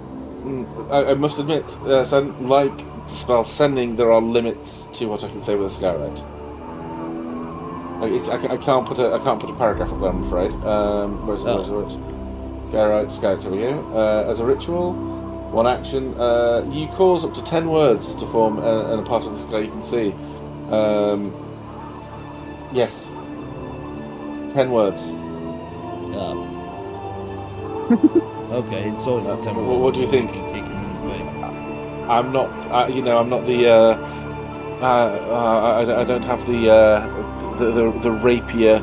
S2: I must admit, like spell sending, there are limits to what I can say with a skywrite. I can't put a paragraph up there, I'm afraid. Where's it? Skywrite, here we go. As a ritual, one action, you cause up to 10 words to form in a part of the sky you can see. Yes. 10 words.
S4: Okay, insulting for 10 words.
S2: What do you think? I'm not. I'm not the. I don't have the rapier,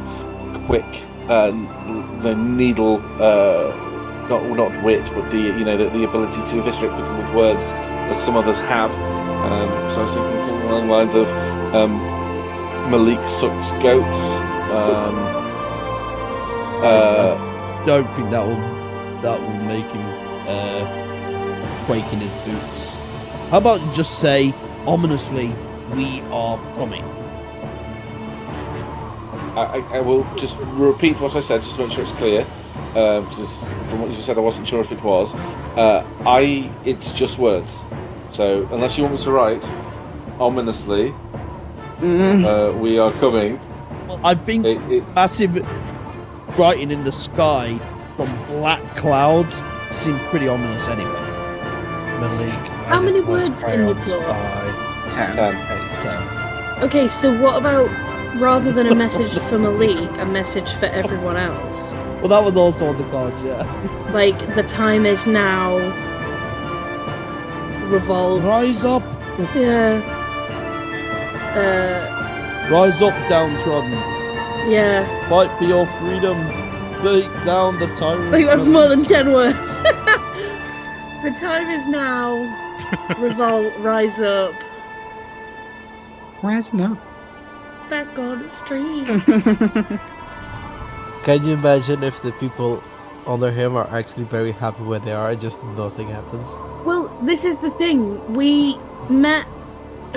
S2: quick, the needle. Not wit, but the ability to eviscerate people with words that some others have. So I was thinking something along the lines of Malik sucks goats.
S4: I don't think that will make him quake in his boots. How about just say ominously, "We are coming."
S2: I will just repeat what I said, just to make sure it's clear. Because from what you said, I wasn't sure if it was. It's just words. So, unless you want me to write ominously, we are coming.
S4: Well, I think massive writing in the sky from black clouds seems pretty ominous anyway.
S7: Malik,
S3: How many words can you put?
S1: 10.
S3: Okay, so what about, rather than a message for Malik, a message for everyone else?
S4: Well, that was also on the cards, yeah.
S3: Like, the time is now. Revolt.
S4: Rise up!
S3: Yeah.
S4: Rise up, downtrodden.
S3: Yeah.
S4: Fight for your freedom. Break down the tyrant.
S3: Like, that's more than 10 words. The time is now. Revolt, rise up.
S1: Rising up.
S3: Back on the street.
S6: Can you imagine if the people under him are actually very happy where they are and just nothing happens?
S3: Well, this is the thing. We met.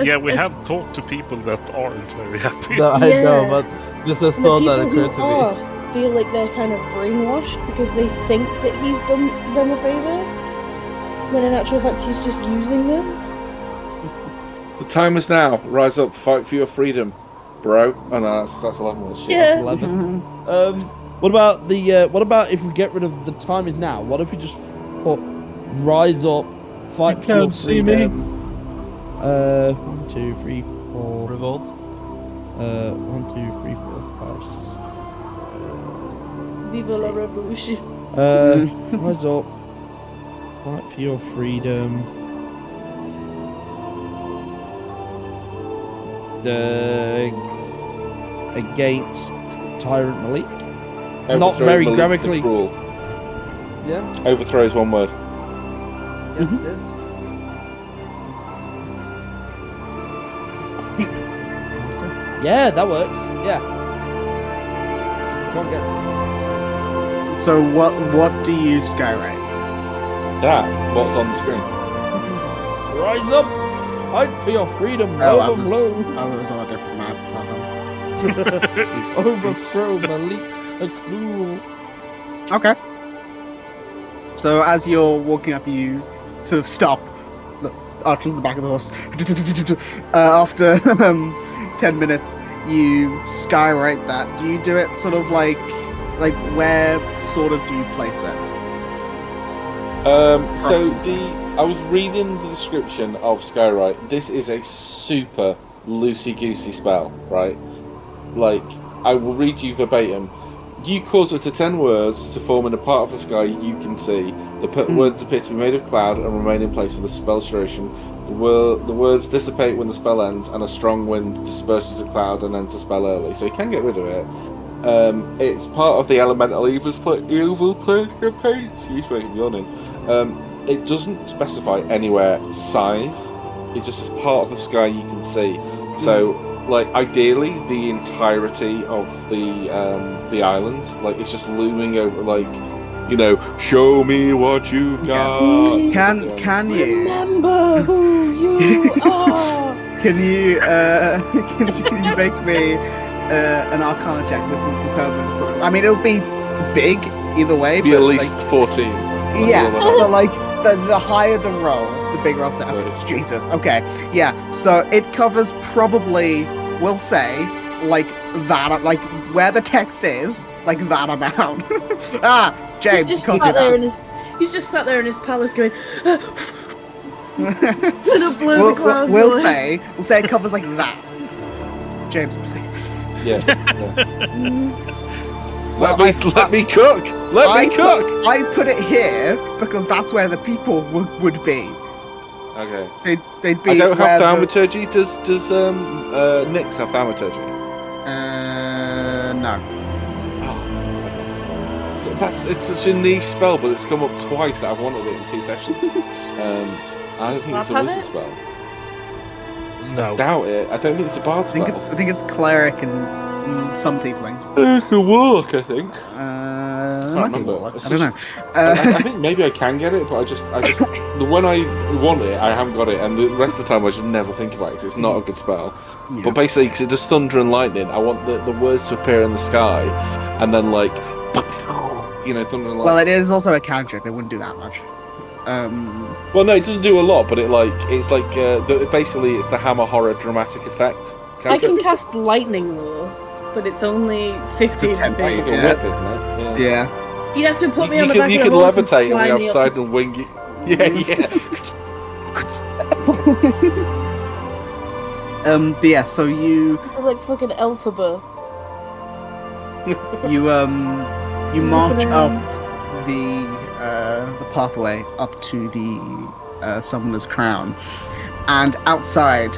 S5: Yeah, we have talked to people that aren't very happy.
S6: No, I know, but just the
S3: And the
S6: thought that
S3: people
S6: occurred
S3: who
S6: to me.
S3: are feel like they're kind of brainwashed because they think that he's done them a favor, when in actual fact he's just using them.
S2: The time is now. Rise up, fight for your freedom, bro. Oh no, that's 11 words. Shit.
S3: Yeah.
S4: That's 11. What about the? What about if we get rid of the time is now? What if we just put rise up, fight for your freedom? 1, 2, 3, 4.
S6: Revolt.
S4: 1, 2, 3, 4, 5.
S3: Viva la revolution.
S4: Rise up, fight for your freedom. Against Tyrant Malik. Not very grammatically. Yeah.
S2: Overthrow is one word.
S4: Yes, it is. Yeah, that works. Yeah. Can't get.
S1: So what do you skywrite?
S2: That, what's on the screen.
S4: Rise up, fight for your freedom.
S1: I was on a different map.
S4: Overthrow Malik the Cruel.
S1: Okay. So as you're walking up, you sort of stop. The archer's the back of the horse. After 10 minutes, you skywrite that. Do you do it sort of like where sort of do you place it?
S2: I was reading the description of Skywrite. This is a super loosey-goosey spell, right? Like, I will read you verbatim. You cause up to 10 words to form in a part of the sky you can see. The words appear to be made of cloud and remain in place for the spell's duration. The words dissipate when the spell ends, and a strong wind disperses the cloud and ends the spell early. So you can get rid of it. It's part of the elemental evil play campaign. Excuse me, I'm yawning. It doesn't specify anywhere size. It just is part of the sky you can see. So, like, ideally, the entirety of the island, like, it's just looming over, like, you know, show me what you've got.
S1: Can you
S3: remember who you are?
S1: can you make me an Arcana check? This will determine sort of. I mean, it'll be big either way.
S2: Be
S1: but
S2: at least
S1: like,
S2: 14.
S1: Yeah, but like the higher the roll, the bigger I'll say. Oh, Jesus. Okay. Yeah. So it covers probably, we'll say, like that, like where the text is, like that amount. James,
S3: He's just
S1: can't
S3: sat
S1: do
S3: there
S1: that.
S3: he's just sat there in his palace going. Gonna blow the clouds
S1: we'll
S3: away.
S1: say it covers like that. James, please.
S2: Yeah. Let me cook. Let me cook.
S1: I put it here because that's where the people would be.
S2: Okay.
S1: They'd be.
S2: I don't have
S1: where
S2: thaumaturgy. Does Nyx have thaumaturgy?
S1: No.
S2: So it's such a niche spell, but it's come up twice that I've wanted it in 2 sessions. I don't think it's a wizard spell.
S7: No.
S2: I doubt it. I don't think it's a bard spell.
S1: I think it's cleric and some tieflings.
S2: It's a warlock, I think.
S1: I don't know.
S2: I think maybe I can get it, but I just when I want it, I haven't got it, and the rest of the time I just never think about it because it's not a good spell.
S1: Yeah.
S2: But basically, because it does thunder and lightning, I want the words to appear in the sky, and then like, you know, thunder and lightning.
S1: Well, it is also a cantrip. It wouldn't do that much.
S2: Well, no, it doesn't do a lot, but basically it's the Hammer Horror dramatic effect.
S3: I can cast lightning though, but it's only 15
S1: It's a 10
S3: feet.
S2: It's like a whip, isn't it?
S1: Yeah.
S3: You'd have to put me on the
S2: You
S3: back
S2: can
S3: of the horse
S2: levitate
S3: and fly
S2: on the
S3: me
S2: outside
S3: up.
S2: and wing it. Yeah.
S1: But yeah, so you
S3: Like fucking Elphaba.
S1: you march up the pathway up to the Summoner's Crown, and outside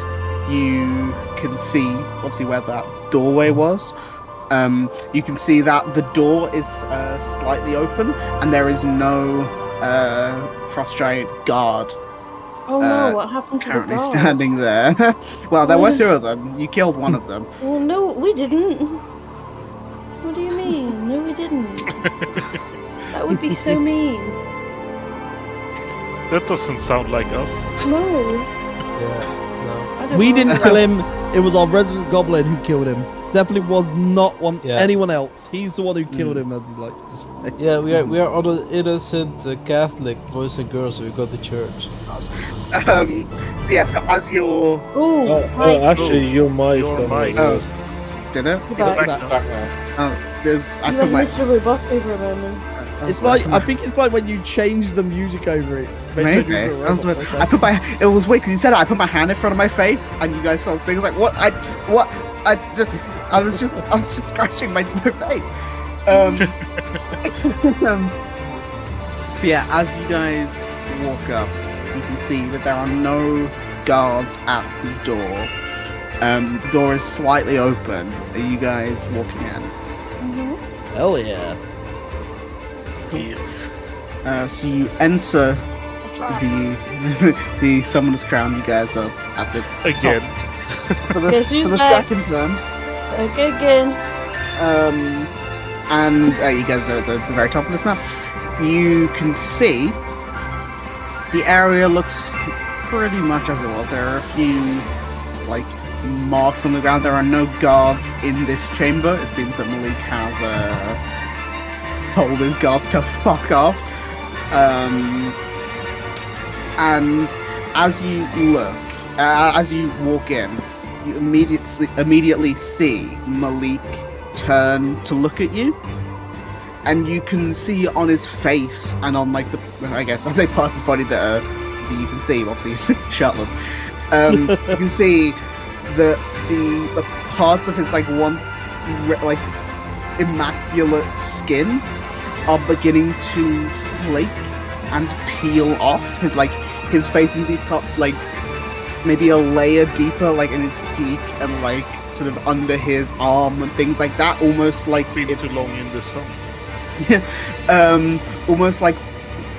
S1: you can see obviously where that doorway was. You can see that the door is slightly open, and there is no frost giant guard
S3: Oh no, what happened to the
S1: currently
S3: guard?
S1: standing there. Well, there were two of them. You killed one of them.
S3: Well, no, we didn't. What do you mean? No, we didn't. That would be so mean.
S5: That doesn't sound like us.
S3: No.
S6: Yeah,
S3: I don't
S4: We
S3: know.
S4: didn't kill him. It was our resident goblin who killed him. Definitely was not anyone else. He's the one who killed him, as he likes to say.
S6: no. Yeah, we are all innocent Catholic boys and girls who go to church.
S1: Yeah, so as you're...
S3: Oh,
S7: Actually, your mic's
S5: Your
S7: gone
S5: mic.
S7: out.
S1: Did it?
S3: back.
S5: Back now.
S1: Oh, there's... I
S3: You
S1: put
S3: went
S1: my...
S3: Mr. Roboto for a moment.
S4: It's like I think it's like when you change the music over it.
S1: Maybe. That's what, I put my... It was weird because you said it. I put my hand in front of my face and you guys saw speaking. I was like, what? I was just scratching my face. But yeah, as you guys walk up, you can see that there are no guards at the door. The door is slightly open. Are you guys walking in?
S4: Hell yeah.
S1: So you enter the Summoner's Crown. You guys are at the
S5: Again.
S1: for the,
S3: Guess who's
S1: for the
S3: back?
S1: second turn.
S3: Okay, again.
S1: And you guys are at the very top of this map. You can see the area looks pretty much as it was. There are a few like marks on the ground. There are no guards in this chamber. It seems that Malik has told his guards to fuck off. And as you look, as you walk in, you immediately see Malik turn to look at you, and you can see on his face and on like the, I guess, on the part of the body that you can see, obviously he's shirtless. You can see the parts of his like once like immaculate skin are beginning to flake and peel off. His face is top like maybe a layer deeper, like in his cheek and like sort of under his arm and things like that. Almost like
S5: Been
S1: it's
S5: too long in the sun.
S1: almost like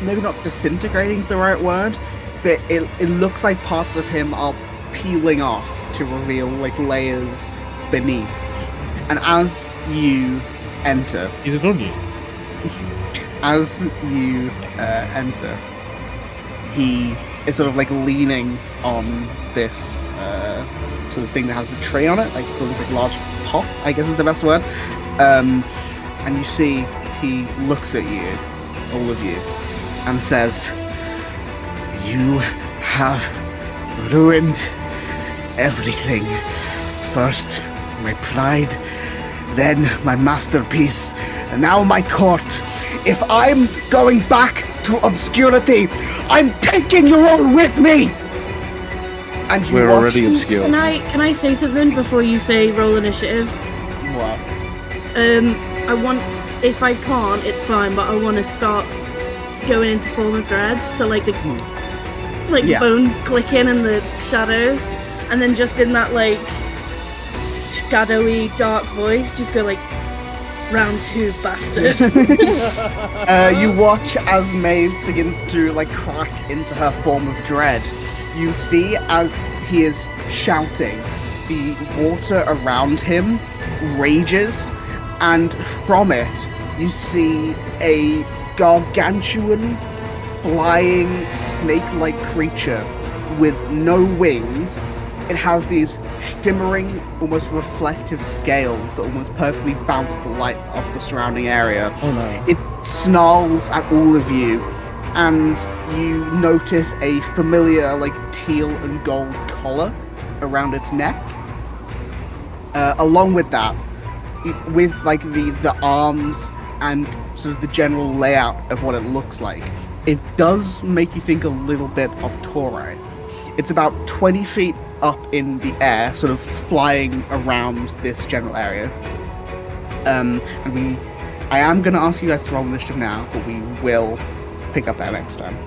S1: maybe not disintegrating is the right word, but it looks like parts of him are peeling off to reveal like layers beneath. And as you enter,
S7: Is it on you?
S1: as you enter, he is sort of like leaning on this sort of thing that has the tree on it, like sort of this like large pot, I guess is the best word. And you see he looks at you, all of you, and says, "You have ruined everything. First my pride, then my masterpiece, and now my court. If I'm going back to obscurity, I'm taking you all with me." And you
S2: We're
S1: watch-
S2: already obscure.
S3: Can I say something before you say roll initiative?
S1: What?
S3: I want, if I can't, it's fine, but I want to start going into Form of Dread, so like the
S1: Yeah.
S3: bones clicking and the shadows, and then just in that like shadowy dark voice, just go like, "Round 2, bastard."
S1: You watch as Maeve begins to like crack into her form of dread. You see as he is shouting, the water around him rages, and from it you see a gargantuan flying snake-like creature with no wings. It has these shimmering, almost reflective scales that almost perfectly bounce the light off the surrounding area.
S4: Oh no.
S1: It snarls at all of you and you notice a familiar, like, teal and gold collar around its neck. Along with that, with, like, the arms and sort of the general layout of what it looks like, it does make you think a little bit of Torai. It's about 20 feet up in the air, sort of flying around this general area. I am going to ask you guys to roll initiative now, but we will pick up that next time.